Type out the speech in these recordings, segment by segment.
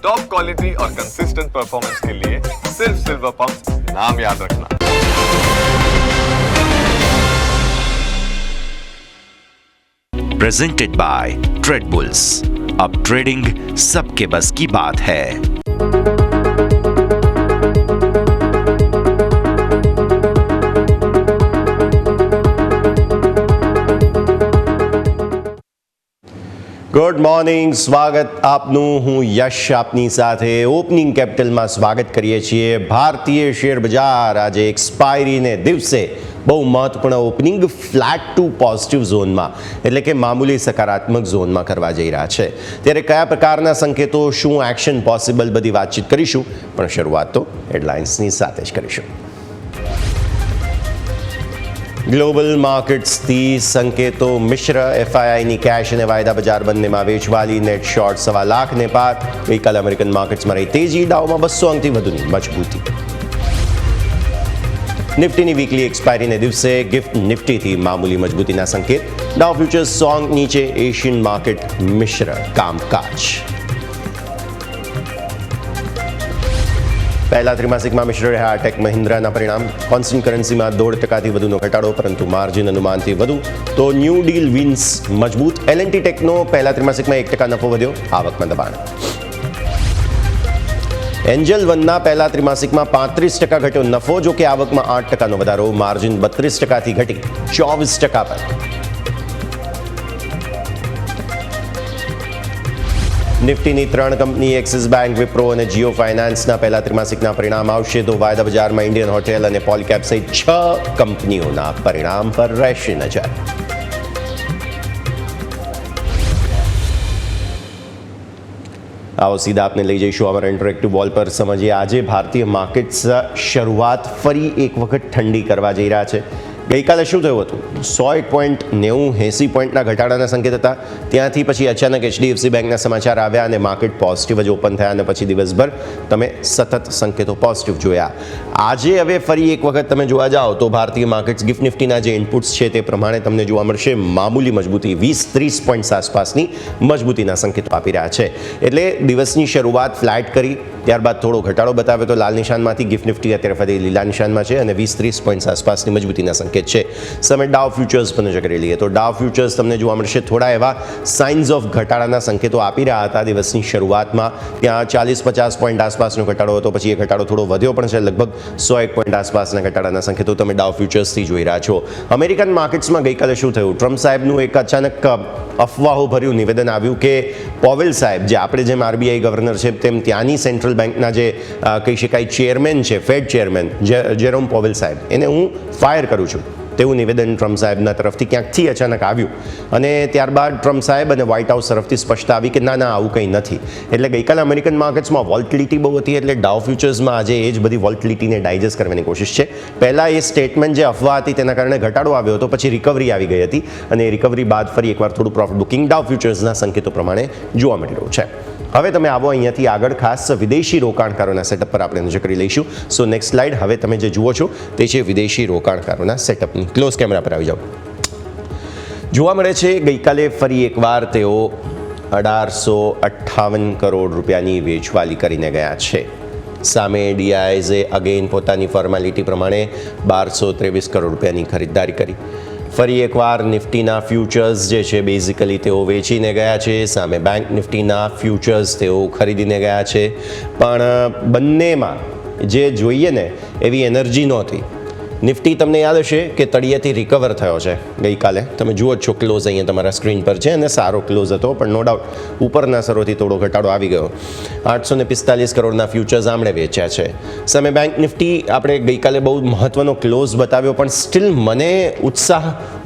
Top quality और consistent performance के लिए सिर्फ सिल्वर पंप नाम याद रखना। Presented by trade bulls. अब ट्रेडिंग सबके बस की बात है। ગુડ મોર્નિંગ, સ્વાગત આપનું. હું યશ આપની સાથે ઓપનિંગ કેપિટલમાં સ્વાગત કરીએ છીએ. ભારતીય શેર બજાર આજે એક્સપાયરીને દિવસે બહુ મહત્વપૂર્ણ ઓપનિંગ ફ્લેટ ટુ પોઝિટિવ ઝોનમાં એટલે કે મામૂલી સકારાત્મક ઝોનમાં કરવા જઈ રહ્યા છે. ત્યારે કયા પ્રકારના સંકેતો, શું એક્શન પોસિબલ, બધી વાતચીત કરીશું. પણ શરૂઆત તો હેડલાઇન્સની સાથે જ કરીશું. ગ્લોબલ માર્કેટ્સથી સંકેતો મિશ્ર. એફઆઈઆઈની કેશ અને વાયદા બજાર બંનેમાં વેચવાલી. નેટ શોર્ટ 1.25 લાખને પાર. ગઈકાલે અમેરિકન માર્કેટ્સમાં રહી તેજી. ડાઉમાં 200 અંકથી વધુની મજબૂતી. નિફ્ટીની વીકલી એક્સપાયરીને દિવસે ગિફ્ટ નિફ્ટીથી મામૂલી મજબૂતીના સંકેત. ડાઉ ફ્યુચર્સ 100 અંક નીચે. એશિયન માર્કેટ મિશ્ર કામકાજ. પહેલા ત્રિમાસિકમાં મિશ્ર રહ્યા ટેક મહિન્દ્રાના પરિણામ. કોન્સ્ટન્ટ કરન્સીમાં 0.5% વધુનો ઘટાડો, પરંતુ માર્જિન અનુમાનથી વધુ. તો ન્યૂ ડીલ વિન્સ મજબૂત. એલએનટી ટેકનો પહેલા ત્રિમાસિકમાં 1% નફો વધ્યો. આવકમાં દબાણ. એન્જલ વનના પહેલા ત્રિમાસિકમાં 35% ઘટ્યો નફો, જો કે આવકમાં 8%નો વધારો. માર્જિન 32%થી ઘટી 24% પર. નિફ્ટીની 3 કંપની એક્સિસ બેંક, વિપ્રો અને જીઓ ફાઇનાન્સના પહેલા ત્રિમાસિકના પરિણામ આવશે. તો વાયદા બજારમાં ઇન્ડિયન હોટેલ અને પોલીકેબ સહિત 6 કંપનીઓના પરિણામ પર રહેશે નજર. આવો સીધા આપને લઈ જઈશું અમારા ઇન્ટરેક્ટિવ વોલ પર. સમજીએ આજે ભારતીય માર્કેટ્સ શરૂઆત ફરી એક વખત ઠંડી કરવા જઈ રહ્યા છે. ગઈકાલે શું થયું હતું? 100 પોઈન્ટ 80 પોઈન્ટના ઘટાડાના સંકેત હતા. ત્યાંથી પછી અચાનક એચડીએફસી બેંકના સમાચાર આવ્યા અને માર્કેટ પોઝિટિવ જ ઓપન થયા અને પછી દિવસભર તમે સતત સંકેતો પોઝિટિવ જોયા. આજે હવે ફરી એક વખત તમે જોવા જાઓ તો ભારતીય માર્કેટ્સ ગિફ્ટ નિફ્ટીના જે ઇનપુટ્સ છે તે પ્રમાણે તમને જોવા મળશે મામૂલી મજબૂતી. 20-30 પોઈન્ટ્સ આસપાસની મજબૂતીના સંકેતો આપી રહ્યા છે. એટલે દિવસની શરૂઆત ફ્લેટ કરી, ત્યારબાદ થોડો ઘટાડો બતાવ્યો તો લાલ નિશાનમાંથી ગિફ્ટ નિફ્ટી અત્યારે ફરી લીલા નિશાનમાં છે અને 20-30 પોઈન્ટ્સ આસપાસની મજબૂતીના સંકેત છે. સમય ડાઉ ફ્યુચર્સ પર નજર કરી લઈએ તો ડાઉ ફ્યુચર્સ તમને જોવા મળશે થોડા એવા સાઇન્સ ઓફ ઘટાડાના સંકેતો આપી રહ્યા હતા દિવસની શરૂઆતમાં. ત્યાં 40-50 પોઈન્ટ આસપાસનો ઘટાડો હતો, પછી એ ઘટાડો થોડો વધ્યો પણ છે. લગભગ 101 પોઈન્ટ આસપાસના ઘટાડાના સંકેતો તમે ડાઉ ફ્યુચર્સથી જોઈ રહ્યા છો. અમેરિકન માર્કેટ્સમાં ગઈકાલે શું થયું? ટ્રમ્પ સાહેબનું એક અચાનક અફવાઓ ભર્યું નિવેદન આવ્યું કે પોવેલ સાહેબ, જે આપણે જેમ આરબીઆઈ ગવર્નર છે તેમ ત્યાંની સેન્ટ્રલ બેંકના જે કહી શકાય ચેરમેન છે, ફેડ ચેરમેન જેરોમ પોવેલ સાહેબ, એને હું ફાયર કરું છું તેવું નિવેદન ટ્રમ્પ સાહેબના તરફથી ક્યાંકથી અચાનક આવ્યું. અને ત્યારબાદ ટ્રમ્પ સાહેબ અને વ્હાઇટ હાઉસ તરફથી સ્પષ્ટતા આવી કે ના આવું કંઈ નથી. એટલે ગઈકાલે અમેરિકન માર્કેટ્સમાં વોલ્ટિલિટી બહુ હતી, એટલે ડાઉ ફ્યુચર્સમાં આજે એ જ બધી વોલ્ટિલિટીને ડાયજેસ્ટ કરવાની કોશિશ છે. પહેલાં એ સ્ટેટમેન્ટ જે અફવા હતી તેના કારણે ઘટાડો આવ્યો હતો, પછી રિકવરી આવી ગઈ હતી અને એ રિકવરી બાદ ફરી એકવાર થોડું પ્રોફિટ બુકિંગ ડાઉ ફ્યુચર્સના સંકેતો પ્રમાણે જોવા મળી રહ્યું છે. હવે તમે આવો અહીંયાથી આગળ ખાસ વિદેશી રોકાણકારોના સેટઅપ પર આપણે નજર કરી લઈશું. સો નેક્સ્ટ સ્લાઇડ હવે તમે જે જુઓ છો તે છે વિદેશી રોકાણકારોના સેટઅપની. ક્લોઝ કેમેરા પર આવી જાઓ. જોવા મળે છે ગઈકાલે ફરી એકવાર તેઓ 1858 કરોડ રૂપિયાની વેચવાલી કરીને ગયા છે. સામે ડીઆઈઝે અગેન પોતાની ફોર્માલિટી પ્રમાણે 1223 કરોડ રૂપિયાની ખરીદદારી કરી. ફરી એકવાર નિફ્ટીના ફ્યુચર્સ જે છે બેઝિકલી તેઓ વેચીને ગયા છે. સામે બેંક નિફ્ટીના ફ્યુચર્સ તેઓ ખરીદીને ગયા છે. પણ બંનેમાં જે જોઈએ ને એવી એનર્જી નહોતી. નિફ્ટી તમને યાદ હશે કે તળિયેથી રિકવર થયો છે ગઈકાલે. તમે જુઓ છો ક્લોઝ અહીંયા તમારા સ્ક્રીન પર છે અને સારો ક્લોઝ હતો, પણ નો ડાઉટ ઉપરના સરોથી થોડો ઘટાડો આવી ગયો. 845 કરોડના ફ્યુચર્સ આમણે વેચ્યા છે. સામે બેંક નિફ્ટી આપણે ગઈકાલે બહુ મહત્વનો ક્લોઝ બતાવ્યો, પણ સ્ટીલ મને ઉત્સાહ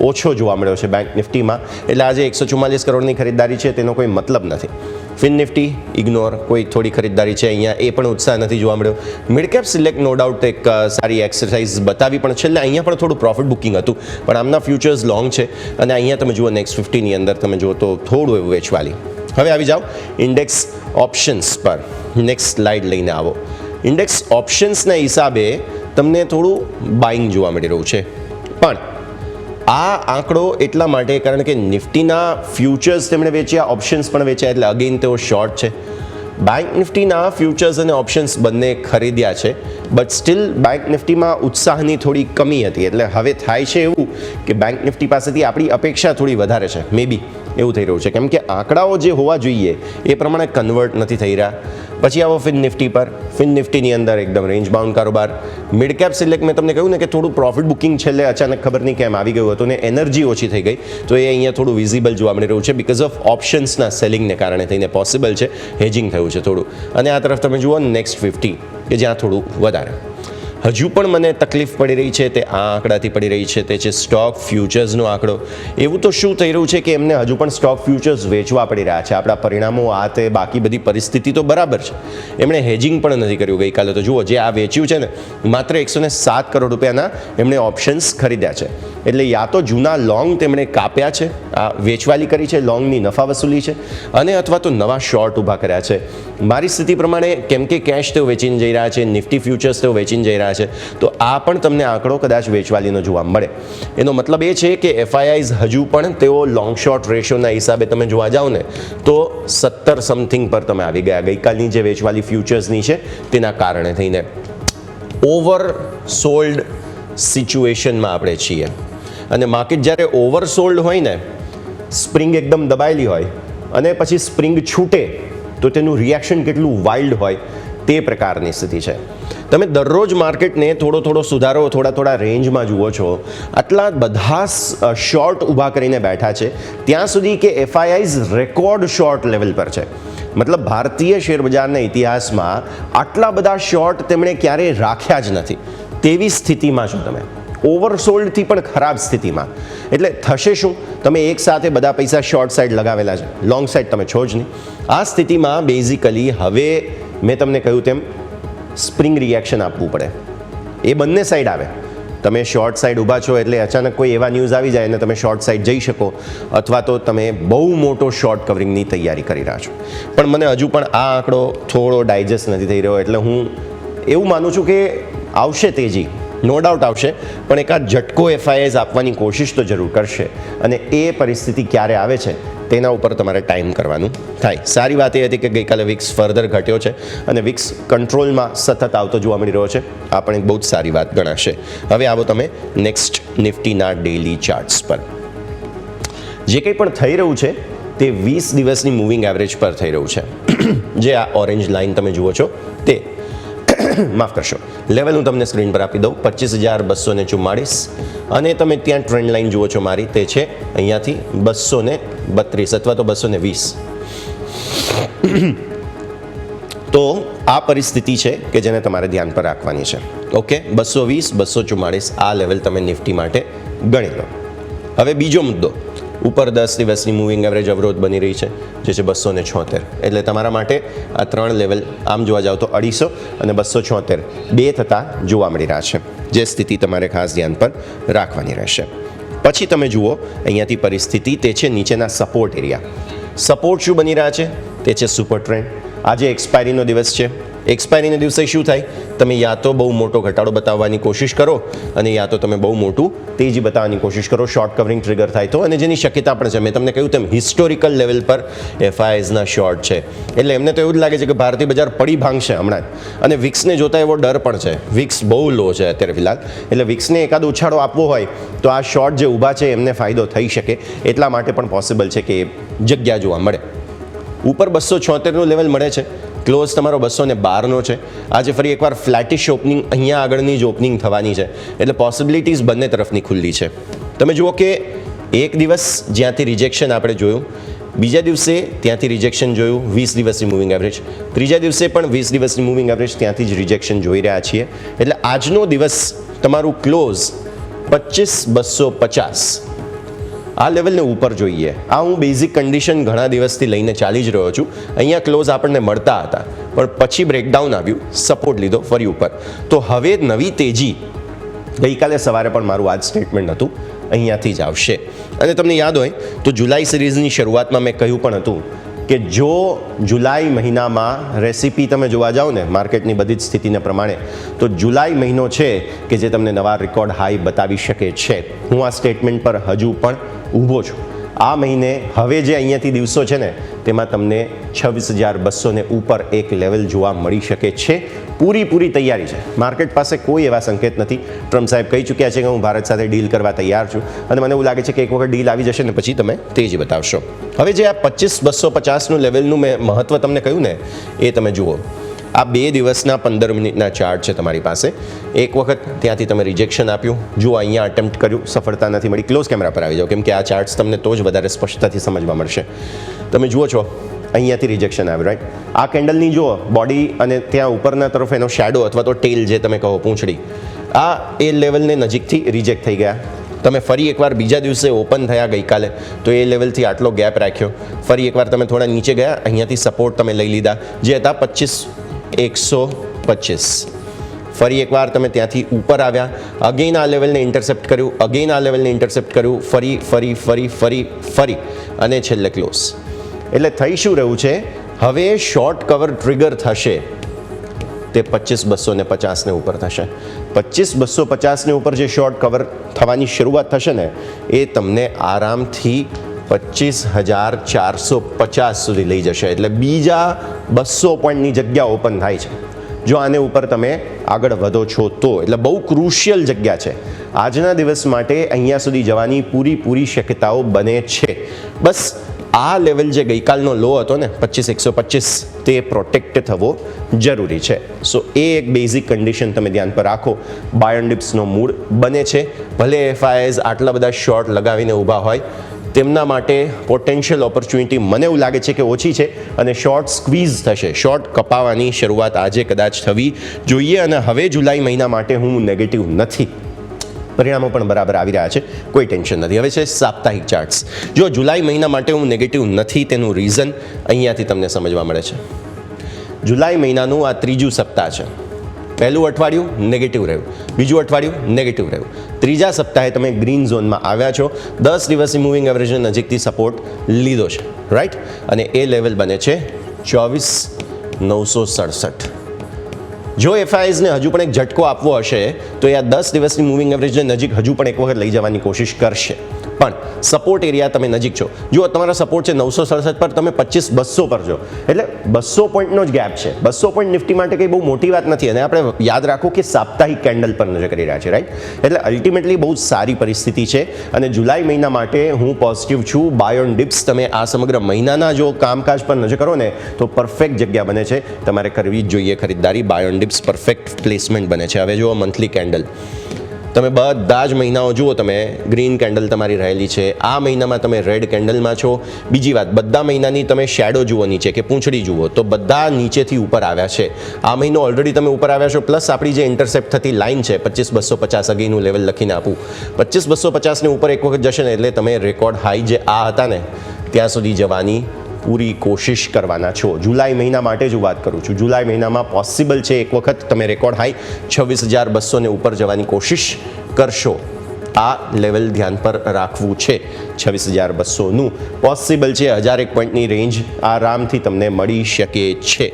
ઓછો જોવા મળ્યો છે બેંક નિફ્ટીમાં. એટલે આજે 144 કરોડની ખરીદદારી છે તેનો કોઈ મતલબ નથી. ફિન નિફ્ટી ઇગ્નોર, કોઈ થોડી ખરીદદારી છે અહીંયા, એ પણ ઉત્સાહ નથી જોવા મળ્યો. Mid cap select no doubt એક સારી એક્સરસાઇઝ બતાવી, પણ છેલ્લે અહીંયા પણ થોડું પ્રોફિટ બુકિંગ હતું. પણ આમના ફ્યુચર્સ લોંગ છે અને અહીંયા તમે જુઓ નેક્સ્ટ 50ની અંદર તમે જુઓ તો થોડું એવું વેચવાલી. હવે આવી જાઓ ઇન્ડેક્સ ઓપ્શન્સ પર. નેક્સ્ટ સ્લાઇડ લઈને આવો. ઇન્ડેક્સ ઓપ્શન્સના હિસાબે તમને થોડું બાઇંગ જોવા મળી રહ્યું છે. પણ આ આંકડો એટલા માટે કારણ કે નિફ્ટીના ફ્યુચર્સ તેમણે વેચ્યા, ઓપ્શન્સ પણ વેચ્યા, એટલે અગેન તેઓ શોર્ટ છે. બેંક નિફ્ટીના ફ્યુચર્સ અને ઓપ્શન્સ બંને ખરીદ્યા છે, બટ સ્ટીલ બેંક નિફ્ટીમાં ઉત્સાહની થોડી કમી હતી. એટલે હવે થાય છે એવું કે બેંક નિફ્ટી પાસેથી આપણી અપેક્ષા થોડી વધારે છે, મે બી એવું થઈ રહ્યું છે, કેમ કે આંકડાઓ જે હોવા જોઈએ એ પ્રમાણે કન્વર્ટ નથી થઈ રહ્યા. પછી આવો ફિન નિફ્ટી પર. ફિન નિફ્ટીની અંદર એકદમ રેન્જ બાઉન્ડ કારોબાર. મિડ કેપ સિલેક્ટ મેં તમને કહ્યું ને કે થોડું પ્રોફિટ બુકિંગ છેલ્લે અચાનક ખબર નહીં કેમ આવી ગયું હતું ને એનર્જી ઓછી થઈ ગઈ, તો એ અહીંયા થોડું વિઝિબલ જોવા મળી રહ્યું છે બિકોઝ ઓફ ઓપ્શન્સના સેલિંગને કારણે થઈને પોસિબલ છે, હેજિંગ થયું છે થોડું. અને આ તરફ તમે જુઓ નેક્સ્ટ 50 કે જ્યાં થોડું વધારે. હજુ પણ મને તકલીફ પડી રહી છે તે આ આંકડાથી પડી રહી છે, તે છે સ્ટોક ફ્યુચર્સનો આંકડો. એવું તો શું થઈ રહ્યું છે કે એમને હજુ પણ સ્ટોક ફ્યુચર્સ વેચવા પડી રહ્યા છે. આપણા પરિણામો આ તે બાકી બધી પરિસ્થિતિ તો બરાબર છે, એમણે હેજિંગ પણ નથી કર્યું ગઈકાલે. તો જુઓ જે આ વેચ્યું છે ને માત્ર 107 કરોડ રૂપિયાના એમણે ઓપ્શન્સ ખરીદ્યા છે. એટલે યા તો જૂના લોંગ તેમણે કાપ્યા છે, આ વેચવાલી કરી છે, લોંગની નફા વસૂલી છે, અને અથવા તો નવા શોર્ટ ઊભા કર્યા છે. મારી સ્થિતિ પ્રમાણે કેમ કે કેશ તેઓ વેચીને જઈ રહ્યા છે, નિફ્ટી ફ્યુચર્સ તેઓ વેચીને જઈ રહ્યા છે, તો આ પણ તમને આંકડો કદાચ વેચવાલીનો જોવા મળે. એનો મતલબ એ છે કે એફઆઈઆઈઝ હજુ પણ તેઓ લોંગ શોર્ટ રેશિયોના હિસાબે તમે જોવા જાઓ ને તો 17 સમથિંગ પર તમે આવી ગયા ગઈકાલની જે વેચવાલી ફ્યુચર્સની છે તેના કારણે થઈને. ઓવર સોલ્ડ સિચ્યુએશનમાં આપણે છીએ, અને માર્કેટ જ્યારે ઓવરસોલ્ડ હોય ને, સ્પ્રિંગ એકદમ દબાયેલી હોય અને પછી સ્પ્રિંગ છૂટે તો તેનું રિએક્શન કેટલું વાઇલ્ડ હોય તે પ્રકારની સ્થિતિ છે. તમે દરરોજ માર્કેટને થોડો સુધારો થોડા રેન્જમાં જુઓ છો. આટલા બધા શોર્ટ ઊભા કરીને બેઠા છે ત્યાં સુધી કે એફઆઈઆઈઝ રેકોર્ડ શોર્ટ લેવલ પર છે. મતલબ ભારતીય શેરબજારના ઇતિહાસમાં આટલા બધા શોર્ટ તેમણે ક્યારેય રાખ્યા જ નથી તેવી સ્થિતિમાં છો તમે, ઓવરસોલ્ડથી પણ ખરાબ સ્થિતિમાં. એટલે થશે શું, તમે એક સાથે બધા પૈસા શોર્ટ સાઈડ લગાવેલા છે, લોંગ સાઈડ તમે છો જ નહીં. આ સ્થિતિમાં બેઝિકલી હવે મેં તમને કહ્યું તેમ સ્પ્રિંગ રિએક્શન આપવું પડે. એ બંને સાઈડ આવે. તમે શોર્ટ સાઈડ ઊભા છો એટલે અચાનક કોઈ એવા ન્યૂઝ આવી જાય અને તમે શોર્ટ સાઈડ જઈ શકો, અથવા તો તમે બહુ મોટો શોર્ટ કવરિંગની તૈયારી કરી રહ્યા છો. પણ મને હજુ પણ આ આંકડો થોડો ડાયજેસ્ટ નથી થઈ રહ્યો. એટલે હું એવું માનું છું કે આવશે તેજી, નો ડાઉટ આવશે, પણ એકાદ ઝટકો એફઆઈઆઈઝ આપવાની કોશિશ તો જરૂર કરશે. અને એ પરિસ્થિતિ ક્યારે આવે છે તેના ઉપર તમારે ટાઈમ કરવાનું થાય. સારી વાત એ હતી કે ગઈકાલે વિક્સ ફર્ધર ઘટ્યો છે અને વિક્સ કંટ્રોલમાં સતત આવતો જોવા મળી રહ્યો છે. આ પણ એક બહુ જ સારી વાત ગણાશે. હવે આવો તમે નેક્સ્ટ નિફ્ટીના ડેઇલી ચાર્ટ્સ પર. જે કંઈ પણ થઈ રહ્યું છે તે 20 દિવસની મૂવિંગ એવરેજ પર થઈ રહ્યું છે. જે આ ઓરેન્જ લાઇન તમે જુઓ છો તે માફ કરશો, લેવલ હું તમને સ્ક્રીન પર આપી દઉં, 25,244. અને તમે ત્યાં ટ્રેન્ડ લાઇન જુઓ છો મારી, તે છે અહીંયાથી 232 અથવા તો 220. તો આ પરિસ્થિતિ છે કે જેને તમારે ધ્યાન પર રાખવાની છે. ઓકે, 220, 244 આ લેવલ તમે નિફ્ટી માટે ગણી લો. હવે બીજો મુદ્દો, ઉપર 10 દિવસની મૂવિંગ એવરેજ અવરોધ બની રહી છે જે છે 276. એટલે તમારા માટે આ 3 લેવલ આમ જોવા જાવ તો 250 અને 276 બે થતાં જોવા મળી રહ્યા છે, જે સ્થિતિ તમારે ખાસ ધ્યાન પર રાખવાની રહેશે. પછી તમે જુઓ અહીંયાથી પરિસ્થિતિ, તે છે નીચેના સપોર્ટ એરિયા. સપોર્ટ શું બની રહ્યા છે? તે છે સુપર ટ્રેન્ડ. આજે એક્સપાયરીનો દિવસ છે. એક્સપાયરીના દિવસે શું થાય, તમે યા તો બહુ મોટો ઘટાડો બતાવવાની કોશિશ કરો અને યા તો તમે બહુ મોટું તેજી બતાવવાની કોશિશ કરો, શોર્ટ કવરિંગ ટ્રિગર થાય તો. અને જેની શક્યતા પણ છે, મેં તમને કહ્યું તેમ હિસ્ટોરિકલ લેવલ પર એફઆઈઆઈઝના શોર્ટ છે. એટલે એમને તો એવું જ લાગે છે કે ભારતીય બજાર પડી ભાંગશે હમણાં જ. અને વિક્સને જોતા એવો ડર પણ છે. વિક્સ બહુ લો છે અત્યારે ફિલહાલ, એટલે વિક્સને એકાદ ઉછાળો આપવો હોય તો આ શોર્ટ જે ઊભા છે એમને ફાયદો થઈ શકે. એટલા માટે પણ પોસિબલ છે કે જગ્યા જોવા મળે. ઉપર 276નું લેવલ મળે છે, ક્લોઝ તમારો 212નો છે. આજે ફરી એકવાર ફ્લેટિશ ઓપનિંગ અહીંયા આગળની જ ઓપનિંગ થવાની છે, એટલે પોસિબિલિટીઝ બંને તરફની ખુલ્લી છે. તમે જુઓ કે એક દિવસ જ્યાંથી રિજેક્શન આપણે જોયું, બીજા દિવસે ત્યાંથી રિજેક્શન જોયું 20 દિવસની મૂવિંગ એવરેજ, ત્રીજા દિવસે પણ 20 દિવસની મૂવિંગ એવરેજ ત્યાંથી જ રિજેક્શન જોઈ રહ્યા છીએ. એટલે આજનો દિવસ તમારું ક્લોઝ 25,250 આ લેવલને ઉપર જોઈએ. આ હું બેઝિક કન્ડિશન ઘણા દિવસથી લઈને ચાલી જ રહ્યો છું. અહીંયા ક્લોઝ આપણને મળતા હતા, પણ પછી બ્રેકડાઉન આવ્યું, સપોર્ટ લીધો ફરી ઉપર. તો હવે નવી તેજી, ગઈકાલે સવારે પણ મારું આ જ સ્ટેટમેન્ટ હતું, અહીંયાથી જ આવશે. અને તમને યાદ હોય તો જુલાઈ સિરીઝની શરૂઆતમાં મેં કહ્યું પણ હતું કે જો જુલાઈ મહિનામાં રેસીપી તમે જોવા જાઓ ને માર્કેટની બધી જ સ્થિતિને પ્રમાણે, તો જુલાઈ મહિનો છે કે જે તમને નવા રેકોર્ડ હાઈ બતાવી શકે છે. હું આ સ્ટેટમેન્ટ પર હજુ પણ ઊભો છું. આ મહિને હવે જે અહીંયાથી દિવસો છે ને તેમાં તમને 26,200 ને ઉપર એક લેવલ જોવા મળી શકે છે. પૂરી તૈયારી છે. માર્કેટ પાસે કોઈ એવા સંકેત નથી. ટ્રમ્પ સાહેબ કહી ચૂક્યા છે કે હું ભારત સાથે ડીલ કરવા તૈયાર છું અને મને એવું લાગે છે કે એક વખત ડીલ આવી જશે ને પછી તમે તેજી બતાવશો. હવે જે આ 25,250નું લેવલનું મેં મહત્વ તમને કહ્યું ને એ તમે જુઓ. આ 2 દિવસના 15 મિનિટના ચાર્ટ છે તમારી પાસે. એક વખત ત્યાંથી તમે રિજેક્શન આપ્યું, જુઓ અહીંયા અટેમ્પ્ટ કર્યું, સફળતા નથી મળી. ક્લોઝ કેમેરા પર આવી જાઓ કેમ કે આ ચાર્ટ્સ તમને તો જ વધારે સ્પષ્ટતાથી સમજવા મળશે. તમે જુઓ છો અહીંયાથી રિજેક્શન આવ્યું, રાઈટ. આ કેન્ડલની જુઓ બોડી અને ત્યાં ઉપરના તરફ એનો શેડો અથવા તો ટેલ જે તમે કહો પૂંછડી, આ એ લેવલને નજીકથી રિજેક્ટ થઈ ગયા. તમે ફરી એકવાર બીજા દિવસે ઓપન થયા ગઈકાલે તો એ લેવલથી આટલો ગેપ રાખ્યો. ફરી એકવાર તમે થોડા નીચે ગયા, અહીંયાથી સપોર્ટ તમે લઈ લીધા જે હતા 25,125. ફરી એકવાર તમે ત્યાંથી ઉપર આવ્યા, અગેન આ લેવલને ઇન્ટરસેપ્ટ કર્યું, અગેન આ લેવલને ઇન્ટરસેપ્ટ કર્યું, ફરી અને છેલ્લે ક્લોઝ. એટલે થઈ શું રહ્યું છે, હવે શોર્ટ કવર ટ્રિગર થશે તે 25,250 ને ઉપર થશે. 25,250 ને ઉપર જે શોર્ટ કવર થવાની શરૂઆત થશે ને એ તમને આરામથી 25,450 સુધી લઈ જશે. એટલે બીજા 200 પોઈન્ટની જગ્યા ઓપન થાય છે જો આને ઉપર તમે આગળ વધો છો તો. એટલે બહુ ક્રુશિયલ જગ્યા છે. આજના દિવસ માટે અહીંયા સુધી જવાની પૂરી શક્યતાઓ બને છે. બસ આ લેવલ જે ગઈકાલનો લો હતો ને 25,125 તે પ્રોટેક્ટ થવો જરૂરી છે. સો એ એક બેઝિક કન્ડિશન તમે ધ્યાન પર રાખો. બાય એન્ડ ડિપ્સનો મૂડ બને છે. ભલે એફઆઈએસ આટલા બધા શોર્ટ લગાવીને ઊભા હોય, તેમના માટે પોટેન્શિયલ ઓપોર્ચ્યુનિટી મને એવું લાગે છે કે ઓછી છે અને શોર્ટ સ્ક્વીઝ થશે. શોર્ટ કપાવાની શરૂઆત આજે કદાચ થવી જોઈએ. અને હવે જુલાઈ મહિના માટે હું નેગેટિવ નથી. પરિણામો પણ બરાબર આવી રહ્યા છે, કોઈ ટેન્શન નથી. હવે છે સાપ્તાહિક ચાર્ટ્સ. જો જુલાઈ મહિના માટે હું નેગેટિવ નથી તેનું રીઝન અહીંયાથી તમને સમજવા મળે છે. જુલાઈ મહિનાનું આ 3જું સપ્તાહ છે. પહેલું અઠવાડિયું નેગેટિવ રહ્યું, બીજું અઠવાડિયું નેગેટિવ રહ્યું, ત્રીજા સપ્તાહે તમે ગ્રીન ઝોનમાં આવ્યા છો. 10 દિવસની મૂવિંગ એવરેજને નજીકથી સપોર્ટ લીધો છે, રાઈટ. અને એ લેવલ બને છે 24,967. જો એફઆઈએસને હજુ પણ એક ઝટકો આપવો હશે તો એ આ 10 દિવસની મૂવિંગ એવરેજને નજીક હજુ પણ એક વખત લઈ જવાની કોશિશ કરશે. પણ સપોર્ટ એરિયા તમે નજીક છો. જો તમારો સપોર્ટ છે 967 પર, તમે 25,200 પર છો. એટલે 200 પોઈન્ટનો જ ગેપ છે. 200 પોઈન્ટ નિફ્ટી માટે કંઈ બહુ મોટી વાત નથી. અને આપણે યાદ રાખો કે સાપ્તાહિક કેન્ડલ પર નજર કરી રહ્યા છે, રાઈટ. એટલે અલ્ટિમેટલી બહુ સારી પરિસ્થિતિ છે અને જુલાઈ મહિના માટે હું પોઝિટિવ છું. બાય ઓન ડિપ્સ તમે આ સમગ્ર મહિનાના જો કામકાજ પર નજર કરો ને તો પરફેક્ટ જગ્યા બને છે. તમારે કરવી જ જોઈએ ખરીદદારી. Buy on dips perfect placement બને છે. હવે જુઓ મંથલી કેન્ડલ, તમે બધા જ મહિનાઓ જુઓ, તમે ગ્રીન કેન્ડલ તમારી રહેલી છે. આ મહિનામાં તમે રેડ કેન્ડલમાં છો. બીજી વાત, બધા મહિનાની તમે શેડો જુઓ નીચે કે પૂંછડી જુઓ તો બધા નીચેથી ઉપર આવ્યા છે. આ મહિનો ઓલરેડી તમે ઉપર આવ્યા છો. પ્લસ આપણી જે ઇન્ટરસેપ્ટ થતી લાઇન છે 25,250, અગેનનું લેવલ લખીને આપું, 25,250 ને ઉપર એક વખત જશે ને એટલે તમે રેકોર્ડ હાઈ જે આ હતા ને ત્યાં સુધી જવાની પૂરી કોશિશ કરવાના છો. જુલાઈ મહિના માટે જ વાત કરું છું. જુલાઈ મહિનામાં પોસિબલ છે એક વખત તમે રેકોર્ડ હાઈ 26,200 ને ઉપર જવાની કોશિશ કરશો. આ લેવલ ધ્યાન પર રાખવું છે. 26,200નું પોસિબલ છે. 1,001 પોઈન્ટની રેન્જ આરામથી તમને મળી શકે છે.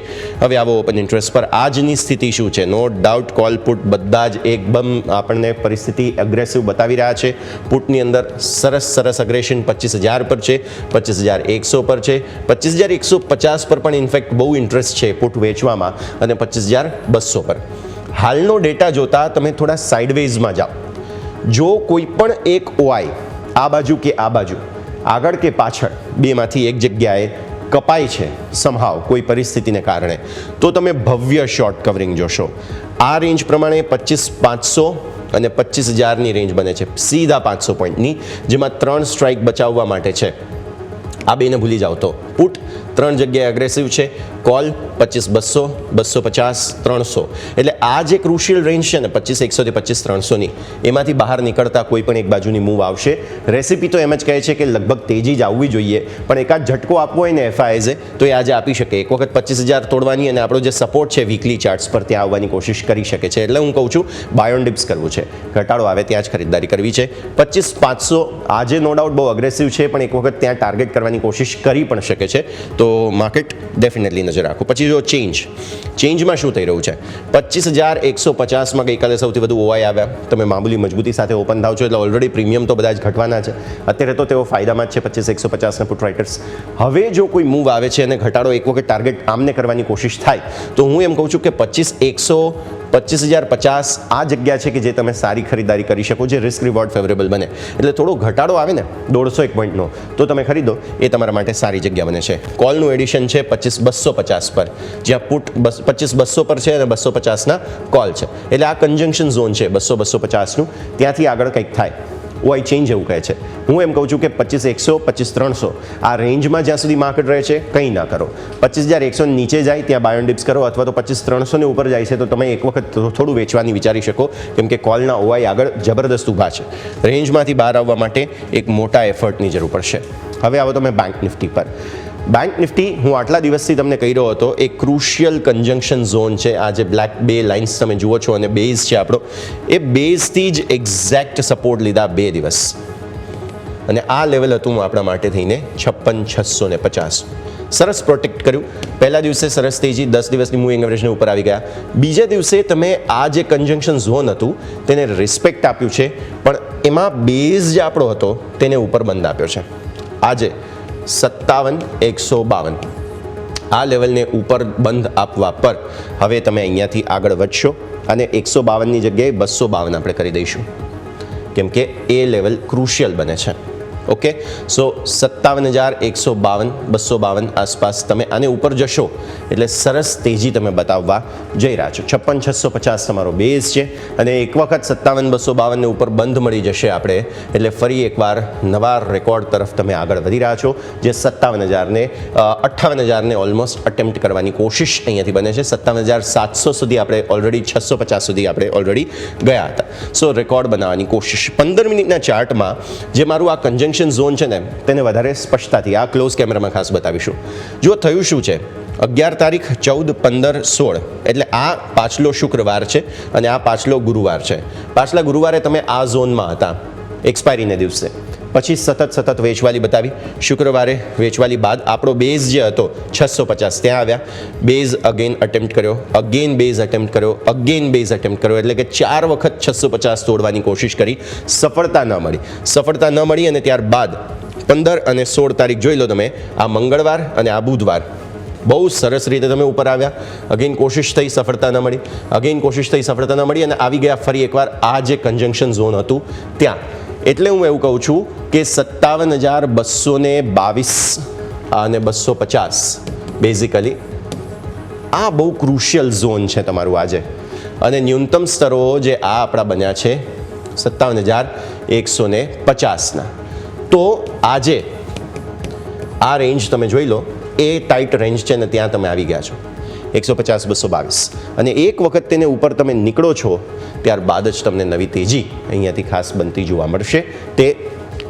હવે આવો ઓપન ઇન્ટરેસ્ટ પર આજની સ્થિતિ શું છે? નો ડાઉટ કોલ પુટ બધા જ એકદમ આપણને પરિસ્થિતિ એગ્રેસિવ બતાવી રહ્યા છે. પુટની અંદર સરસ અગ્રેશન 25,000 પર છે, 25,100 પર છે, 25,150 પર પણ ઇનફેક્ટ બહુ ઇન્ટરેસ્ટ છે પુટ વેચવામાં અને 25,200 પર. હાલનો ડેટા જોતા તમે થોડા સાઇડવેઝમાં જાઓ. જો કોઈ પણ એક ઓઆઈ આ બાજુ કે આ બાજુ, આગળ કે પાછળ, બેમાંથી એક જગ્યાએ કપાય છે સમહાવ કોઈ પરિસ્થિતિને કારણે, તો તમે ભવ્ય શોર્ટ કવરિંગ જોશો. આ રેન્જ પ્રમાણે 25,500 અને 25,000ની રેન્જ બને છે. સીધા 500 પોઈન્ટની, જેમાં 3 સ્ટ્રાઇક બચાવવા માટે છે. આ બેને ભૂલી જાઓ તો પુટ 3 જગ્યાએ અગ્રેસિવ છે. કોલ 25,200, 250, 300. એટલે આ જે ક્રુશિયલ રેન્જ છે ને 25,100 થી 25,300ની, એમાંથી બહાર નીકળતા કોઈ પણ એક બાજુની મૂવ આવશે. રેસીપી તો એમ જ કહે છે કે લગભગ તેજી જ આવવી જોઈએ, પણ એકાદ ઝટકો આપવો હોય ને એફઆઈએસે તો એ આજે આપી શકે. એક વખત 25,000 તોડવાની અને આપણો જે સપોર્ટ છે વીકલી ચાર્ટ્સ પર ત્યાં આવવાની કોશિશ કરી શકે છે. એટલે હું કહું છું બાય ઓન ડિપ્સ કરવું છે. ઘટાડો આવે ત્યાં જ ખરીદદારી કરવી છે. 25,500 આજે નો ડાઉટ બહુ અગ્રેસિવ છે, પણ એક વખત ત્યાં ટાર્ગેટ કરવાની કોશિશ કરી પણ શકે છે. તો માર્કેટ ડેફિનેટલી નજર રાખો. પછી જો ચેન્જમાં શું થઈ રહ્યું છે? 25,150માં ગઈકાલે સૌથી વધુ ઓઆઈ આવ્યા. તમે મામૂલી મજબૂતી સાથે ઓપન થાવ છો એટલે ઓલરેડી પ્રીમિયમ તો બધા જ ઘટવાના છે. અત્યારે તો તેઓ ફાયદામાં જ છે 25,150ના પુટ રાઇટર્સ. હવે જો કોઈ મૂવ આવે છે અને ઘટાડો એક વખત ટાર્ગેટ આમને કરવાની કોશિશ થાય તો હું એમ કહું છું કે 25,050 આ જગ્યા છે કે જે તમે સારી ખરીદારી કરી શકો, જે રિસ્ક રિવોર્ડ ફેવરેબલ બને. એટલે થોડો ઘટાડો આવે ને 150 પોઈન્ટનો તો તમે ખરીદો, એ તમારા માટે સારી જગ્યા બને છે. કોલનું એડિશન છે 25,250 પર, જ્યાં પુટ 25,200 પર છે અને 250ના કોલ છે. એટલે આ કન્જંક્શન ઝોન છે 200-250નું, ત્યાંથી આગળ કંઈક થાય. ઓઆઈ ચેન્જ એવું કહે છે. હું એમ કહું છું કે 25,100 25,300 આ રેન્જમાં જ્યાં સુધી માર્કેટ રહે છે કંઈ ના કરો. 25,100 નીચે જાય ત્યાં બાય ઓન ડિપ્સ કરો, અથવા તો 25,300 ઉપર જાય છે તો તમે એક વખત થોડું વેચવાની વિચારી શકો, કેમ કે કોલના ઓઆઈ આગળ જબરદસ્ત ઊભા છે. રેન્જમાંથી બહાર આવવા માટે એક મોટા એફર્ટની જરૂર પડશે. હવે આવો તમે બેંક નિફ્ટી પર. બેંક નિફ્ટી હું આટલા દિવસથી તમને કહી રહ્યો હતો એક ક્રુશિયલ કન્જંક્શન ઝોન છે. આ જે બ્લેક બે લાઇન્સ તમે જુઓ છો અને બેઝ છે આપણો, એ બેઝથી જ એક્ઝેક્ટ સપોર્ટ લીધા 2 દિવસ, અને આ લેવલ હતું આપણા માટે થઈને 56,650. સરસ પ્રોટેક્ટ કર્યું. પહેલા દિવસે સરસ તેજી, 10 દિવસની મૂવિંગ એવરેજને ઉપર આવી ગયા. બીજા દિવસે તમે આ જે કન્જંક્શન ઝોન હતું તેને રિસ્પેક્ટ આપ્યું છે, પણ એમાં બેઝ જે આપણો હતો તેને ઉપર બંધ આપ્યો છે. આજે 57,152 આ લેવલને ઉપર બંધ આપવા પર હવે તમે અહીંયાથી આગળ વધશો અને 152ની જગ્યાએ 252 આપણે કરી દઈશું, કેમ કે એ લેવલ ક્રુશિયલ બને છે. ઓકે, સો 57,152 252 આસપાસ તમે આને ઉપર જશો એટલે સરસ તેજી તમે બતાવવા જઈ રહ્યા છો. 56,650 તમારો બેઝ છે, અને એક વખત 57,252 ઉપર બંધ મળી જશે આપણે એટલે ફરી એકવાર નવા રેકોર્ડ તરફ તમે આગળ વધી રહ્યા છો, જે 58,000ને ઓલમોસ્ટ અટેમ્પ્ટ કરવાની કોશિશ અહીંયાથી બને છે. 57,700 સુધી આપણે ઓલરેડી 650 સુધી આપણે ઓલરેડી ગયા હતા. સો રેકોર્ડ બનાવવાની કોશિશ. 15 મિનિટના ચાર્ટમાં જે મારું આ કન્જંક્શન ઝોન છે ને તેને વધારે સ્પષ્ટતાથી આ ક્લોઝ કેમેરામાં ખાસ બતાવીશું. જો થયું શું છે, 11 તારીખ 14, 15, 16 એટલે આ પાછલો શુક્રવાર છે અને આ પાછલો ગુરુવાર છે. પાછલા ગુરુવારે તમે આ ઝોનમાં હતા એક્સપાયરીને દિવસે, પછી સતત વેચવાલી બતાવી. શુક્રવારે વેચવાલી બાદ આપણો બેઝ જે હતો 650 ત્યાં આવ્યા. બેઝ અગેન અટેમ્પ્ટ કર્યો, અગેન બેઝ અટેમ્પ્ટ કર્યો, અગેન બેઝ અટેમ્પ્ટ કર્યો, એટલે કે 4 વખત 650 તોડવાની કોશિશ કરી, સફળતા ન મળી અને ત્યારબાદ 15 અને 16 તારીખ જોઈ લો તમે, આ મંગળવાર અને આ બુધવાર બહુ સરસ રીતે તમે ઉપર આવ્યા. અગેન કોશિશ થઈ, સફળતા ન મળી, અને આવી ગયા ફરી એકવાર આ જે કન્જંક્શન ઝોન હતું ત્યાં. એટલે હું એવું કહું છું કે 57,222 અને 250 બેઝિકલી આ બહુ ક્રુશિયલ ઝોન છે તમારું આજે. અને ન્યૂનતમ સ્તરો જે આ આપણા બન્યા છે 57,150ના, તો આજે આ રેન્જ તમે જોઈ લો, એ ટાઈટ રેન્જ છે ને ત્યાં તમે આવી ગયા છો 150-222, અને એક વખત તેને ઉપર તમે નીકળો છો ત્યારબાદ જ તમને નવી તેજી અહીંયાથી ખાસ બનતી જોવા મળશે. તે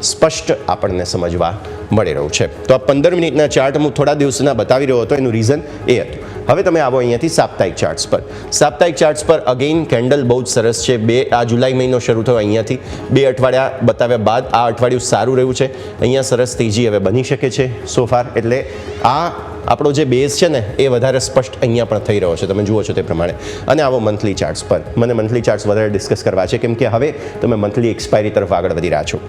સ્પષ્ટ આપણને સમજવા મળી રહ્યું છે. તો આ 15 મિનિટના ચાર્ટ હું થોડા દિવસના બતાવી રહ્યો હતો, એનું રીઝન એ હતું. હવે તમે આવો અહીંયાથી સાપ્તાહિક ચાર્ટ્સ પર. સાપ્તાહિક ચાર્ટ્સ પર અગેન કેન્ડલ બહુ જ સરસ છે. આ જુલાઈ મહિનો શરૂ થયો અહીંયાથી 2 અઠવાડિયા બતાવ્યા બાદ આ અઠવાડિયું સારું રહ્યું છે. અહીંયા સરસ તેજી હવે બની શકે છે સોફાર. એટલે આ આપણો જે બેઝ છે ને એ વધારે સ્પષ્ટ અહીંયા પણ થઈ રહ્યો છે, તમે જુઓ છો તે પ્રમાણે. અને આવો મંથલી ચાર્ટ્સ પર. મને મંથલી ચાર્ટ્સ વધારે ડિસ્કસ કરવા છે, કેમ કે હવે તમે મંથલી એક્સપાયરી તરફ આગળ વધી રહ્યા છો.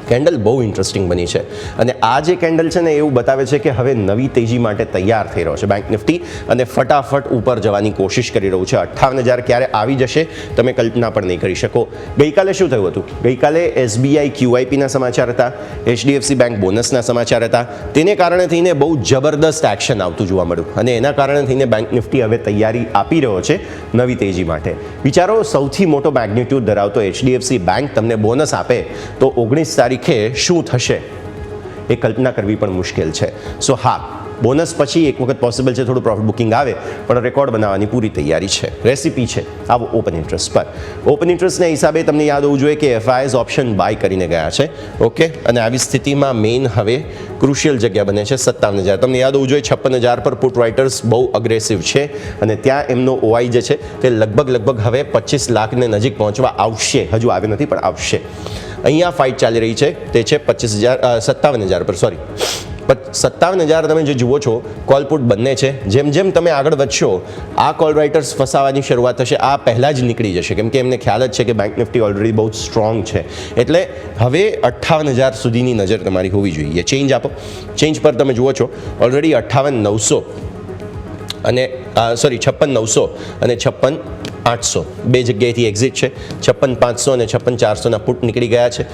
કેન્ડલ બહુ ઇન્ટરેસ્ટિંગ બની છે, અને આ જે કેન્ડલ છે ને એવું બતાવે છે કે હવે નવી તેજી માટે તૈયાર થઈ રહ્યો છે બેંક નિફ્ટી, અને ફટાફટ ઉપર જવાની કોશિશ કરી રહ્યું છે. 58,000 ક્યારે આવી જશે તમે કલ્પના પણ નહીં કરી શકો. ગઈકાલે શું થયું હતું? ગઈકાલે SBI QIPના સમાચાર હતા, HDFC બેંક બોનસના સમાચાર હતા. તેને કારણે થઈને બહુ જબરદસ્ત એક્શન આવતું જોવા મળ્યું, અને એના કારણે થઈને બેંક નિફ્ટી હવે તૈયારી આપી રહ્યો છે નવી તેજી માટે. વિચારો, સૌથી મોટો મેગ્નિટ્યુડ ધરાવતો HDFC બેંક તમને બોનસ આપે તો 19 તારીખ શું થશે એ કલ્પના કરવી પણ મુશ્કેલ છે. સો હા, બોનસ પછી એક વખત પોસિબલ છે થોડું પ્રોફિટ બુકિંગ આવે, પણ રેકોર્ડ બનાવવાની પૂરી તૈયારી છે. રેસીપી છે. આવો ઓપન ઇન્ટરેસ્ટ પર. ઓપન ઇન્ટરેસ્ટના હિસાબે તમને યાદ હોવું જોઈએ કે FIs ઓપ્શન બાય કરીને ગયા છે. ઓકે, અને આવી સ્થિતિમાં મેઇન હવે ક્રુશિયલ જગ્યા બને છે 57,000. તમને યાદ હોવું જોઈએ 56,000 પર પુટ રાઇટર્સ બહુ અગ્રેસિવ છે, અને ત્યાં એમનો ઓઆઈ જે છે તે લગભગ હવે 25 લાખને નજીક પહોંચવા આવશે. હજુ આવ્યો નથી પણ આવશે. અહીંયા ફાઇટ ચાલી રહી છે, તે છે 57,000 પર, સોરી 57,000 તમે જે જુઓ છો કોલ પુટ બંને છે. જેમ જેમ તમે આગળ વધશો આ કોલ રાઇટર્સ ફસાવાની શરૂઆત થશે. આ પહેલાં જ નીકળી જશે કેમ કે એમને ખ્યાલ જ છે કે બેંક નિફ્ટી ઓલરેડી બહુ સ્ટ્રોંગ છે. એટલે હવે 58,000 સુધીની નજર તમારી હોવી જોઈએ. ચેન્જ આપો. ચેન્જ પર તમે જુઓ છો ઓલરેડી 58,900 અને 56,900 અને 56,800 બે જગ્યાએથી એક્ઝિટ છે. 56,500 અને 56,400ના પુટ નીકળી ગયા છે.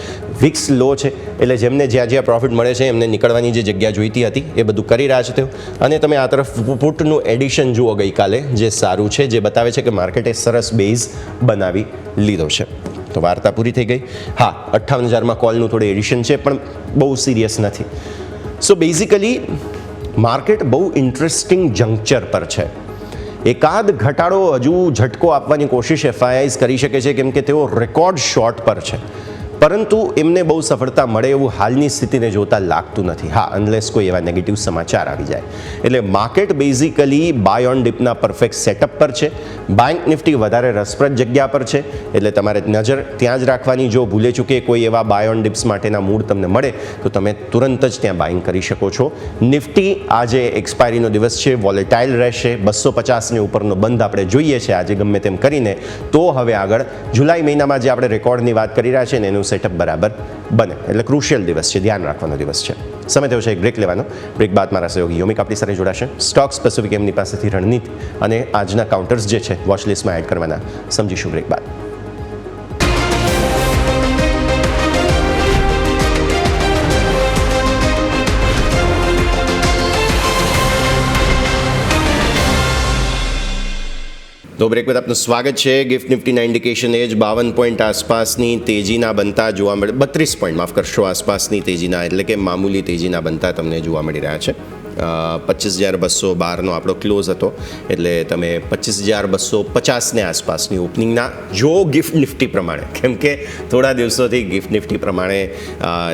વિક્સ લો છે એટલે જેમને જ્યાં જ્યાં પ્રોફિટ મળે છે એમને નીકળવાની જે જગ્યા જોઈતી હતી એ બધું કરી રહ્યા છે તેઓ. અને તમે આ તરફ પુટનું એડિશન જુઓ ગઈકાલે જે સારું છે, જે બતાવે છે કે માર્કેટે સરસ બેઝ બનાવી લીધો છે. તો વાર્તા પૂરી થઈ ગઈ. હા, 58,000માં કોલનું થોડું એડિશન છે પણ બહુ સિરિયસ નથી. સો બેઝિકલી માર્કેટ બહુ ઇન્ટરેસ્ટિંગ જંક્ચર પર છે. એકાદ ઘટાડો હજુ ઝટકો આપવાની કોશિશ એફઆઈઆઈસ કરી શકે છે કેમ કે તેઓ રેકોર્ડ શોર્ટ પર છે, પરંતુ એમને બહુ સફળતા મળે એવું હાલની સ્થિતિને જોતા લાગતું નથી. હા, અનલેસ કોઈ એવા નેગેટિવ સમાચાર આવી જાય. એટલે માર્કેટ બેઝિકલી બાય ઓન ડીપના પરફેક્ટ સેટઅપ પર છે. બેંક નિફ્ટી વધારે રસપ્રદ જગ્યા પર છે એટલે તમારે નજર ત્યાં જ રાખવાની. જો ભૂલે ચૂકે કોઈ એવા બાય ઓન ડિપ્સ માટેના મૂડ તમને મળે તો તમે તુરંત જ ત્યાં બાઇંગ કરી શકો છો. નિફ્ટી આજે એક્સપાયરીનો દિવસ છે, વોલેટાઇલ રહેશે. 250ની ઉપરનો બંધ આપણે જોઈએ છે આજે ગમે તેમ કરીને. તો હવે આગળ જુલાઈ મહિનામાં જે આપણે રેકોર્ડની વાત કરી રહ્યા છીએ ને એનું સેટઅપ બરાબર બને. એટલે ક્રુશિયલ દિવસ છે, ધ્યાન રાખવાનો દિવસ છે. સમય થયો છે એક બ્રેક લેવાનો. બ્રેક બાદ મારા સહયોગી યોમિક આપણી સાથે જોડાશે. સ્ટોક સ્પેસિફિક એમની પાસેથી રણનીતિ અને આજના કાઉન્ટર્સ જે છે વોચ લિસ્ટમાં એડ કરવાના સમજીશું બ્રેક બાદ. તો બ્રેક બાદ આપનું સ્વાગત છે. ગિફ્ટ નિફ્ટીના ઇન્ડિકેશન એ જ 52 પોઈન્ટ આસપાસની તેજીના બનતા જોવા મળે. 32 પોઈન્ટ માફ કરશો આસપાસની તેજીના, એટલે કે મામૂલી તેજીના બનતા તમને જોવા મળી રહ્યા છે. 25,212નો આપણો ક્લોઝ હતો એટલે તમે 25,250ને આસપાસની ઓપનિંગના જો ગિફ્ટ નિફ્ટી પ્રમાણે, કેમ કે થોડા દિવસોથી ગિફ્ટ નિફ્ટી પ્રમાણે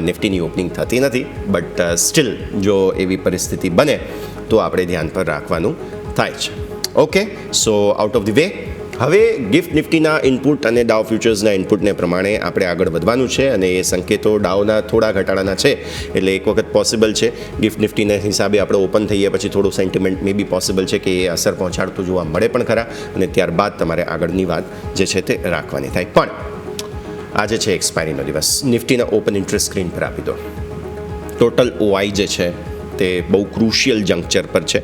નિફ્ટીની ઓપનિંગ થતી નથી, બટ સ્ટીલ જો એવી પરિસ્થિતિ બને તો આપણે ધ્યાન પર રાખવાનું થાય છે. Okay, so out of the way. હવે ગિફ્ટ નિફ્ટીના ઇનપુટ અને ડાઉ ફ્યુચર્સના ઇનપુટને પ્રમાણે આપણે આગળ વધવાનું છે અને એ સંકેતો ડાઉના થોડા ઘટાડાના છે એટલે એક વખત પોસિબલ છે ગિફ્ટ નિફ્ટીના હિસાબે આપણે ઓપન થઈએ પછી થોડું સેન્ટિમેન્ટ મે બી પોસિબલ છે કે એ અસર પહોંચાડતું જોવા મળે પણ ખરા, અને ત્યારબાદ તમારે આગળની વાત જે છે તે રાખવાની થાય. પણ આજે છે એક્સપાયરીનો દિવસ. નિફ્ટીના ઓપન ઇન્ટરેસ્ટ સ્ક્રીન પર આપી દો. ટોટલ ઓઆઈ જે છે તે બહુ ક્રુશિયલ જંક્ચર પર છે.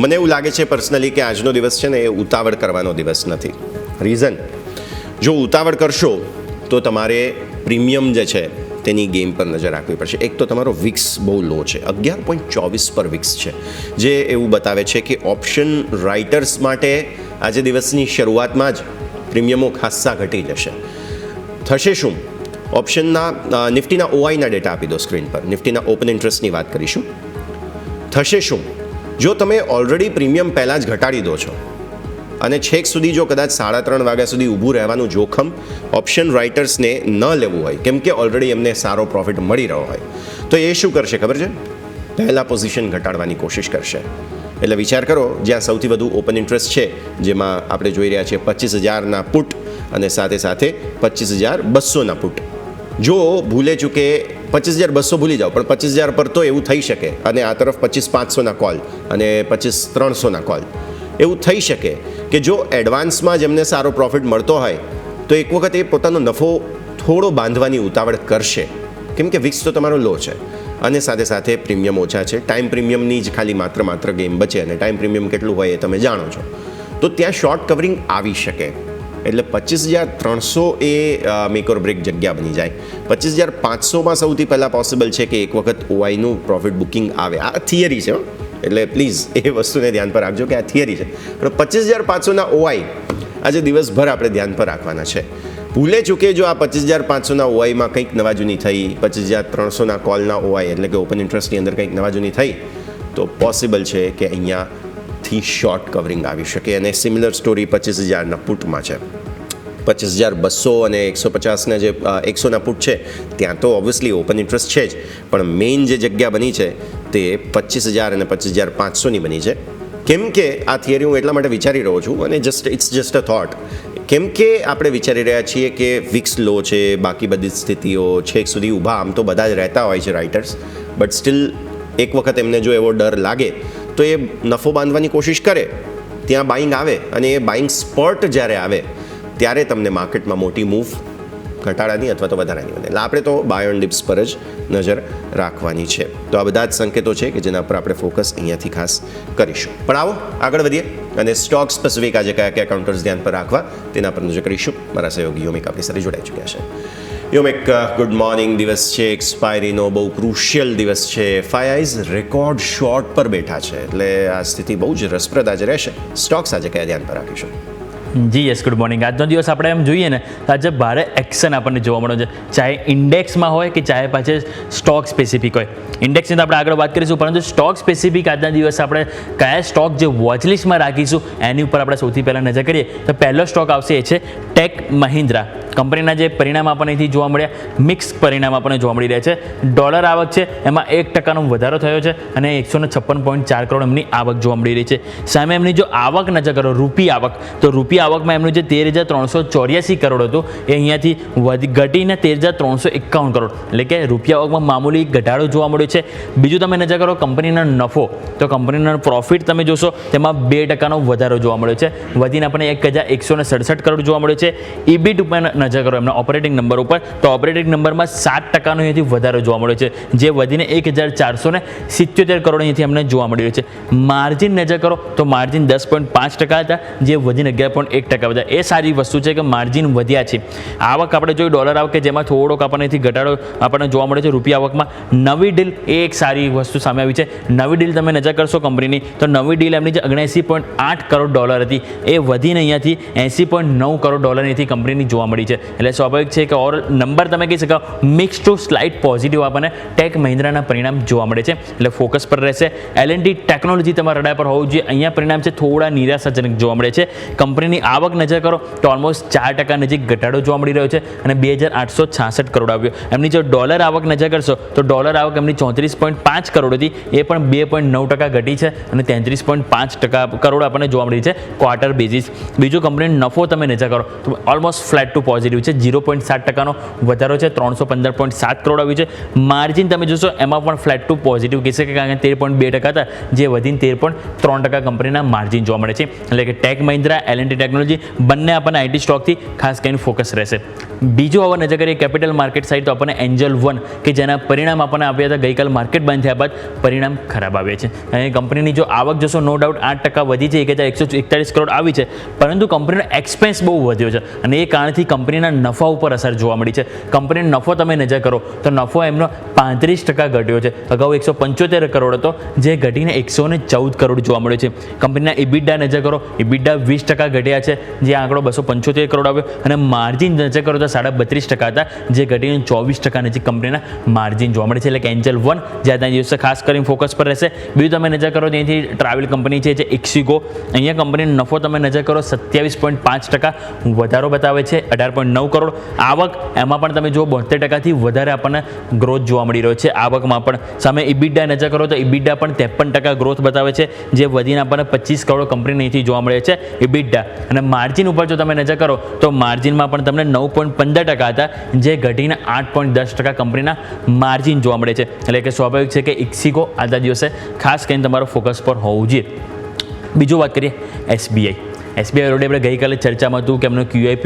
મને એવું લાગે છે પર્સનલી કે આજનો દિવસ છે ને એ ઉતાવળ કરવાનો દિવસ નથી. રીઝન, જો ઉતાવળ કરશો તો તમારે પ્રીમિયમ જે છે તેની ગેમ પર નજર રાખવી પડશે. એક તો તમારો વિક્સ બહુ લો છે, 11.24 પર વિક્સ છે, જે એવું બતાવે છે કે ઓપ્શન રાઇટર્સ માટે આજે દિવસની શરૂઆતમાં જ પ્રીમિયમો ખાસ્સા ઘટી જશે. થશે શું? ઓપ્શનના નિફ્ટીના ઓઆઈના ડેટા આપી દો સ્ક્રીન પર. નિફ્ટીના ઓપન ઇન્ટરેસ્ટની વાત કરીશું. થશે શું? જો તમે ઓલરેડી પ્રીમિયમ પહેલાં જ ઘટાડી દો છો અને છેક સુધી જો કદાચ 3:30 વાગ્યા સુધી ઊભું રહેવાનું જોખમ ઓપ્શન રાઇટર્સને ન લેવું હોય, કેમ કે ઓલરેડી એમને સારો પ્રોફિટ મળી રહ્યો હોય, તો એ શું કરશે ખબર છે? પહેલાં પોઝિશન ઘટાડવાની કોશિશ કરશે. એટલે વિચાર કરો, જ્યાં સૌથી વધુ ઓપન ઇન્ટરેસ્ટ છે જેમાં આપણે જોઈ રહ્યા છીએ 25,000ના પુટ અને સાથે સાથે 25,200ના પુટ. જો ભૂલે ચૂકે 25,200 ભૂલી જાઓ પણ 25,000 પર તો એવું થઈ શકે, અને આ તરફ 25,500ના કોલ અને 25,300ના કોલ. એવું થઈ શકે કે જો એડવાન્સમાં જેમને સારો પ્રોફિટ મળતો હોય તો એક વખત એ પોતાનો નફો થોડો બાંધવાની ઉતાવળ કરશે, કેમ કે વિક્સ તો તમારો લો છે અને સાથે સાથે પ્રીમિયમ ઓછા છે. ટાઈમ પ્રીમિયમની જ ખાલી માત્ર ગેમ બચે, અને ટાઈમ પ્રીમિયમ કેટલું હોય એ તમે જાણો છો. તો ત્યાં શોર્ટ કવરિંગ આવી શકે. એટલે 25,300 એ મેક ઓર બ્રેક જગ્યા બની જાય. 25,500માં સૌથી પહેલાં પોસિબલ છે કે એક વખત ઓઆઈનું પ્રોફિટ બુકિંગ આવે. આ થિયરી છે, એટલે પ્લીઝ એ વસ્તુને ધ્યાન પર રાખજો કે આ થિયરી છે. પણ 25,500ના ઓઆઈ આજે દિવસભર આપણે ધ્યાન પર રાખવાના છે. ભૂલે ચૂકે જો આ 25,500ના ઓઆઈમાં કંઈક નવા જૂની થઈ, 25,300ના કોલના ઓઆઈ એટલે કે ઓપન ઇન્ટરેસ્ટની અંદર કંઈક નવા જૂની થઈ, તો પોસિબલ છે કે અહીંયાથી શોર્ટ કવરિંગ આવી શકે. અને સિમિલર સ્ટોરી 25,000ના પુટમાં છે. 25,200 અને 150ના જે 100ના પુટ છે ત્યાં તો ઓબ્વિયસલી ઓપન ઇન્ટરેસ્ટ છે જ, પણ મેઇન જે જગ્યા બની છે તે 25,000 અને 25,500ની બની છે. કેમ કે આ થિયરી હું એટલા માટે વિચારી રહ્યો છું, અને ઇટ્સ જસ્ટ અ થોટ, કેમ કે આપણે વિચારી રહ્યા છીએ કે વિક્સ લો છે, બાકી બધી સ્થિતિઓ છેક સુધી ઊભા આમ તો બધા જ રહેતા હોય છે રાઇટર્સ, બટ સ્ટીલ એક વખત એમને જો એવો ડર લાગે તો એ નફો બાંધવાની કોશિશ કરે, ત્યાં બાઇંગ આવે અને એ બાઇંગ સ્પર્ટ જ્યારે આવે ત્યારે તમને માર્કેટમાં મોટી મૂવ ઘટાડાની અથવા તો વધારાની બને. એટલે આપણે તો બાય ઓન ડિપ્સ પર જ નજર રાખવાની છે. તો આ બધા જ સંકેતો છે કે જેના પર આપણે ફોકસ અહીંયાથી ખાસ કરીશું. પણ આવો આગળ વધીએ અને સ્ટોક સ્પેસિફિક આજે કયા કયા કાઉન્ટર્સ ધ્યાન પર રાખવા તેના પર નજર કરીશું. મારા સહયોગી યોમિક આપણી સાથે જોડાઈ ચૂક્યા છે. યોમિક, ગુડ મોર્નિંગ. દિવસ છે એક્સપાયરીનો, બહુ ક્રુશિયલ દિવસ છે. FIIs રેકોર્ડ શોર્ટ પર બેઠા છે, એટલે આ સ્થિતિ બહુ જ રસપ્રદ આજે રહેશે. સ્ટોક્સ આજે કયા ધ્યાન પર રાખીશું? જી યસ, ગુડ મોર્નિંગ. આજનો દિવસ આપણે એમ જોઈએ ને તો આજે ભારે એક્શન આપણને જોવા મળે છે, ચાહે ઇન્ડેક્સમાં હોય કે ચાહે પાછળ સ્ટોક સ્પેસિફિક હોય. ઇન્ડેક્સની તો આપણે આગળ વાત કરીશું, પરંતુ સ્ટોક સ્પેસિફિક આજના દિવસે આપણે કયા સ્ટોક જે વોચલિસ્ટમાં રાખીશું એની ઉપર આપણે સૌથી પહેલાં નજર કરીએ તો પહેલો સ્ટોક આવશે એ છે ટેક મહિન્દ્રા. કંપનીના જે પરિણામ આપણને અહીંથી જોવા મળ્યા, મિક્સ પરિણામ આપણને જોવા મળી રહ્યા છે. ડોલર આવક છે એમાં 1% વધારો થયો છે અને 156.4 કરોડ એમની આવક જોવા મળી રહી છે. સામે એમની જો આવક નજર કરો, રૂપી આવક, તો રૂપી આવકમાં એમનું જે 13,384 કરોડ હતું એ અહીંયાથી ઘટીને 13,351 કરોડ, એટલે કે રૂપિયા આવકમાં મામૂલી ઘટાડો જોવા મળ્યો છે. બીજું તમે નજર કરો કંપનીનો નફો, તો કંપનીનો પ્રોફિટ તમે જોશો તેમાં 2% વધારો જોવા મળ્યો છે, વધીને આપણને 1,167 કરોડ જોવા મળ્યો છે. ઇબિટ ઉપર નજર કરો એમના ઓપરેટિંગ નંબર ઉપર, તો ઓપરેટિંગ નંબરમાં 7% અહીંયાથી વધારો જોવા મળ્યો છે, જે વધીને 1,477 કરોડ અહીંયાથી અમને જોવા મળી રહ્યો છે. માર્જિન નજર કરો તો માર્જિન 10.5% હતા, જે વધીને 11.1% વધ્યા. એ સારી વસ્તુ છે કે માર્જિન વધ્યા છે. આવક આપણે જોઈ ડોલર આવક કે જેમાં થોડોક આપણને ઘટાડો આપણને જોવા મળે છે રૂપિયા આવકમાં. નવી ડીલ એ એક સારી વસ્તુ સામે આવી છે. નવી ડીલ તમે નજર કરશો કંપનીની, તો નવી ડીલ એમની જે 79.8 કરોડ ડોલર હતી એ વધીને અહીંયાથી 80.9 કરોડ ડોલર અહીંથી કંપનીની જોવા મળી છે. એટલે સ્વાભાવિક છે કે ઓવર નંબર તમે કહી શકો મિક્સ ટુ સ્લાઇટ પોઝિટિવ આપણને ટેક મહિન્દ્રાના પરિણામ જોવા મળે છે. એટલે ફોકસ પર રહેશે. L&T ટેકનોલોજી તમારા રડાર પર હોવું જોઈએ. અહીંયા પરિણામ છે થોડા નિરાશાજનક જોવા મળે છે. કંપનીની આવક નજર કરો તો ઓલમોસ્ટ 4% નજીક ઘટાડો જોવા મળી રહ્યો છે અને 2,866 કરોડ આવ્યો. એમની જો ડોલર આવક નજર કરશો તો ડોલર આવક એમની 34.5 કરોડ હતી, એ પણ 2.9% ઘટી છે અને 33.5 કરોડ આપણને જોવા મળી છે ક્વાર્ટર બેઝિસ. બીજું કંપનીનો નફો તમે નજર કરો તો ઓલમોસ્ટ ફ્લેટ ટુ પોઝિટિવ છે, 0.7% વધારો છે, 315.7 કરોડ આવ્યું છે. માર્જિન તમે જોશો એમાં પણ ફ્લેટ ટુ પોઝિટિવ કહી શકે, કારણ કે 13.2% હતા, જે વધીને 13.3% કંપનીના માર્જિન જોવા મળે છે. એટલે કે ટેક મહિન્દ્રા, L&T ટેકનોલોજી બંને આપણને આઈટી સ્ટોકથી ખાસ કરીને ફોકસ રહેશે. બીજું હવે નજર કરીએ કેપિટલ માર્કેટ સાઇડ, તો આપણને એન્જલ વન કે જેના પરિણામ આપણને આપ્યા હતા ગઈકાલ માર્કેટ બંધ થયા બાદ પરિણામ ખરાબ આવ્યા છે. અને કંપનીની જો આવક જોશો નો ડાઉટ 8% વધી છે, 1,141 કરોડ આવી છે, પરંતુ કંપનીનો એક્સપેન્સ બહુ વધ્યો છે અને એ કારણથી કંપનીના નફા ઉપર અસર જોવા મળી છે. કંપનીનો નફો તમે નજર કરો તો નફો એમનો 35% ઘટ્યો છે. અગાઉ 175 કરોડ હતો, જે ઘટીને 114 કરોડ જોવા મળ્યો છે. કંપનીના ઇબિડા નજર કરો, ઇબિડા 20% ઘટ્યા છે, જે આંકડો 275 કરોડ આવ્યો અને માર્જિન નજર કરો તો 32.5% હતા, જે ઘટીને 24% નજીક કંપનીના માર્જિન જોવા મળે છે. એટલે કે એન્જલ વન જે આજના દિવસે ખાસ કરીને ફોકસ પર રહેશે. બીજું તમે નજર કરો ત્યાંથી ટ્રાવેલ કંપની છે જે ઇક્સિગો, અહીંયા કંપનીનો નફો તમે નજર કરો 27.5% વધારો બતાવે છે, 18.9 કરોડ. આવક એમાં પણ તમે જો 72%થી વધારે આપણને ગ્રોથ જોવા મળી રહ્યો છે આવકમાં પણ. સામે ઇબિડા નજર કરો તો ઇબિડા પણ 53% ગ્રોથ બતાવે છે, જે વધીને આપણને 25 કરોડ કંપની અહીંથી જોવા મળે છે ઇબિડા. અને માર્જિન ઉપર જો તમે નજર કરો તો માર્જિનમાં પણ તમને 9.15% હતા, જે ઘટીને 8.10% કંપનીના માર્જિન જોવા મળે છે. એટલે કે સ્વાભાવિક છે કે ઇક્સિગો આજના દિવસે ખાસ કરીને તમારો ફોકસ પર હોવું જોઈએ. બીજું વાત કરીએ SBI. ઓલરેડી આપણે ગઈકાલે ચર્ચામાં હતું કે એમનો QIP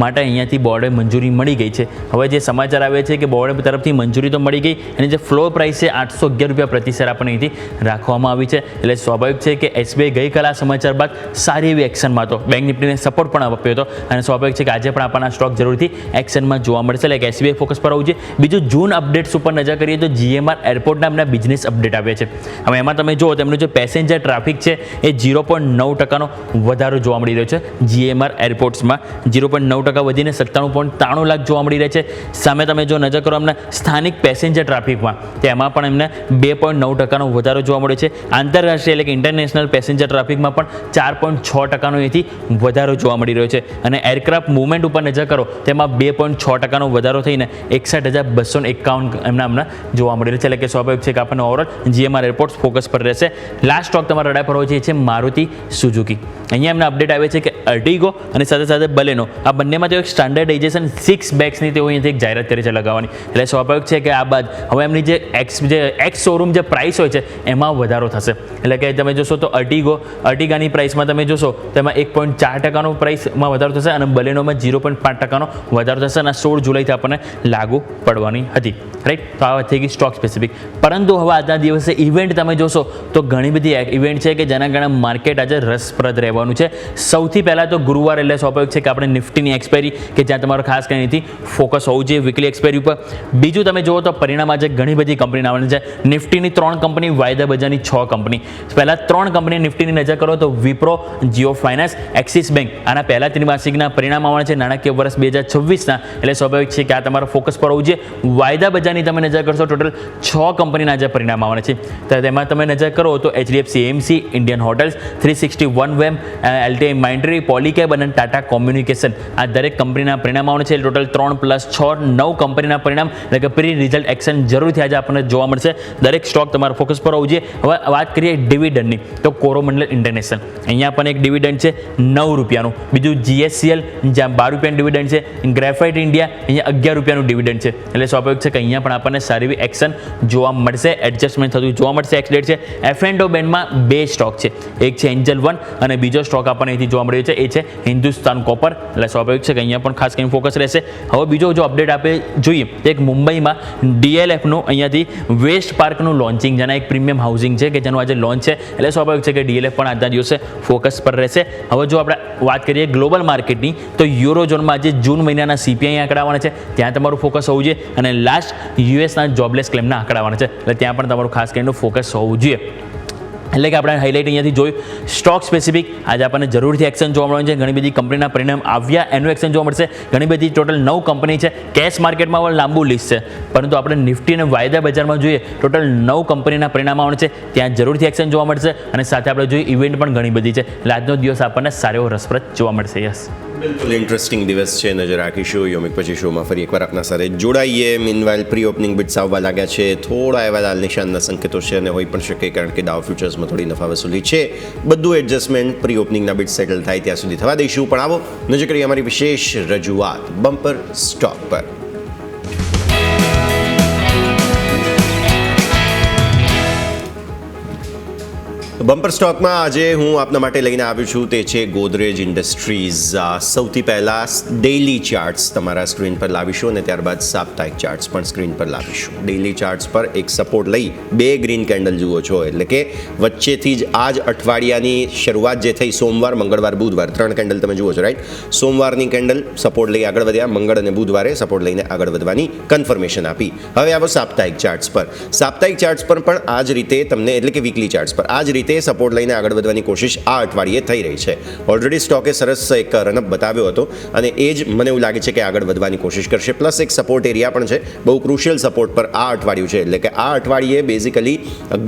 માટે અહીંયાથી બોર્ડે મંજૂરી મળી ગઈ છે. હવે જે સમાચાર આવે છે કે બોર્ડ તરફથી મંજૂરી તો મળી ગઈ અને જે ફ્લોર પ્રાઇસ છે 811 રૂપિયા પ્રતિ શેર આપણને અહીંથી રાખવામાં આવી છે. એટલે સ્વાભાવિક છે કે SBI ગઈકાલે આ સમાચાર બાદ સારી એવી એક્શનમાં હતો, બેંક નિફ્ટીને સપોર્ટ પણ આપ્યો હતો અને સ્વાભાવિક છે કે આજે પણ આપણને સ્ટોક જરૂરથી એક્શનમાં જોવા મળશે. એટલે કે SBI ફોકસ પર હોવું જોઈએ. બીજું જૂન અપડેટ્સ ઉપર નજર કરીએ તો GMR એરપોર્ટના એમના બિઝનેસ અપડેટ આવ્યા છે. હવે એમાં તમે જુઓ તેમનું જે પેસેન્જર ટ્રાફિક છે એ 0.9%નો વધારો જોવા મળી રહ્યો છે. GMR એરપોર્ટ્સમાં 0.9% વધીને 97.93 લાખ જોવા મળી રહ્યા છે. સામે તમે જો નજર કરો એમના સ્થાનિક પેસેન્જર ટ્રાફિકમાં, તેમાં પણ એમને 2.9%નો વધારો જોવા મળ્યો છે. આંતરરાષ્ટ્રીય એટલે કે ઇન્ટરનેશનલ પેસેન્જર ટ્રાફિકમાં પણ 4.6%નો એથી વધારો જોવા મળી રહ્યો છે. અને એરક્રાફ્ટ મુવમેન્ટ ઉપર નજર કરો તેમાં 2.6%નો વધારો થઈને 61,251 એમના જોવા મળી રહ્યો છે. એટલે કે સ્વાભાવિક છે કે આપણને ઓવરઓલ GMR એરપોર્ટ્સ ફોકસ પર રહેશે. લાસ્ટ સ્ટોક તમારા રડાર પર હોય છે મારુતિ સુઝુકી. અહીંયા એમને અપડેટ આવે છે કે અર્ટિગો અને સાથે સાથે બલેનો. આ બંનેમાં તેઓ એક સ્ટાન્ડર્ડાઇઝેશન 6 બેગ્સની તેઓ અહીંયાથી એક જાહેરાત કરી છે લગાવવાની. એટલે સ્વાભાવિક છે કે આ બાદ હવે એમની જે એક્સ શોરૂમ જે પ્રાઇસ હોય છે એમાં વધારો થશે. એટલે કે તમે જોશો તો અર્ટિગાની પ્રાઇસમાં તમે જોશો તો એમાં 1.4% પ્રાઇસમાં વધારો થશે અને બલેનોમાં 0.5% વધારો થશે અને 16 જુલાઈથી આપણને લાગુ પડવાની હતી. રાઈટ, તો આ વાત થઈ ગઈ સ્ટોક સ્પેસિફિક. પરંતુ હવે આજના દિવસે ઇવેન્ટ તમે જોશો તો ઘણી બધી ઇવેન્ટ છે કે જેના કારણે માર્કેટ આજે રસપ્રદ રહેવાનું છે. સૌથી પહેલાં તો ગુરુવાર એટલે સ્વાભાવિક છે કે આપણે નિફ્ટીની એક્સપાયરી કે જ્યાં તમારો ખાસ કરીને ફોકસ હોવું જોઈએ વીકલી એક્સપાયરી ઉપર. બીજું તમે જુઓ તો પરિણામ આજે ઘણી બધી કંપની આવવાની છે. નિફ્ટીની 3 કંપની, વાયદા બજારની 6 કંપની. પહેલાં 3 કંપની નિફ્ટીની નજર કરો તો Wipro, Jio finance, axis bank. આના પહેલા ત્રિમાસિકના પરિણામ આવવાના છે નાણાકીય વર્ષ 2026ના. એટલે સ્વાભાવિક છે કે આ તમારો ફોકસ પર હોવું જોઈએ. વાયદા બજારની તમે નજર કરશો ટોટલ 6 કંપનીના જે પરિણામ આવવાના છે. તો તેમાં તમે નજર કરો તો HDFC AMC, Indian Hotels, 360 ONE, LTI Mindtree, Polycab અને ટાટા કોમ્યુનિકેશન. આ દરેક કંપનીના પરિણામ આવવાના છે. ટોટલ 3 + 6 9 કંપનીના પરિણામ એટલે કે પ્રી રિઝલ્ટ એક્શન જરૂરથી આજે આપણને જોવા મળશે. દરેક સ્ટોક તમારા ફોકસ પર હોવું જોઈએ. હવે વાત કરીએ ડિવિડન્ડની તો કોરોમંડલ ઇન્ટરનેશનલ અહીંયા પણ એક ડિવિડન્ડ છે 9 રૂપિયાનું. બીજું જીએસસીએલ જ્યાં 12 રૂપિયાનું ડિવિડન્ડ છે. ગ્રેફાઇટ ઇન્ડિયા અહીંયા 11 રૂપિયાનું ડિવિડન્ડ છે. એટલે સ્વાભાવિક છે કે અહીંયા પણ આપણને સારી એવી એક્શન જોવા મળશે, એડજસ્ટમેન્ટ થતું જોવા મળશે. એક્સલેટ છે. F&O બેન્ડમાં 2 સ્ટોક છે. એક છે એન્જલ વન અને બીજો સ્ટોક આપણને અહીંથી જોવા મળ્યો છે એ છે હિન્દુસ્તાન કોપર. એટલે સ્વાભાવિક છે કે અહીંયા પણ ખાસ કરીને ફોકસ રહેશે. હવે બીજો જો અપડેટ આપણે જોઈએ એક મુંબઈમાં ડીએલએફનું અહીંયાથી વેસ્ટ પાર્કનું લોન્ચિંગ જેના એક પ્રીમિયમ હાઉસિંગ છે કે જેનું આજે લોન્ચ છે. એટલે સ્વાભાવિક છે કે ડીએલએફ પણ આજના દિવસે ફોકસ પર રહેશે. હવે જો આપણે વાત કરીએ ગ્લોબલ માર્કેટની તો યુરો ઝોનમાં આજે જૂન મહિનાના સીપીઆઈ આંકડા આવવાના છે. ત્યાં તમારું ફોકસ હોવું જોઈએ. અને લાસ્ટ યુએસના જોબલેસ ક્લેમના આંકડા આવવાના છે. એટલે ત્યાં પણ તમારું ખાસ કરીને ફોકસ હોવું જોઈએ. એટલે કે આપણે હાઇલાઇટ અહીંયાથી જોયું સ્ટોક સ્પેસિફિક આજે આપણને જરૂરથી એક્શન જોવા મળવાનું છે. ઘણી બધી કંપનીના પરિણામ આવ્યા એનું એક્શન જોવા મળશે. ઘણી બધી ટોટલ 9 કંપની છે. કેશ માર્કેટમાં પણ લાંબુ લિસ્ટ છે. પરંતુ આપણે નિફ્ટી અને વાયદા બજારમાં જોઈએ ટોટલ 9 કંપનીના પરિણામ આવવાનું છે. ત્યાં જરૂરથી એક્શન જોવા મળશે. અને સાથે આપણે જોઈએ ઇવેન્ટ પણ ઘણી બધી છે. એટલે આજનો દિવસ આપણને સારો એવો રસપ્રદ જોવા મળશે. યસ, બિલકુલ ઇન્ટરેસ્ટિંગ દિવસ છે. નજર રાખીશું. યોમિક પછી શોમાં ફરી એકવાર આપના સાથે જોડાઈએ. મીનવાઇલ પ્રી ઓપનિંગ બિટ્સ આવવા લાગ્યા છે. થોડા એવા લાલ નિશાનના સંકેતો છે અને હોઈ પણ શકે કારણ કે ડાઉ ફ્યુચર્સમાં થોડી નફા વસૂલી છે. બધું એડજસ્ટમેન્ટ પ્રી ઓપનિંગના બિટ્સ સેટલ થાય ત્યાં સુધી થવા દઈશું. પણ આવો નજર કરીએ અમારી વિશેષ રજૂઆત બમ્પર સ્ટોક પર. બમ્પર સ્ટોકમાં આજે હું આપના માટે લઈને આવ્યો છું તે છે ગોદરેજ ઇન્ડસ્ટ્રીઝ. સૌથી પહેલાં ડેઇલી ચાર્ટ્સ તમારા સ્ક્રીન પર લાવીશું અને ત્યારબાદ સાપ્તાહિક ચાર્ટ્સ પણ સ્ક્રીન પર લાવીશું. ડેઇલી ચાર્ટ્સ પર એક સપોર્ટ લઈ 2 ગ્રીન કેન્ડલ જુઓ છો. એટલે કે વચ્ચેથી જ આ જ અઠવાડિયાની શરૂઆત જે થઈ સોમવાર, મંગળવાર, બુધવાર 3 કેન્ડલ તમે જુઓ છો. રાઈટ, સોમવારની કેન્ડલ સપોર્ટ લઈ આગળ વધ્યા. મંગળ અને બુધવારે સપોર્ટ લઈને આગળ વધવાની કન્ફર્મેશન આપી. હવે આવો સાપ્તાહિક ચાર્ટ્સ પર. સાપ્તાહિક ચાર્ટ્સ પર પણ આ જ રીતે તમને એટલે કે વીકલી ચાર્ટ્સ પર આ જ રીતે સપોર્ટ લઈને આગળ વધવાની કોશિશ આ અઠવાડિયે થઈ રહી છે. ઓલરેડી સ્ટોકે સરસ એક રનઅપ બતાવ્યો હતો અને એ જ મને એવું લાગે છે કે આગળ વધવાની કોશિશ કરશે. પ્લસ એક સપોર્ટ એરિયા પણ છે, બહુ ક્રુશિયલ સપોર્ટ પર આ અઠવાડિયું છે. એટલે કે આ અઠવાડિયે બેઝિકલી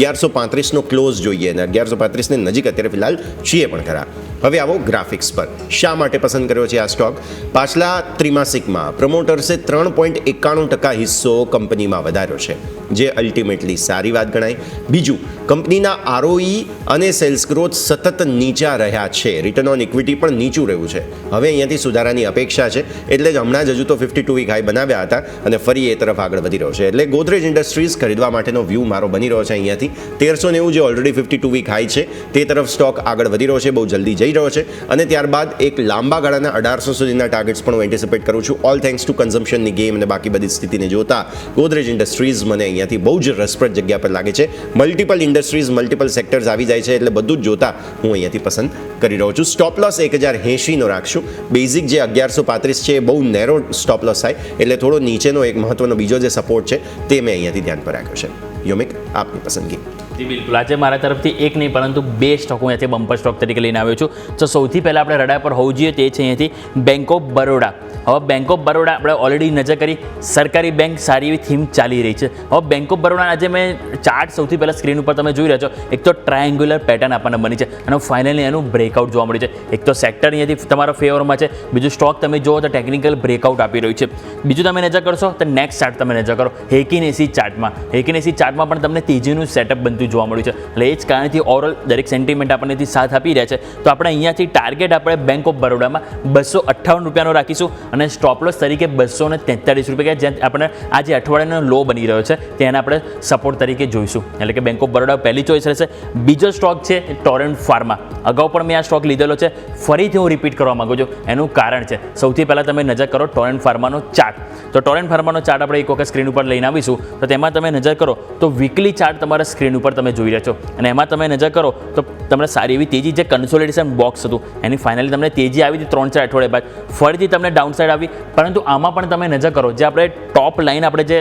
1135નો ક્લોઝ જોઈએ અને 1135ની નજીક અત્યારે ફિલહાલ છીએ પણ ખરા. હવે આવો ગ્રાફિક્સ પર. શા માટે પસંદ કર્યો છે આ સ્ટોક? પાછલા ત્રિમાસિકમાં પ્રમોટર્સે 3.91% હિસ્સો કંપનીમાં વધાર્યો છે જે અલ્ટિમેટલી સારી વાત ગણાય. બીજું, કંપનીના આરઓઈ અને સેલ્સ ગ્રોથ સતત નીચા રહ્યા છે. રિટર્ન ઓન ઇક્વિટી પણ નીચું રહ્યું છે. હવે અહીંયાથી સુધારાની અપેક્ષા છે. એટલે જ હમણાં જ હજુ તો 52 વીક હાઈ બનાવ્યા હતા અને ફરી એ તરફ આગળ વધી રહ્યો છે. એટલે ગોદરેજ ઇન્ડસ્ટ્રીઝ ખરીદવા માટેનો વ્યૂ મારો બની રહ્યો છે. અહીંયાથી 1390 જે ઓલરેડી 52 વીક હાઈ છે તે તરફ સ્ટોક આગળ વધી રહ્યો છે, બહુ જલ્દી જઈ રહ્યો છે. અને ત્યારબાદ એક લાંબા ગાળાના 1800 સુધીના ટાર્ગેટ્સ પણ હું એન્ટિસિપેટ કરું છું. ઓલ થેન્ક્સ ટુ કન્ઝમ્પશનની ગેમ અને બાકી બધી સ્થિતિને જોતા ગોદરેજ ઇન્ડસ્ટ્રીઝ મને અહીંયાથી બહુ જ રસપ્રદ જગ્યા પર લાગે છે. મલ્ટિપલ ઇન્ડસ્ટ્રીઝ, મલ્ટિપલ સેક્ટર્સ આવી જાય છે એટલે બધું જ જોતા હું અહીંયાથી પસંદ કરી રહ્યો છું. સ્ટોપ લોસ 1080નો રાખશું. બેઝિક જે 1135 છે એ બહુ નેરો સ્ટોપ લોસ થાય એટલે થોડો નીચેનો એક મહત્વનો બીજો જે સપોર્ટ છે તે મેં અહીંયાથી ધ્યાન પર રાખ્યો છે. યોમિક, આપની પસંદગી. જી બિલકુલ. આજે મારા તરફથી એક નહીં પરંતુ 2 સ્ટોક હું અહીંયાથી બમ્પર સ્ટોક તરીકે લઈને આવ્યો છું. તો સૌથી પહેલાં આપણે રડાર પર હોવું જોઈએ તે છે અહીંયાથી બેંક ઓફ બરોડા. હવે બેંક ઓફ બરોડા આપણે ઓલરેડી નજર કરી, સરકારી બેંક સારી એવી થીમ ચાલી રહી છે. હવે બેંક ઓફ બરોડા આજે મેં ચાર્ટ સૌથી પહેલાં સ્ક્રીન ઉપર તમે જોઈ રહ્યા છો, એક તો ટ્રાયેંગ્યુલર પેટર્ન આપણને બની છે અને ફાઇનલી એનું બ્રેકઆઉટ જોવા મળ્યું છે. એક તો સેક્ટર અહીંયાથી તમારા ફેવરમાં છે, બીજું સ્ટોક તમે જુઓ તો ટેકનિકલ બ્રેકઆઉટ આપી રહ્યું છે. બીજું તમે નજર કરશો તો નેક્સ્ટ ચાર્ટ તમે નજર કરો હેકિન એસી ચાર્ટમાં. હેકિન એસી ચાર્ટમાં પણ તમને તેજીનું સેટઅપ બનતું જોવા મળ્યું છે. એટલે એ જ કારણથી ઓવરઓલ દરેક સેન્ટિમેન્ટ આપણનેથી સાથ આપી રહ્યા છે. તો આપણે અહીંયાથી ટાર્ગેટ આપણે બેંક ઓફ બરોડામાં 258 રૂપિયાનો રાખીશું અને સ્ટોપ લોસ તરીકે 243 રૂપિયા, જ્યાં આપણે આ જે અઠવાડિયાનો લો બની રહ્યો છે તેને આપણે સપોર્ટ તરીકે જોઈશું. એટલે કે બેંક ઓફ બરોડા પહેલી ચોઈસ રહેશે. બીજો સ્ટોક છે ટોરેન્ટ ફાર્મા. અગાઉ પણ મેં આ સ્ટોક લીધેલો છે, ફરીથી હું રિપીટ કરવા માગું છું. એનું કારણ છે, સૌથી પહેલાં તમે નજર કરો ટોરેન્ટ ફાર્માનો ચાર્ટ. તો ટોરેન્ટ ફાર્માનો ચાર્ટ આપણે એક વખત સ્ક્રીન ઉપર લઈને આવીશું. તો તેમાં તમે નજર કરો તો વીકલી ચાર્ટ તમારા સ્ક્રીન ઉપર તમે જોઈ રહ્યા છો અને એમાં તમે નજર કરો તો તમને સારી એવી તેજી, જે કન્સોલિડેશન બોક્સ હતું એની ફાઇનલી તમને તેજી આવી હતી 3-4 અઠવાડિયા બાદ, ફરીથી તમને ડાઉન સાઇડ આવી. પરંતુ આમાં પણ તમે નજર કરો, જે આપણે ટોપ લાઇન આપણે જે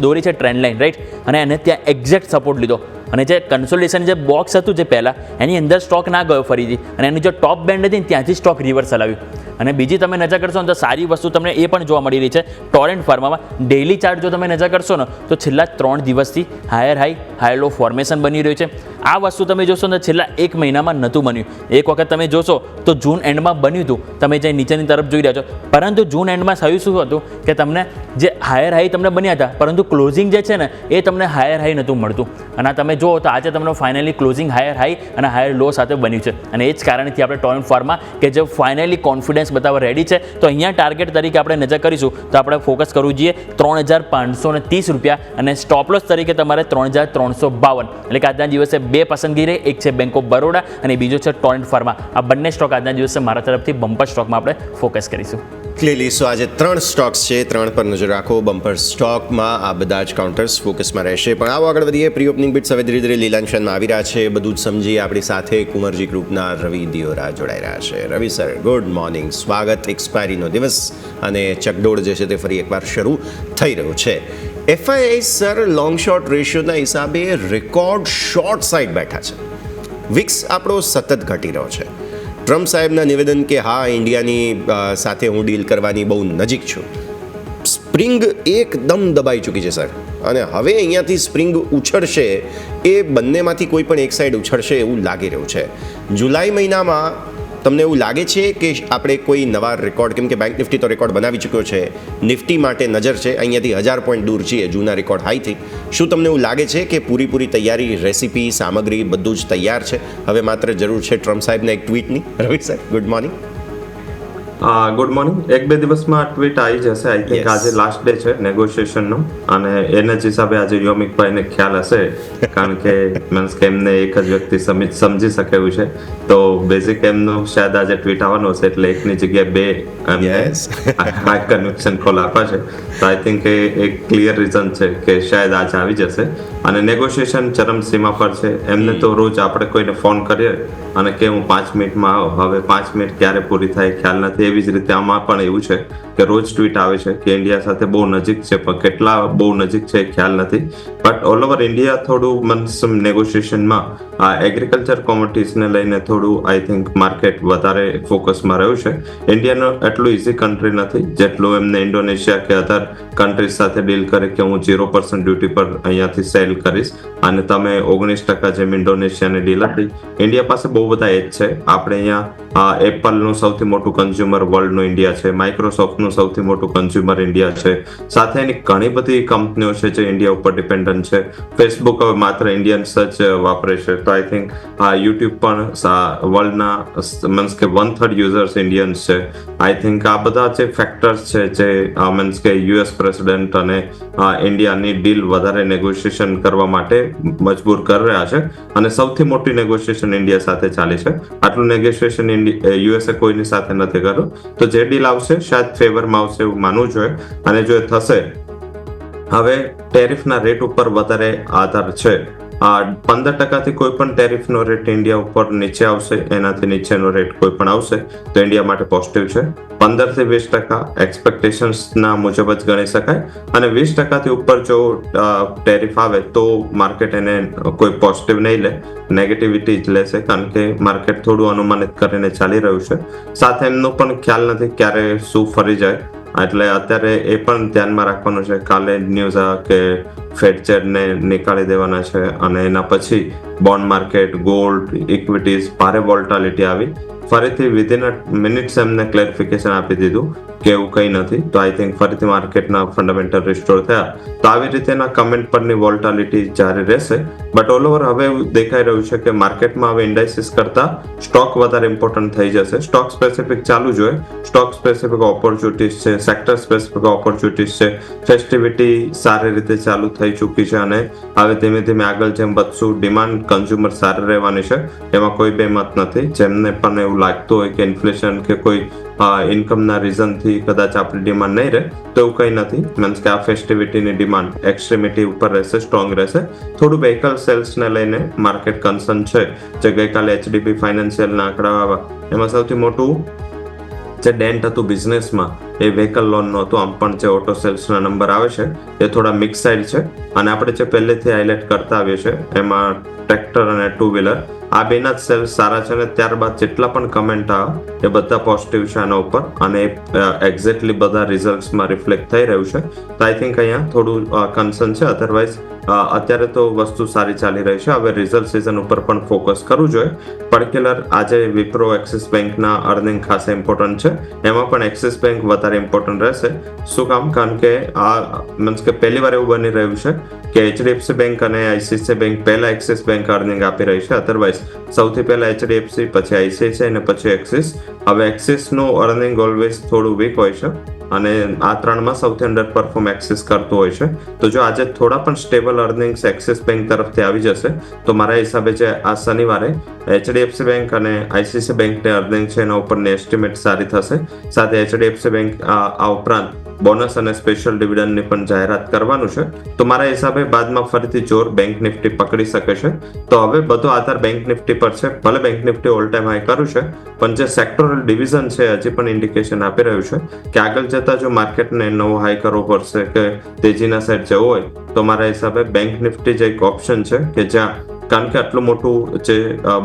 દોરી છે ટ્રેન્ડ લાઇન, રાઈટ, અને એને ત્યાં એક્ઝેક્ટ સપોર્ટ લીધો અને જે કન્સોલિડેશન જે બોક્સ હતું જે પહેલાં એની અંદર સ્ટોક ના ગયો ફરીથી, અને એની જે ટોપ બેન્ડ હતી ત્યાંથી સ્ટોક રિવર્સ હલાવ્યું. અને બીજી તમે નજર કરશો ને તો સારી વસ્તુ તમને એ પણ જોવા મળી રહી છે ટોરેન્ટ ફાર્મામાં. ડેઇલી ચાર્ટ જો તમે નજર કરશો ને તો છેલ્લા 3 દિવસથી હાયર લો ફોર્મેશન બની રહ્યું છે. આ વસ્તુ તમે જોશો ને છેલ્લા 1 મહિનામાં નહોતું બન્યું. એક વખત તમે જોશો તો જૂન એન્ડમાં બન્યું હતું, તમે જે નીચેની તરફ જોઈ રહ્યા છો. પરંતુ જૂન એન્ડમાં થયું શું હતું કે તમને જે હાયર તમને બન્યા હતા, પરંતુ ક્લોઝિંગ જે છે ને એ તમને હાયર નહોતું મળતું. અને તમે જુઓ તો આજે તમને ફાઇનલી ક્લોઝિંગ હાયર અને હાયર લો સાથે બન્યું છે. અને એ જ કારણથી આપણે ટોરેન્ટ ફાર્મા કે જે ફાઇનલી કોન્ફિડન્સ બતાવવા રેડી છે, તો અહીંયા ટાર્ગેટ તરીકે આપણે નજર કરીશું તો આપણે ફોકસ કરવું જોઈએ 3,530 રૂપિયા અને સ્ટોપ લોસ તરીકે તમારે 3,352. એટલે કે આજના દિવસે 2 પસંદગી રહી, એક છે બેંક ઓફ બરોડા અને બીજો છે ટોરેન્ટ ફાર્મા. આ બંને સ્ટોક આજના દિવસે મારા તરફથી બમ્પર સ્ટોકમાં આપણે ફોકસ કરીશું. ક્લિયરલી સો આજે 3 સ્ટોક્સ છે, 3 પર નજર રાખો. બમ્પર સ્ટોકમાં આ બધા જ કાઉન્ટર્સ ફોકસમાં રહેશે. પણ આવો આગળ વધીએ. પ્રી ઓપનિંગ બિટ્સ હવે ધીરે ધીરે લીલાંશનમાં આવી રહ્યા છે. બધું જ સમજીએ. આપણી સાથે કુંવરજી ગ્રુપના રવિ દિયોરા જોડાઈ રહ્યા છે. રવિ સર, ગુડ મોર્નિંગ, સ્વાગત. એક્સપાયરીનો દિવસ અને ચકડોળ જે છે તે ફરી એકવાર શરૂ થઈ રહ્યો છે. FII સર લોંગ શોર્ટ રેશિયોના હિસાબે રેકોર્ડ શોર્ટ સાઇડ બેઠા છે. વિક્સ આપણો સતત ઘટી રહ્યો છે. ટ્રમ્પ સાહેબના નિવેદન કે હા, ઇન્ડિયાની સાથે હું ડીલ કરવાની બહુ નજીક છું. સ્પ્રિંગ એકદમ દબાઈ ચૂકી છે સર, અને હવે અહીંયાથી સ્પ્રિંગ ઉછળશે, એ બંનેમાંથી કોઈ પણ એક સાઈડ ઉછળશે એવું લાગી રહ્યું છે. જુલાઈ મહિનામાં તમને એવું લાગે છે કે આપણે કોઈ નવા રેકોર્ડ, કેમ કે બેંક નિફ્ટી તો રેકોર્ડ બનાવી ચૂક્યો છે, નિફ્ટી માટે નજર છે, અહીંયાથી 1000 પોઈન્ટ દૂર છીએ જૂના રેકોર્ડ હાઈથી. શું તમને એવું લાગે છે કે પૂરી તૈયારી, રેસીપી, સામગ્રી બધું જ તૈયાર છે, હવે માત્ર જરૂર છે ટ્રમ્પ સાહેબના એક ટ્વીટની? Ravi sir, good morning. Good morning. 1-2 દિવસમાં ટ્વીટ આવી જશે. આઈ થિંક આજે લાસ્ટ ડે છે નેગોશિએશનનો, અને એના જ હિસાબે આજે યોમિકભાઈને ખ્યાલ હશે, કારણ કે મીન્સ કે એમને એક જ વ્યક્તિ સમજી શકે એવું છે. તો બેઝિક એમનું શાયદ આજે ટ્વીટ આવવાનું હશે, એટલે એકની જગ્યાએ 2 હાઈ કન્વિક્શન કોલ આપવા છે. તો આઈ થિંક એ એક ક્લિયર રીઝન છે કે શાયદ આજે આવી જશે. અને નેગોશિએશન ચરમસીમા પર છે. એમને તો રોજ આપણે કોઈને ફોન કરીએ અને કે હું 5 મિનિટમાં આવો, હવે 5 મિનિટ ક્યારે પૂરી થાય ખ્યાલ નથી. એવી જ રીતે આમાં પણ એવું છે કે રોજ ટ્વીટ આવે છે કે ઇન્ડિયા સાથે બહુ નજીક છે, પણ કેટલા બહુ નજીક છે ખ્યાલ નથી. બટ ઓલ ઓવર ઇન્ડિયા થોડું નેગોશિએશનમાં એગ્રીકલ્ચર કોમોડિટીઝને લઈને થોડું આઈ થિંક માર્કેટ વધારે ફોકસમાં રહ્યું છે. ઇન્ડિયાનો એટલું ઇઝી કન્ટ્રી નથી જેટલું એમને ઇન્ડોનેશિયા કે અધર કન્ટ્રીઝ સાથે ડીલ કરે કે હું 0% ડ્યુટી પર અહીંયાથી સેલ કરીશ, અને તમે 19% જેમ ઇન્ડોનેશિયાની ડીલ હતી. ઇન્ડિયા પાસે બહુ બધા એજ છે. આપણે અહીંયા એપલનું સૌથી મોટું કન્ઝ્યુમર વર્લ્ડનું ઇન્ડિયા છે, માઇક્રોસોફ્ટનું સૌથી મોટું કન્ઝ્યુમર ઇન્ડિયા છે, સાથે એની ઘણી બધી કંપનીઓ છે જે ઇન્ડિયા ઉપર ડિપેન્ડન્ટ છે. ફેસબુક હવે માત્ર ઇન્ડિયન્સ જ વાપરે છે. તો આઈ થિંક યુટ્યુબ પણ વર્લ્ડના મીન્સ કે 1/3 યુઝર્સ ઇન્ડિયન્સ છે. આઈ થિંક આ બધા જે ફેક્ટર્સ છે જે મીન્સ કે યુએસ પ્રેસિડેન્ટ અને ઇન્ડિયાની ડીલ વધારે નેગોશિએશન કરવા માટે મજબૂર કરી રહ્યા છે. અને સૌથી મોટી નેગોશિએશન ઇન્ડિયા સાથે ચાલી છે. આટલું નેગોશિએશન યુએસએ કોઈની સાથે નથી કર્યું. તો જે ડીલ આવશે શાયદ ફેવરમાં આવશે એવું માનવું જોઈએ. અને જો એ થશે, હવે ટેરિફના રેટ ઉપર વધારે આધાર છે. 15% કોઈ પણ ટેરિફનો રેટ ઇન્ડિયા ઉપર નીચે આવશે, એનાથી નીચેનો રેટ કોઈ પણ આવશે તો ઇન્ડિયા માટે પોઝિટિવ છે. 15-20% એક્સપેક્ટેશન્સના મુજબ જ ગણી શકાય. અને 20%થી ઉપર જો ટેરિફ આવે તો માર્કેટ એને કોઈ પોઝિટિવ નહીં લે, નેગેટિવિટી જ લેશે, કારણ કે માર્કેટ થોડું અનુમાનિત કરીને ચાલી રહ્યું છે. સાથે એમનો પણ ખ્યાલ નથી ક્યારે શું ફરી જાય. એટલે અત્યારે એ પણ ધ્યાનમાં રાખવાનું છે. કાલે ન્યૂઝ આ કે ફેડ ચેરને નીકાળી દેવાના છે અને એના પછી બોન્ડ માર્કેટ, ગોલ્ડ, ઇક્વિટીઝ ભારે વોલ્ટાલિટી આવી. ફરીથી વિધિન અ મિનિટ્સ એમને ક્લેરિફિકેશન આપી દીધું કે એવું કંઈ નથી. તો આઈ થિંક ફરીથી માર્કેટના ફંડામેન્ટલ રિસ્ટોર થયા. તો આવી રીતેના કમેન્ટ પરની વોલ્ટાલિટી જારી રહેશે. બટ ઓલ ઓવર હવે એવું દેખાઈ રહ્યું છે કે માર્કેટમાં હવે ઇન્ડાઇસિસ કરતા સ્ટોક વધારે ઇમ્પોર્ટન્ટ થઈ જશે. સ્ટોક સ્પેસિફિક ચાલુ જોઈએ, સ્ટોક સ્પેસિફિક ઓપોર્ચ્યુનિટીઝ છે, સેક્ટર સ્પેસિફિક ઓપોર્ચ્યુનિટીઝ છે. ફેસ્ટિવિટી સારી રીતે ચાલુ થઈ ચૂકી છે અને હવે ધીમે ધીમે આગળ જેમ વધશું ડિમાન્ડ કન્ઝ્યુમર સારી રહેવાની છે, એમાં કોઈ બે મત નથી. જેમને પણ એવું લાગતું હોય કે ઇન્ફ્લેશન કે કોઈ ઇન્કમના રીઝનથી કદાચ આપણી ડિમાન્ડ નહીં રહે, તો એવું કંઈ નથી. મીન્સ કે આ ફેસ્ટિવિટીની ડિમાન્ડ એક્સ્ટ્રીમિટી ઉપર રહેશે, સ્ટ્રોંગ રહેશે. થોડું વ્હીકલ સેલ્સને લઈને માર્કેટ કન્સર્ન છે. જે ગઈકાલે HDB ફાઇનાન્શિયલના આંકડા આવ્યા, એમાં સૌથી મોટું જે ડેન્ટ હતું બિઝનેસમાં એ વ્હીકલ લોનનું હતું. આમ પણ જે ઓટો સેલ્સના નંબર આવે છે એ થોડા મિક્સ સાઇડ છે અને આપણે જે પહેલેથી હાઇલાઇટ કરતા આવીએ છીએ એમાં ટ્રેક્ટર અને ટુ વ્હીલર આ બેના જ સેલ્સ સારા છે. અને ત્યારબાદ જેટલા પણ કમેન્ટ આવે એ બધા પોઝિટિવ છે આના ઉપર અને એક્ઝેક્ટલી બધા રિઝલ્ટ્સમાં રિફ્લેક્ટ થઈ રહ્યું છે. તો આઈ થિંક અહીંયા થોડું કન્સર્ન છે. અધરવાઇઝ અત્યારે તો વસ્તુ સારી ચાલી રહી છે. હવે રિઝલ્ટ સિઝન ઉપર પણ ફોકસ કરવું જોઈએ. પર્ટિક્યુલર આજે વિપ્રો એક્સિસ બેંકના અર્નિંગ ખાસ ઇમ્પોર્ટન્ટ છે. એમાં પણ એક્સિસ બેંક વધારે ઇમ્પોર્ટન્ટ રહેશે. શું કામ? કારણ કે આ મીન્સ કે પહેલી વાર એવું બની રહ્યું છે કે HDFC બેંક અને ICICI બેંક પહેલા એક્સિસ બેંક અર્નિંગ આપી રહી છે. અધરવાઇઝ સૌથી પહેલા HDFC, પછી ICICI અને પછી એક્સિસ. હવે એક્સિસનું અર્નિંગ ઓલવેઝ થોડું વીક હોય છે અને આ ત્રણમાં સૌથી અંડર પરફોર્મ એક્સિસ કરતું હોય છે. તો જો આજે થોડા પણ સ્ટેબલ અર્નિંગ્સ એક્સિસ બેંક તરફથી આવી જશે તો મારા હિસાબે જે આ શનિવારે HDFC બેંક અને ICICI બેંકને અર્નિંગ છે એના ઉપરની એસ્ટિમેટ સારી થશે. સાથે HDFC બેંક આ ઉપરાંત બોનસ અને સ્પેશિયલ ડિવિડન્ડની પણ જાહેરાત કરવાનું છે. તો મારા હિસાબે બાદમાં ફરીથી જોર બેંક નિફ્ટી પકડી શકે છે. તો હવે બધો આધાર બેંક નિફ્ટી પર છે. ભલે bank Nifty all time high કર્યું છે, પણ જે સેક્ટરલ ડિવિઝન છે હજી પણ ઇન્ડિકેશન આપી રહ્યું છે કે આગળ જતા જો માર્કેટને નવો હાઈ કરવો પડશે કે તેજીના સાઈડ જવું હોય તો મારા હિસાબે બેંક નિફ્ટી જે એક ઓપ્શન છે કે જ્યાં, કારણ કે આટલું મોટું જે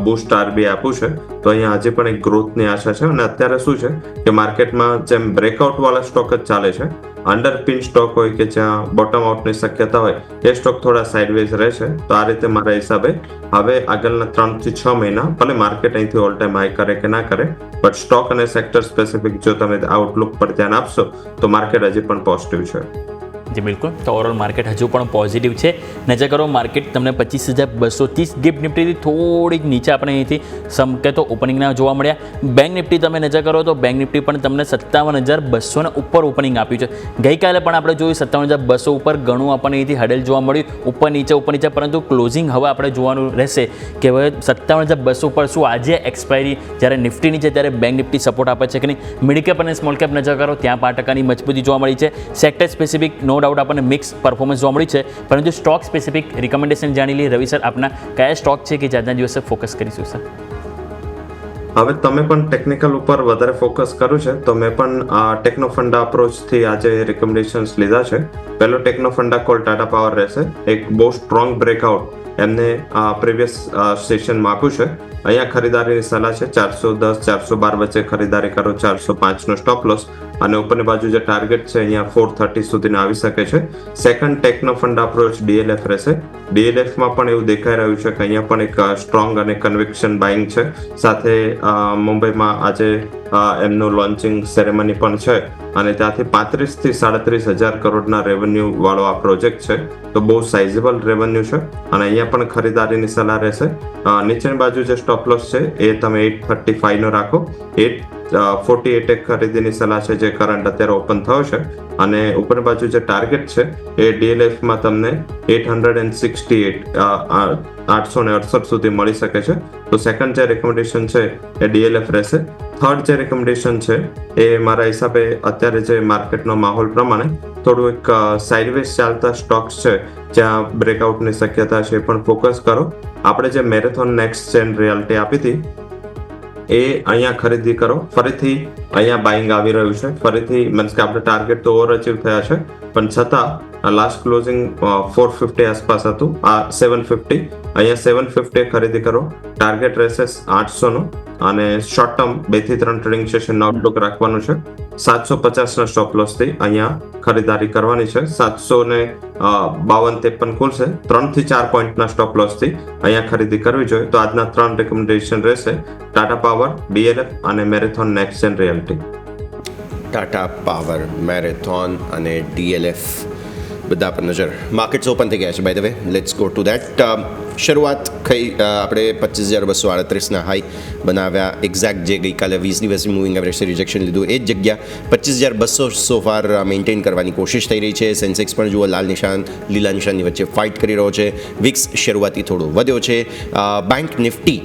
બૂસ્ટ RBI આપ્યું છે તો અહીંયા હજી પણ એક ગ્રોથની આશા છે. અને અત્યારે શું છે કે માર્કેટમાં જેમ બ્રેકઆઉટ વાળા સ્ટોક જ ચાલે છે, અંડરપિન સ્ટોક હોય કે જ્યાં બોટમ આઉટની શક્યતા હોય એ સ્ટોક થોડા સાઇડવેઝ રહેશે. તો આ રીતે મારા હિસાબે હવે આગળના 3 થી 6 મહિના ભલે માર્કેટ અહીંથી ઓલ ટાઈમ હાઈ કરે કે ના કરે, બટ સ્ટોક અને સેક્ટર સ્પેસિફિક જો તમે આઉટલુક પર ધ્યાન આપશો તો માર્કેટ હજી પણ પોઝિટિવ છે. જી બિલકુલ. તો ઓવરઓલ માર્કેટ હજુ પણ પોઝિટિવ છે. નજર કરો માર્કેટ તમને 25,230 ગિફ્ટ નિફ્ટીથી થોડીક નીચે આપણે અહીંથી સંકેતો ઓપનિંગના જોવા મળ્યા. બેંક નિફ્ટી તમે નજર કરો તો બેંક નિફ્ટી પણ તમને 57,200 ઉપર ઓપનિંગ આપ્યું છે. ગઈકાલે પણ આપણે જોયું 57,200 ઉપર ઘણું આપણને અહીંથી હડેલ જોવા મળ્યું, ઉપર નીચે, પરંતુ ક્લોઝિંગ હવે આપણે જોવાનું રહેશે કે હવે 57,200 ઉપર શું આજે એક્સપાયરી જ્યારે નિફ્ટીની છે ત્યારે બેંક નિફ્ટી સપોર્ટ આપે છે કે નહીં. મિડ કેપ અને સ્મોલ કેપ નજર કરો ત્યાં 5% મજબૂતી જોવા મળી છે. સેક્ટર સ્પેસિફિક નો ડાઉટ આપણને મિક્સ પરફોર્મન્સ જોવા મળી છે, પરંતુ સ્ટોક સ્પેસિફિક રિકમેન્ડેશન જાણી લઈએ. રવિ સર, આપના કયા સ્ટોક છે કે આજના દિવસે ફોકસ કરીશું સર? હવે તમે પણ ટેકનિકલ ઉપર વધારે ફોકસ કર્યું છે તો મેં પણ ટેકનો ફંડા અપ્રોચથી આજે રિકમેન્ડેશન્સ લીધા છે. પહેલો techno funda call Tata power રહેશે. એક બહુ સ્ટ્રોંગ બ્રેકઆઉટ એમને પ્રીવિયસ સેશનમાં આપ્યું છે. અહીંયા ખરીદારીની સલાહ છે. 410 412 વચ્ચે ખરીદારી કરો, 405 સ્ટોપ લોસ અને ઉપરની બાજુ જે ટાર્ગેટ છે અહીંયા 430 સુધીને આવી શકે છે. Second techno fund approach DLF રહેશે. DLFમાં પણ એવું દેખાઈ રહ્યું છે કે અહીંયા પણ એક સ્ટ્રોંગ અને કન્વિક્શન બાઇંગ છે. સાથે મુંબઈમાં આજે એમનું લોન્ચિંગ સેરેમની પણ છે અને ત્યાંથી 35 થી 37,000 કરોડના રેવન્યુ વાળો આ પ્રોજેક્ટ છે. તો બહુ સાઇઝેબલ રેવન્યુ છે અને અહીંયા પણ ખરીદારીની સલાહ રહેશે. નીચેની બાજુ જે સ્ટોપ લોસ છે એ તમે 835 નો રાખો. 848 એક ખરીદીની સલાહ છે જે કરંટ અત્યારે ઓપન થયો છે અને ઉપરની બાજુ જે ટાર્ગેટ છે એ DLFમાં તમને 868 868 સુધી મળી શકે છે. તો સેકન્ડ જે રેકમેન્ડેશન છે એ DLF રહેશે. થર્ડ જે રેકમેન્ડેશન છે એ મારા હિસાબે અત્યારે જે માર્કેટનો માહોલ પ્રમાણે થોડું એક સાઇડવેઝ ચાલતા સ્ટોક્સ છે જ્યાં બ્રેકઆઉટની શક્યતા છે એ પણ ફોકસ કરો. આપણે જે મેરેથોન નેક્સ્ટ જેન રિયાલિટી આપી હતી એ અહીંયા ખરીદી કરો. ફરીથી અહીંયા બાઇંગ આવી રહ્યું છે. ફરીથી મીન્સ કે આપણે ટાર્ગેટ તો ઓવર અચીવ થયા છે, પણ છતાં લાસ્ટ ક્લોઝિંગ 450 આસપાસ હતું, આ 750. અહીંયા 750 ખરીદી કરો. ટાર્ગેટ રહેશે 800 નો અને શોર્ટ ટર્મ 2 થી 3 ટ્રેડિંગ સેશન આઉટલુક રાખવાનું છે. 750 ના સ્ટોપ લોસ થી અહીંયા ખરીદારી કરવાની છે. 752-53 ખુલશે. 3 થી 4 પોઈન્ટના સ્ટોપ લોસ થી અહીંયા ખરીદી કરવી જોઈએ. તો આજના 3 રેકમેન્ડેશન રહેશે: ટાટા પાવર, DLF અને marathon next reality. Tata power, marathon અને DLF બધા પર નજર. માર્કેટ્સ ઓપન થઈ ગયા છે by the way, let's go to that. શરૂઆત આપણે 25,238ના હાઈ બનાવ્યા, એક્ઝેક્ટ જે ગઈકાલે 20 દિવસની મૂવિંગ એવરેજથી રિજેક્શન લીધું એ જ જગ્યા 25,200 સો ફાર મેન્ટેન કરવાની કોશિશ થઈ રહી છે. સેન્સેક્સ પણ જુઓ લાલ નિશાન લીલા નિશાનની વચ્ચે ફાઇટ કરી રહ્યો છે. વિક્સ શરૂઆતી થોડો વધ્યો છે. બેંક નિફ્ટી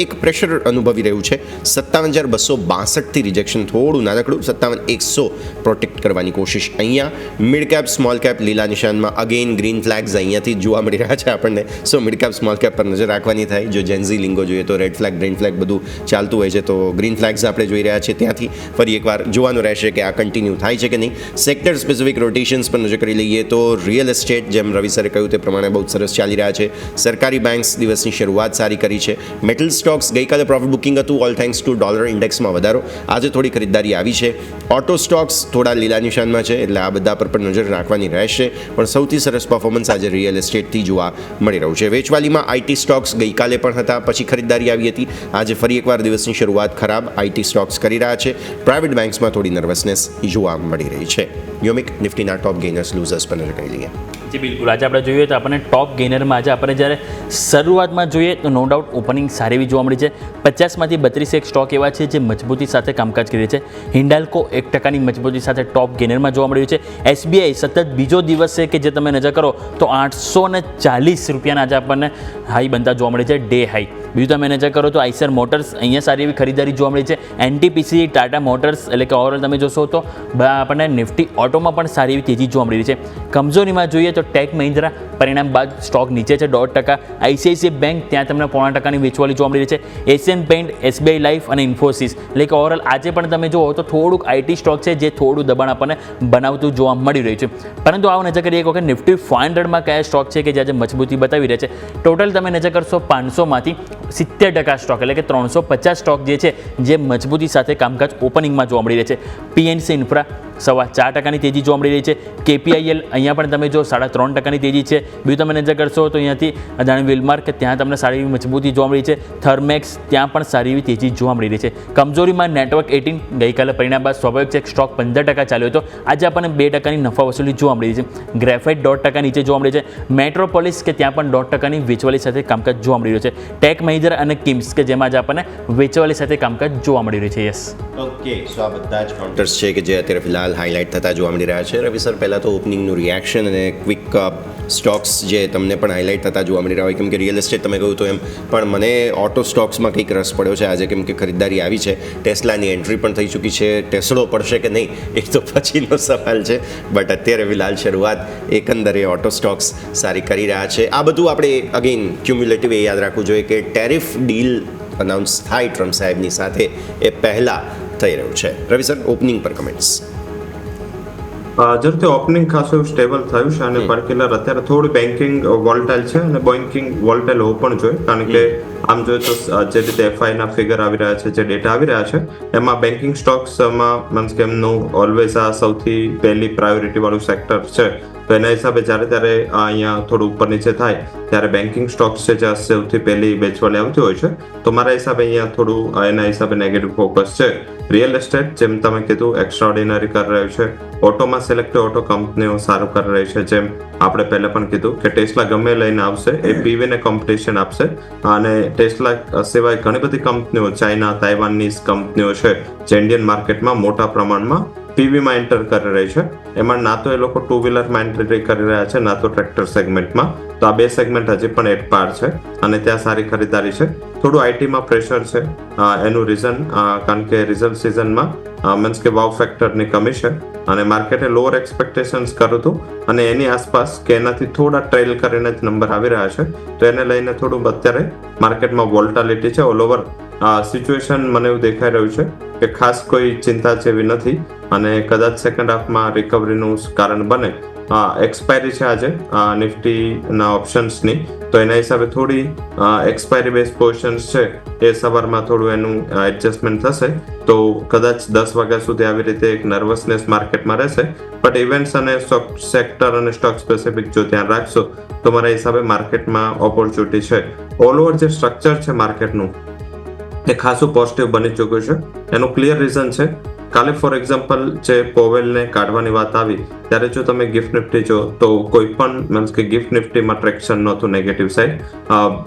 એક પ્રેશર અનુભવી રહ્યું છે. 57,262થી રિજેક્શન થોડું નાનકડું. 57,100 પ્રોટેક્ટ કરવાની કોશિશ અહીંયા. મિડ કેપ સ્મોલ કેપ લીલા નિશાનમાં અગેન ગ્રીન ફ્લેગ્સ અહીંયાથી જોવા મળી રહ્યા છે આપણને. સો મિડ કેપ સ્મોલ કેપ પર નજર રાખવાની થાય. જો જેન્ઝી લિંગો જોઈએ તો રેડ ફ્લેગ ગ્રીન ફ્લેગ બધું ચાલતું હોય છે, તો ગ્રીન ફ્લેગ્સ આપણે જોઈ રહ્યા છીએ. ત્યાંથી ફરી એકવાર જોવાનું રહેશે કે આ કન્ટિન્યુ થાય છે કે નહીં. સેક્ટર સ્પેસિફિક રોટેશન્સ પર નજર કરી લઈએ તો રિયલ એસ્ટેટ, જેમ રવિ સરે કહ્યું તે પ્રમાણે બહુ સરસ ચાલી રહ્યા છે. સરકારી બેંક્સ દિવસની શરૂઆત સારી કરી છે. મેટલ સ્ટોક્સ ગઈકાલે પ્રોફિટ બુકિંગ હતું, ઓલ થેન્ક્સ ટુ ડોલર ઇન્ડેક્સમાં વધારો. આજે થોડી ખરીદદારી આવી છે. ઓટો સ્ટોક્સ થોડા લીલા નિશાનમાં છે, એટલે આ બધા પર પણ નજર રાખવાની રહેશે. પણ સૌથી સરસ પરફોર્મન્સ આજે રિયલ એસ્ટેટથી જોવા મળી રહ્યું છે. વેચવાલીમાં આઈટી સ્ટોક્સ ગઈકાલે પણ હતા, પછી ખરીદદારી આવી હતી. આજે ફરી એકવાર દિવસની શરૂઆત ખરાબ આઈટી સ્ટોક્સ કરી રહ્યા છે. પ્રાઇવેટ બેંક્સમાં થોડી નર્વસનેસ જોવા મળી રહી છે. યોમિક નિફ્ટીના ટોપ ગેઇનર્સ લૂઝર્સ પર નજર કરી લઈએ. જી બિલકુલ, આજે આપણે જોઈએ તો આપણને ટોપ ગેઇનરમાં આજે આપણે જ્યારે શરૂઆતમાં જોઈએ તો નો ડાઉટ ઓપનિંગ સારી એવી જોવા મળી છે. 50માંથી 32 સ્ટોક એવા છે જે મજબૂતી સાથે કામકાજ કરી છે. હિન્ડાલ્કો 1%ની મજબૂતી સાથે ટોપ ગેઇનરમાં જોવા મળ્યું છે. SBI સતત બીજો દિવસ છે કે જે તમે નજર કરો તો 840 રૂપિયાના આજે આપણને હાઈ બનતા જોવા મળે છે, ડે હાઈ. બીજું તમે નજર કરો તો આઈસર મોટર્સ, અહીંયા સારી એવી ખરીદારી જોવા મળી છે. NTPC, ટાટા મોટર્સ, એટલે કે ઓવરઓલ તમે જોશો તો આપણને નિફ્ટી ઓટોમાં પણ સારી એવી તેજી જોવા મળી રહી છે. કમજોરીમાં જોઈએ તો ટેક મહિન્દ્રા પરિણામ બાદ સ્ટોક નીચે છે 1.5%. ICICI બેંક ત્યાં તમને 0.5%ની વેચવાલી જોવા મળી રહી છે. એશિયન પેઇન્ટ, SBI લાઈફ અને ઇન્ફોસિસ, એટલે કે ઓવરઓલ આજે પણ તમે જુઓ તો થોડુંક આઈટી સ્ટોક છે જે થોડું દબાણ આપણને બનાવતું જોવા મળી રહ્યું છે. પરંતુ આવો નજર કરીએ એક વખત નિફ્ટી 500માં કયા સ્ટોક છે કે જે આજે મજબૂતી બતાવી રહ્યા છે. ટોટલ તમે નજર કરશો 500માંથી 70% સ્ટોક, એટલે કે 350 સ્ટોક જે છે જે મજબૂતી સાથે કામકાજ ઓપનિંગમાં જોવા મળી રહે છે. PNC ઇન્ફ્રા 4.25%ની તેજી જોવા મળી રહી છે. KPIL અહીંયા પણ તમે જો 3.5%ની તેજી છે. બીજું તમે નજર કરશો તો અહીંયાથી અદાણી વિલમાર્ક કે ત્યાં તમને સારી એવી મજબૂતી જોવા મળી છે. થર્મેક્સ ત્યાં પણ સારી એવી તેજી જોવા મળી રહી છે. કમજોરીમાં નેટવર્ક 18 ગઈકાલે પરિણામ બાદ સ્વાભાવિક છે સ્ટોક 15% ચાલ્યો હતો. આજે આપણને 2%ની નફા વસૂલી જોવા મળી રહી છે. ગ્રેફાઇટ 1.5% નીચે જોવા મળી છે. મેટ્રોપોલિસ કે ત્યાં પણ 1.5%ની વેચવાલી સાથે કામકાજ જોવા મળી રહ્યું છે. ટેક મહિન્દ્રા અને કિમ્સ કે જેમાં આજે આપણને વેચવાલી સાથે કામકાજ જોવા મળી રહ્યું છે. Yes, okay. સો આ બધા જ કાઉન્ટર્સ છે કે જે અત્યારે ફિલહાલ હાઇલાઇટ થતા જોવા મળી રહ્યા છે. રવિ સર, પહેલાં તો ઓપનિંગનું રિએક્શન અને ક્વિક સ્ટોક્સ જે તમને પણ હાઇલાઇટ થતા જોવા મળી રહ્યા હોય, કેમ કે રિયલ એસ્ટેટ તમે કહ્યું તો એમ પણ મને ઓટો સ્ટોક્સમાં કંઈક રસ પડ્યો છે આજે, કેમ કે ખરીદદારી આવી છે. ટેસ્લાની એન્ટ્રી પણ થઈ ચૂકી છે. ટેસ્લો પડશે કે નહીં એ તો પછીનો સવાલ છે, બટ અત્યારે ફિલહાલ શરૂઆત એકંદરે ઓટો સ્ટોક્સ સારી કરી રહ્યા છે. આ બધું આપણે અગેન ક્યુમ્યુલેટિવ એ યાદ રાખવું જોઈએ કે ટેરિફ ડીલ અનાઉન્સ થાય ટ્રમ્પ સાહેબની સાથે એ પહેલાં થઈ રહ્યું છે. રવિ સર, ઓપનિંગ પર કમેન્ટ્સ. જરૂરથી ઓપનિંગ ખાસું સ્ટેબલ થયું છે અને પર્ટિક્યુલર અત્યારે થોડું બેન્કિંગ વોલ્ટાઇલ છે અને બેન્કિંગ વોલ્ટાઇલ હોવું પણ જોઈએ, કારણ કે આમ જોઈએ તો જે રીતે FIના ફિગર આવી રહ્યા છે, જે ડેટા આવી રહ્યા છે, એમાં બેન્કિંગ સ્ટોક્સમાં મીન્સ કે એમનું ઓલવેઝ આ સૌથી પહેલી પ્રાયોરિટી વાળું સેક્ટર છે. તો એના હિસાબે જ્યારે અહીંયા થોડું ઉપર નીચે થાય ત્યારે બેન્કિંગ સ્ટોક્સ છે જ્યાં સૌથી પહેલી વેચવાલી આવતી હોય છે. તો મારા હિસાબે અહીંયા થોડું એના હિસાબે નેગેટિવ ફોકસ છે. રિયલ એસ્ટેટ જેમ તમે કીધું એક્સ્ટ્રાઓર્ડિનરી કરી રહ્યું છે. ઓટોમાં સિલેક્ટેડ ઓટો કંપનીઓ સારું કરી રહી છે. જેમ આપણે પહેલા પણ કીધું કે ટેસ્લા ગમે લઈને આવશે એ PVને કોમ્પિટિશન આપશે, અને ટેસ્લા સિવાય ઘણી બધી કંપનીઓ ચાઇના, તાઇવાનની કંપનીઓ છે જે ઇન્ડિયન માર્કેટમાં મોટા પ્રમાણમાં PVમાં એન્ટર કરી રહી છે. એમાં ના તો એ લોકો 2 વ્હીલરમાં એન્ટ્રી કરી રહ્યા છે, ના તો ટ્રેક્ટર સેગમેન્ટમાં. તો આ 2 સેગમેન્ટ હજી પણ એટ પાર છે અને ત્યાં સારી ખરીદારી છે. થોડું આઈટીમાં પ્રેશર છે. એનું રીઝન કારણ કે રિઝલ્ટ સિઝનમાં મીન્સ કે વાવ ફેક્ટરની કમી છે અને માર્કેટે લોઅર એક્સપેક્ટેશન્સ કર્યું હતું અને એની આસપાસ કે એનાથી થોડા ટ્રેલ કરીને જ નંબર આવી રહ્યા છે. તો એને લઈને થોડું અત્યારે માર્કેટમાં વોલ્ટાલિટી છે. ઓલ ઓવર સિચ્યુએશન મને એવું દેખાઈ રહ્યું છે કે ખાસ કોઈ ચિંતા જેવી નથી અને કદાચ સેકન્ડ હાફમાં રિકવરીનું કારણ બને એક્સપાયરી છે આજે નિફ્ટીના ઓપ્શન્સની, તો એના હિસાબે થોડી એક્સપાયરી બેઝ પોઝિશન્સ છે એ સવારમાં થોડું એનું એડજસ્ટમેન્ટ થશે, તો કદાચ 10 વાગ્યા સુધી આવી રીતે એક નર્વસનેસ માર્કેટમાં રહેશે. બટ ઇવેન્ટ્સ અને સ્ટોક સેક્ટર અને સ્ટોક સ્પેસિફિક જો ધ્યાન રાખશો તો મારા હિસાબે માર્કેટમાં ઓપોર્ચ્યુનિટી છે. ઓલ ઓવર જે સ્ટ્રક્ચર છે માર્કેટનું એ ખાસું પોઝિટિવ બની ચૂક્યું છે. એનું ક્લિયર રીઝન છે, કાલે ફોર એક્ઝામ્પલ જે પોવેલને કાઢવાની વાત આવી ત્યારે જો તમે ગિફ્ટ નિફ્ટી જો તો કોઈ પણ મીન્સ કે ગિફ્ટ નિફ્ટીમાં ટ્રેક્શન નહોતું નેગેટિવ સાઇડ,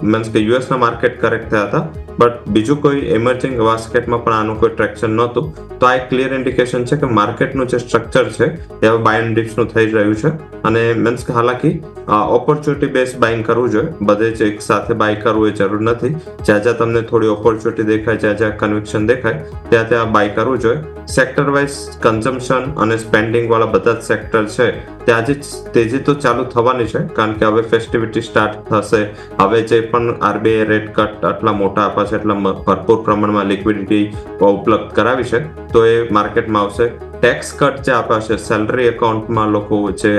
મીન્સ કે યુએસના માર્કેટ કરેક્ટ થયા હતા, બટ બીજું કોઈ એમર્જિંગ બાસ્કેટમાં પણ આનું કોઈ ટ્રેક્શન નહોતું. તો આ એક ક્લિયર ઇન્ડિકેશન છે કે માર્કેટનું જે સ્ટ્રક્ચર છે એ હવે બાય એન્ડ ડિપ્સનું થઈ રહ્યું છે, અને મીન્સ કે હાલાકી ઓપોર્ચ્યુનિટી બેઝ બાઇંગ કરવું જોઈએ, બધે જ એક સાથે બાય કરવું એ જરૂર નથી. જ્યાં જ્યાં તમને થોડી ઓપોર્ચ્યુનિટી દેખાય, જ્યાં જ્યાં કન્વિક્શન દેખાય ત્યાં ત્યાં બાય કરવું જોઈએ. સેક્ટર વાઇઝ કન્ઝમ્પશન અને સ્પેન્ડિંગ વાળા બધા જ સેક્ટર છે ત્યાં જ તેજી તો ચાલુ થવાની છે, કારણ કે હવે ફેસ્ટિવિટી સ્ટાર્ટ થશે. હવે જે પણ આરબીઆઈ રેટ કટ આટલા મોટા આપ્યા છે, એટલા ભરપૂર પ્રમાણમાં લિક્વિડિટી ઉપલબ્ધ કરાવી છે, તો એ માર્કેટમાં આવશે. ટેક્સ કટ જે આપ્યા છે, સેલરી એકાઉન્ટમાં લોકો જે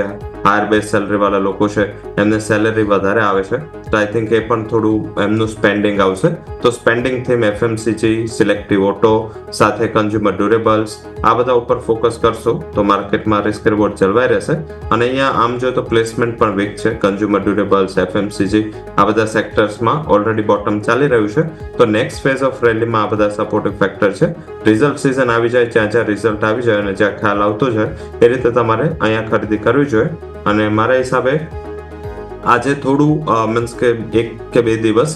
હાયર બેઝ સેલરી વાળા લોકો છે એમને સેલરી વધારે આવે છે, તો આઈ થિંક એ પણ થોડું એમનું સ્પેન્ડિંગ આવશે. તો spending theme FMCG, selective auto સાથે કન્ઝ્યુમર ડ્યુરેબલ્સ આ બધા ઉપર ફોકસ કરશો તો માર્કેટમાં રિસ્ક રિવોર્ડ જળવાઈ રહેશે. અને અહીંયા આમ જોઈએ તો પ્લેસમેન્ટ પણ વીક છે. કન્ઝ્યુમર ડ્યુરેબલ્સ, એફએમસીજી આ બધા સેક્ટર્સમાં ઓલરેડી બોટમ ચાલી રહ્યું છે, તો નેક્સ્ટ ફેઝ ઓફ રેલીમાં આ બધા સપોર્ટિવ ફેક્ટર છે. રિઝલ્ટ સિઝન આવી જાય, જ્યાં જ્યાં રિઝલ્ટ આવી જાય અને જ્યાં ખ્યાલ આવતો જાય એ રીતે તમારે અહીંયા ખરીદી કરવી જોઈએ. અને મારા હિસાબે આજે થોડું મીન્સ કે 1 કે 2 દિવસ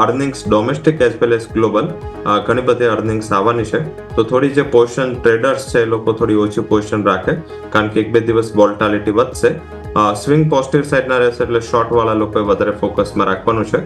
earnings domestic as well as global ઘણી બધી અર્નિંગ્સ આવવાની છે, તો થોડી જે પોઝિશન ટ્રેડર્સ છે એ લોકો થોડી ઓછી પોઝિશન રાખે, કારણ કે 1-2 દિવસ વોલ્ટાલિટી વધશે. સ્વિંગ પોઝિટિવ સાઈડના રહેશે એટલે શોર્ટ વાળા લોકોએ વધારે ફોકસમાં રાખવાનું છે.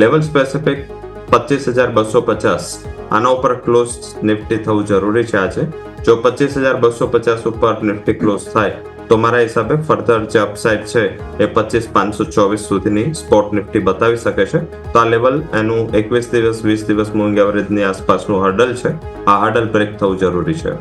લેવલ સ્પેસિફિક 25,250 આના ઉપર ક્લોઝ નિફ્ટી થવું જરૂરી છે આજે. જો 25,250 ઉપર નિફ્ટી ક્લોઝ થાય તો મારા હિસાબે ફર્ધર જે અપસાઇડ છે એ 25,524 સુધીની સ્પોટ નિફ્ટી બતાવી શકે છે. તો આ લેવલ એનું 21 દિવસ 20 દિવસ મૂવિંગ એવરેજની આસપાસનું હર્ડલ છે, આ હર્ડલ બ્રેક થવું જરૂરી છે.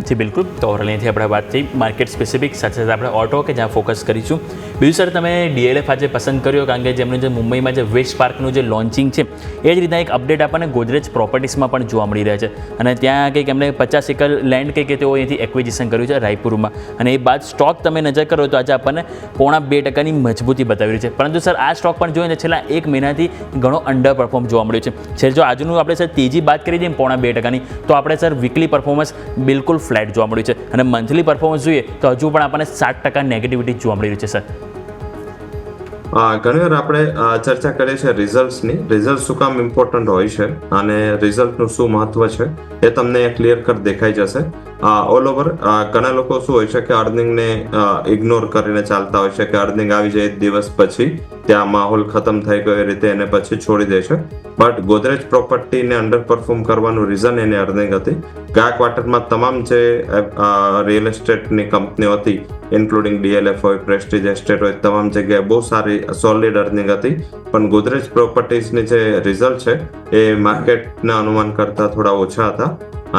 જી બિલકુલ. તો ઓવરઓલ અહીંથી આપણે વાત થઈ માર્કેટ સ્પેસિફિક, સાથે સાથે આપણે ઓટો કે જ્યાં ફોકસ કરીશું. બીજું સર તમે ડીએલએફ આજે પસંદ કર્યો કારણ કે જેમનું જે મુંબઈમાં જે વેસ્ટ પાર્કનું જે લોન્ચિંગ છે એ જ રીતના એક અપડેટ આપણને ગોદરેજ પ્રોપર્ટીઝમાં પણ જોવા મળી રહ્યા છે, અને ત્યાં કંઈક એમણે 50 એકર લેન્ડ કંઈક તેઓ અહીંથી એક્વિઝિશન કર્યું છે રાયપુરમાં, અને એ બાદ સ્ટોક તમે નજર કરો તો આજે આપણને 0.2% મજબૂતી બતાવી રહી છે. પરંતુ સર આ સ્ટોક પણ જોઈએ છેલ્લા 1 મહિનાથી ઘણો અંડર પરફોર્મ જોવા મળ્યું છે. જો આજનું આપણે સર તેજી બાદ કરી દઈએ 0.2%ની, તો આપણે સર વીકલી પરફોર્મન્સ બિલકુલ ફ્લેટ જોવા મળ્યું છે, અને મંથલી પરફોર્મન્સ જોઈએ તો હજુ પણ આપણને 7% નેગેટિવિટી જોવા મળી રહી છે. સર ઘણી વાર આપણે ચર્ચા કરીએ છીએ રિઝલ્ટ્સની. રિઝલ્ટ શું કામ ઇમ્પોર્ટન્ટ હોય છે અને રિઝલ્ટનું શું મહત્વ છે એ તમને ક્લિયર કટ દેખાઈ જશે. ઓલ ઓવર ઘણા લોકો શું હોય છે કે અર્નિંગને ઇગ્નોર કરીને ચાલતા હોય છે કે અર્નિંગ આવી જાય 1 દિવસ પછી ત્યાં માહોલ ખતમ થઈ ગયો એ રીતે એને પછી છોડી દે છે. બટ ગોદરેજ પ્રોપર્ટીને અંડર પરફોર્મ કરવાનું રીઝન એની અર્નિંગ હતી. ગયા ક્વાર્ટરમાં તમામ જે રિયલ એસ્ટેટની કંપનીઓ હતી, ઇન્ક્લુડિંગ ડીએલએફ હોય, પ્રેસ્ટીજ એસ્ટેટ હોય, તમામ જગ્યાએ બહુ સારી સોલિડ અર્નિંગ હતી. પણ ગોદરેજ પ્રોપર્ટીઝની જે રિઝલ્ટ છે એ માર્કેટના અનુમાન કરતાં થોડા ઓછા હતા,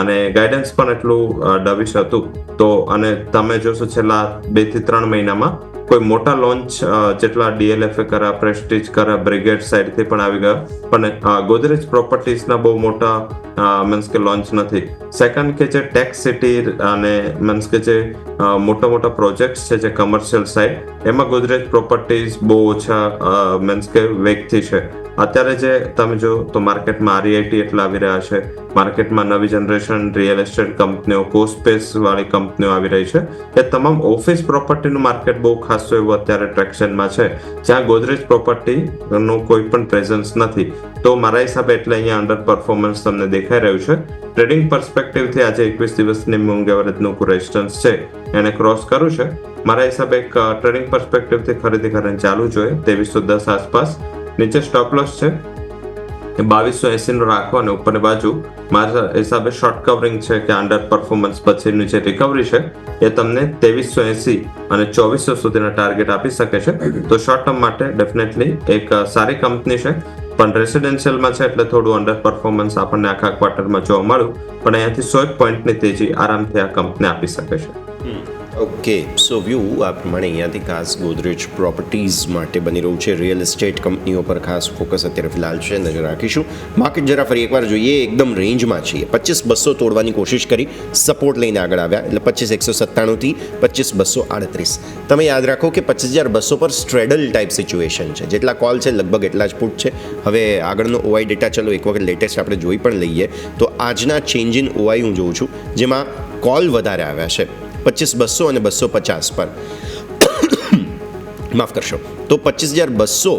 અને ગાઈડન્સ પણ એટલું ડવિશ હતું. તો અને તમે જોશો છેલ્લા 2 થી 3 મહિનામાં કોઈ મોટા લોન્ચ જેટલા ડીએલએફએ કર્યા, પ્રેસ્ટીજ કર્યા, બ્રિગેડ સાઈડથી પણ આવી ગયા, પણ ગોદરેજ પ્રોપર્ટીઝના બહુ મોટા મીન્સ કે લોન્ચ નથી. સેકન્ડ કે જે ટેક્સ સિટી અને મીન્સ કે જે મોટા મોટા પ્રોજેક્ટ્સ છે જે કમર્શિયલ સાઈડ, એમાં ગોદરેજ પ્રોપર્ટીઝ બહુ ઓછા મીન્સ કે વેગથી છે. અત્યારે જે તમે જો તો માર્કેટમાં આરઈઆઈટી એટલા આવી રહ્યા છે, માર્કેટમાં નવી જનરેશન રિયલ એસ્ટેટ કંપનીઓ, કોસ્પેસ વાળી કંપનીઓ આવી રહી છે. એ તમામ ઓફિસ પ્રોપર્ટીનું માર્કેટ બહુ ખાસું એવું અત્યારે ટ્રેક્શનમાં છે, જ્યાં ગોદરેજ પ્રોપર્ટીનું કોઈ પણ પ્રેઝન્સ નથી. તો મારા હિસાબે એટલે અહીંયા અંડર પરફોર્મન્સ તમને દેખાઈ રહ્યું છે. ટ્રેડિંગ પર્સપેક્ટિવથી આજે 21 દિવસની મૂવિંગ એવરેજનું રેઝિસ્ટન્સ છે એને ક્રોસ કર્યું છે. મારા હિસાબે એક ટ્રેડિંગ પર્સપેક્ટિવથી ખરીદી કરીને ચાલુ જોઈએ 2310 આસપાસ. નીચે સ્ટોપ લોસ છે 2280 નો રાખો, અને ઉપરની બાજુ મારા હિસાબે શોર્ટ કવરિંગ છે કે અંડર પરફોર્મન્સ પછીની જે રિકવરી છે એ તમને 2380 અને 2400 સુધીના ટાર્ગેટ આપી શકે છે. તો શોર્ટ ટર્મ માટે ડેફિનેટલી એક સારી કંપની છે, પણ રેસિડેન્શિયલમાં છે એટલે થોડું અંડર પરફોર્મન્સ આપણને આખા ક્વાર્ટરમાં જોવા મળ્યું, પણ અહીંયાથી 100 પોઈન્ટની તેજી આરામથી આ કંપની આપી શકે છે. ઓકે સો વ્યૂ આ પ્રમાણે અહીંયાથી ખાસ ગોદરેજ પ્રોપર્ટીઝ માટે બની રહ્યું છે. રિયલ એસ્ટેટ કંપનીઓ પર ખાસ ફોકસ અત્યારે ફિલહાલ છે, નજર રાખીશું. માર્કેટ જરા ફરી એકવાર જોઈએ, એકદમ રેન્જમાં છીએ. 25,200 તોડવાની કોશિશ કરી, સપોર્ટ લઈને આગળ આવ્યા, એટલે 25,197થી 25,238. તમે યાદ રાખો કે 25,200 પર સ્ટ્રેડલ ટાઈપ સિચ્યુએશન છે. જેટલા કોલ છે લગભગ એટલા જ પુટ છે. હવે આગળનો ઓઆઈ ડેટા ચલો એક વખત લેટેસ્ટ આપણે જોઈ પણ લઈએ તો આજના ચેન્જ ઇન ઓઆઈ હું જોઉં છું, જેમાં કોલ વધારે આવ્યા છે 25,200 અને 250 પર. માફ કરશો, તો 25,200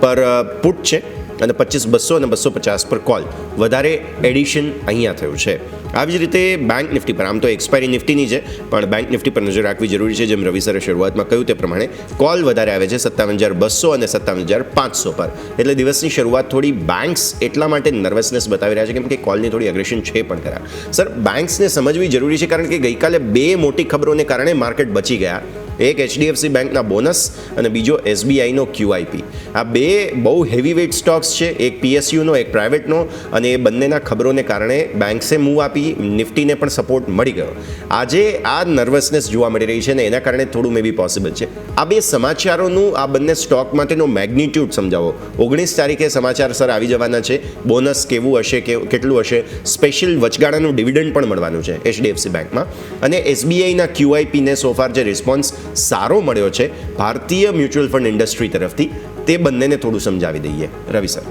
પર પુટ છે અને 25,200 અને 250 પર કોલ. વધારે એડિશન અહીંયા થયું છે. આવી જ રીતે બેંક નિફ્ટી પર, આમ તો એક્સપાયરી નિફ્ટીની છે, પણ બેંક નિફ્ટી પર નજર રાખવી જરૂરી છે. જેમ રવિ સરે શરૂઆતમાં કહ્યું તે પ્રમાણે કોલ વધારે આવે છે 57,200 અને 57,500 પર. એટલે દિવસની શરૂઆત થોડી બેંક્સ એટલા માટે નર્વસનેસ બતાવી રહ્યા છે કેમ કે કોલની થોડી અગ્રેશન છે પણ ખરા. સર, બેંક્સને સમજવી જરૂરી છે કારણ કે ગઈકાલે બે મોટી ખબરોને કારણે માર્કેટ બચી ગયા. એક HDFC બેંકના બોનસ અને બીજો SBIનો QIP. આ બે બહુ હેવી વેઇટ સ્ટોક્સ છે, એક PSUનો એક પ્રાઇવેટનો, અને એ બંનેના ખબરોને કારણે બેંક્સે મૂવ આપી, નિફ્ટીને પણ સપોર્ટ મળી ગયો. આજે આ નર્વસનેસ જોવા મળી રહી છે અને એના કારણે થોડું મે બી પોસિબલ છે. આ બે સમાચારોનું આ બંને સ્ટોક માટેનો મેગ્નિટ્યુડ સમજાવો. 19 તારીખે સમાચાર સર આવી જવાના છે. બોનસ કેવું હશે, કેટલું હશે, સ્પેશિયલ વચગાળાનું ડિવિડન્ડ પણ મળવાનું છે HDFC બેંકમાં, અને SBIના QIPને સોફાર જે રિસ્પોન્સ સારો મળ્યો છે ભારતીય મ્યુચ્યુઅલ ફંડ ઇન્ડસ્ટ્રી તરફથી, તે બંનેને થોડું સમજાવી દઈએ. રવિ સર.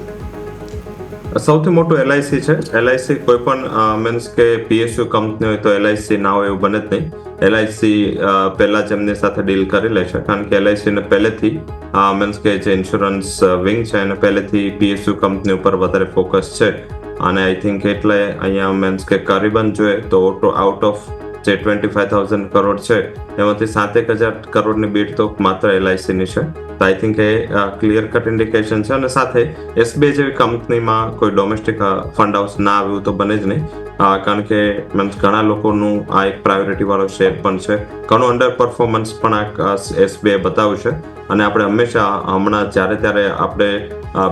સૌથી મોટું LIC છે. LIC કોઈ પણ મીન્સ કે PSU કંપની હોય તો LIC ના હોય એવું બને જ નહીં. LIC પહેલા જ એમની સાથે ડીલ કરી લે છે કારણ કે LIC ને પહેલેથી મીન્સ કે જે ઇન્સ્યોરન્સ વિંગ છે એને પહેલેથી PSU કંપની ઉપર વધારે ફોકસ છે. અને આઈ થિંક એટલે અહીંયા મીન્સ કે કરીબન જોઈએ તો આઉટ ઓફ જે 25,000 કરોડ છે એમાંથી 7,000 કરોડની બીટ તો માત્ર LICની છે. તો I think A clear cut indication છે. અને સાથે SBI જેવી કંપનીમાં કોઈ ડોમેસ્ટિક ફંડ હાઉસ ના આવ્યું તો બને જ નહીં, કારણ કે મીન્સ ઘણા લોકોનું આ એક પ્રાયોરિટી વાળો શેર પણ છે. ઘણું અંડર પરફોર્મન્સ પણ આ SBI બતાવ્યું છે. અને આપણે હંમેશા હમણાં જ્યારે ત્યારે આપણે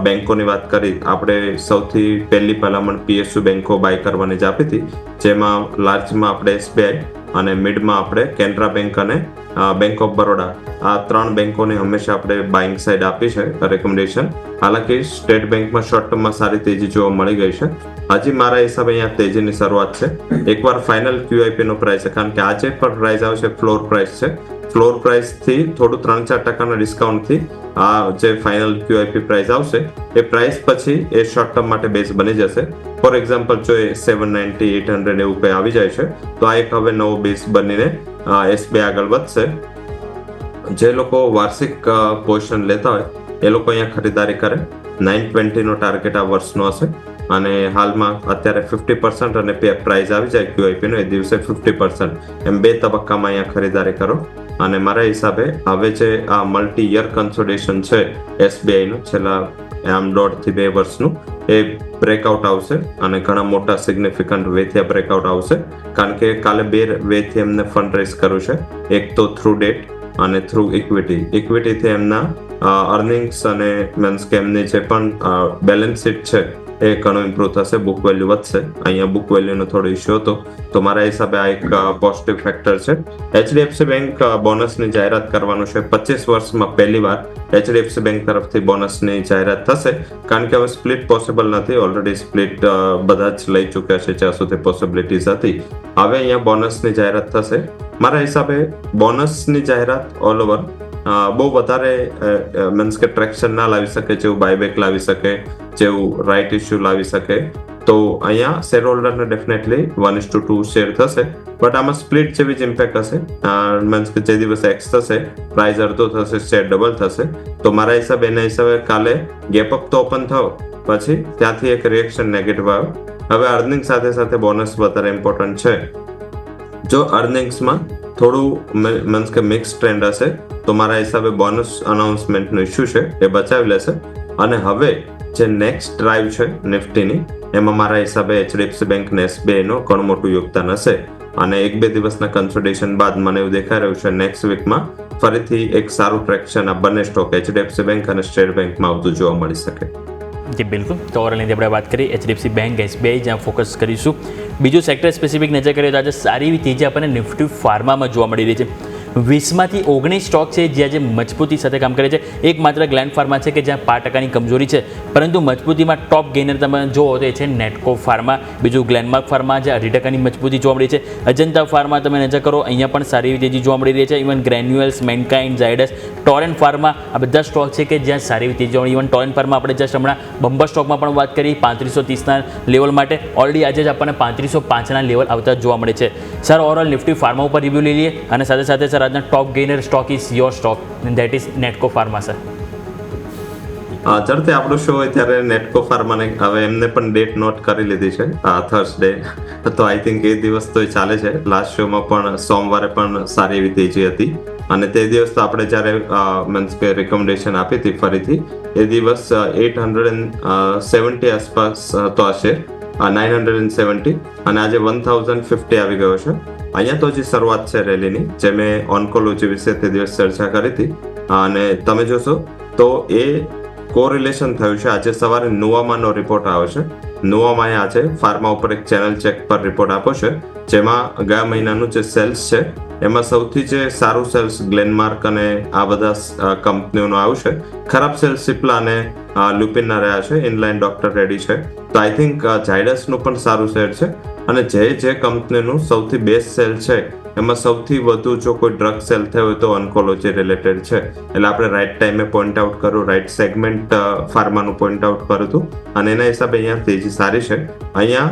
બેન્કોની વાત કરી, આપણે સૌથી પહેલી ભલામણ PSU બેન્કો બાય કરવાની જ આપી હતી, જેમાં લાર્જમાં આપણે SBI અને મિડમાં આપણે કેનરા બેંક અને બેંક ઓફ બરોડા, આ ત્રણ બેન્કોને હંમેશા આપણે બાઇંગ સાઇડ આપી છે રેકમેન્ડેશન. હાલાકી સ્ટેટ બેંકમાં શોર્ટ ટર્મમાં સારી તેજી જોવા મળી ગઈ છે. હજી મારા હિસાબે અહીંયા તેજીની શરૂઆત છે. એકવાર ફાઇનલ QIP નો પ્રાઇસ છે, કારણ કે આજે પણ પ્રાઇસ આવશે ફ્લોર પ્રાઇસ છે. ફ્લોર પ્રાઇસથી થોડું 3-4% ડિસ્કાઉન્ટથી આ જે ફાઇનલ QIP પ્રાઇસ આવશે એ પ્રાઇસ પછી એ શોર્ટ ટર્મ માટે બેઝ બની જશે. ફોર એક્ઝામ્પલ જો એ 790, 800 એવું કંઈ આવી જાય છે તો આ એક હવે નવો બેઝ બનીને SBI આગળ વધશે. જે લોકો વાર્ષિક પોઝિશન લેતા હોય એ લોકો અહીંયા ખરીદારી કરે. 920 નો ટાર્ગેટ આ વર્ષનો હશે અને હાલમાં અત્યારે 50% અને પ્રાઇસ આવી જાય QIP નો એ દિવસે 50%, એમ બે તબક્કામાં અહીંયા ખરીદારી કરો. અને મારા હિસાબે હવે જે આ મલ્ટી યર કન્સોલિડેશન છે SBI નું છેલ્લા આમ 1.5 થી 2 વર્ષનું, એ બ્રેકઆઉટ આવશે અને ઘણા મોટા સિગ્નિફિકન્ટ વેથી આ બ્રેકઆઉટ આવશે. કારણ કે કાલે બે વેથી એમને ફંડ રેઝ કર્યું છે. એક તો થ્રુ ડેટ અને થ્રુ ઇક્વિટીથી એમના અર્નિંગ્સ અને મીન્સ કે એમની જે પણ બેલેન્સ શીટ છે એ ઘણું ઇમ્પ્રૂવ થશે, બુક વેલ્યુ વધશે. અહીંયા બુક વેલ્યુનો થોડો ઇશ્યુ હતો, તો મારા હિસાબે આ એક પોઝિટિવ ફેક્ટર છે. HDFC બેંક બોનસની જાહેરાત કરવાનું છે. 25 વર્ષમાં પહેલી વાર HDFC બેંક તરફથી બોનસની જાહેરાત થશે, કારણ કે હવે સ્પ્લિટ પોસિબલ નથી. ઓલરેડી સ્પ્લિટ બધા જ લઈ ચૂક્યા છે જ્યાં સુધી પોસિબિલિટીઝ હતી. હવે અહીંયા બોનસની જાહેરાત થશે. મારા હિસાબે બોનસની જાહેરાત ઓલ ઓવર બહુ વધારે મીન્સ કે ટ્રેક્શન ના લાવી શકે, જેવું બાયબેક લાવી શકે, જેવું રાઇટ ઇસ્યુ લાવી શકે. તો અહીંયા શેર હોલ્ડરને ડેફિનેટલી 1:2 શેર થશે, બટ આમાં સ્પ્લિટ જેવી જ ઇમ્પેક્ટ હશે. મીન્સ કે જે દિવસે એક્સ થશે પ્રાઇસ અડધો થશે, શેર ડબલ થશે. તો મારા હિસાબે એના હિસાબે કાલે ગેપ અપ તો ઓપન થયો, પછી ત્યાંથી એક રિએક્શન નેગેટિવ આવ્યો. હવે અર્નિંગ સાથે સાથે બોનસ વધારે ઇમ્પોર્ટન્ટ છે. જો અર્નિંગ્સમાં થોડું મીન્સ કે મિક્સ ટ્રેન્ડ હશે તો મારા હિસાબે બોનસ અનાઉન્સમેન્ટનો ઇશ્યુ છે એ બચાવી લેશે. અને હવે જે નેક્સ્ટ ડ્રાઈવ છે નિફ્ટીની, એમાં મારા હિસાબે HDFC બેંક ને SBI નો ઘણું મોટું યોગદાન હશે. અને 1-2 દિવસના કન્સોલિડેશન બાદ મને એવું દેખાઈ રહ્યું છે નેક્સ્ટ વીકમાં ફરીથી એક સારું ટ્રેક્શન આ બંને સ્ટોક HDFC બેંક અને સ્ટેટ બેંકમાં આવતું જોવા મળી શકે. જી બિલકુલ. તો ઓવરઓલની આપણે વાત કરીએ HDFC બેંક, SBI જ્યાં ફોકસ કરીશું. બીજું સેક્ટર સ્પેસિફિક નજર કરીએ તો આજે સારી એવી તેજી આપણને નિફ્ટી ફાર્મામાં જોવા મળી રહી છે. 20માંથી 19 સ્ટોક છે જ્યાં જે મજબૂતી સાથે કામ કરે છે. એક માત્ર ગ્લેન્ડ ફાર્મા છે કે જ્યાં 5%ની કમજોરી છે, પરંતુ મજબૂતીમાં ટોપ ગેનર તમે જુઓ તો એ છે નેટકો ફાર્મા, બીજું ગ્લેનમાર્ક ફાર્મા જે 2.5%ની મજબૂતી જોવા મળી છે. અજંતા ફાર્મા તમે નજર કરો, અહીંયા પણ સારી એવી તેજી જોવા મળી રહી છે. Even Granules, Mankind, Zydus, Torrent Pharma આ બધા સ્ટોક છે કે જ્યાં સારી એવી તેજી જોવા મળી. ઇવન ટોરેન્ટ ફાર્મા આપણે જસ્ટ હમણાં બમ્બર સ્ટોકમાં પણ વાત કરી 3530ના લેવલ માટે, ઓલરેડી આજે જ આપણને 3505ના લેવલ આવતા જોવા મળે છે. સર, ઓવરઓલ નિફ્ટી ફાર્મા ઉપર રિવ્યૂ લઈ લઈએ અને સાથે સાથે સર આજના top gainer stock is your stock that is Natco Pharma. Sir, ચડતે આપણો શો હોય ત્યારે નેટકો ફાર્માને હવે એમને પણ ડેટ નોટ કરી લીધી છે થર્સડે, તો આઈ થિંક એ દિવસ તો ચાલે છે. લાસ્ટ શોમાં પણ સોમવારે પણ સારી એવી તેજી હતી અને તે દિવસ તો આપણે જ્યારે મીન્સ કે રિકમેન્ડેશન આપી હતી ફરીથી એ દિવસ 870 આસપાસ હતો આ શેર, 970, અને આજે 1050 આવી ગયો છે. અહીંયા તો હજી શરૂઆત છે રેલીની, જે મેં ઓન્કોલોજી વિશે તે દિવસ ચર્ચા કરી હતી અને તમે જોશો તો એ કોરિલેશન થયું છે. આજે સવારે નુવામાનો રિપોર્ટ આવ્યો છે. નુવામાએ આજે ફાર્મા ઉપર એક ચેનલ ચેક પર રિપોર્ટ આપ્યો છે, જેમાં ગયા મહિનાનું જે સેલ્સ છે એમાં સૌથી જે સારું સેલ્સ ગ્લેનમાર્ક અને આ બધા કંપનીઓનું આવ્યું છે. ખરાબ સેલ્સ સિપ્લા અને લ્યુપિનના રહ્યા છે. ઇનલાઇન ડોક્ટર રેડી છે. તો આઈ થિંક ઝાયડસનું પણ સારું શેર છે અને જે કંપનીનું સૌથી બેસ્ટ સેલ છે એમાં સૌથી વધુ જો કોઈ ડ્રગ સેલ થયો હોય તો ઓન્કોલોજી રિલેટેડ છે. એટલે આપણે રાઈટ ટાઈમે પોઈન્ટ આઉટ કર્યું, રાઈટ સેગમેન્ટ ફાર્માનું પોઈન્ટ આઉટ કર્યું હતું અને એના હિસાબે અહીંયા તેજી સારી છે. અહીંયા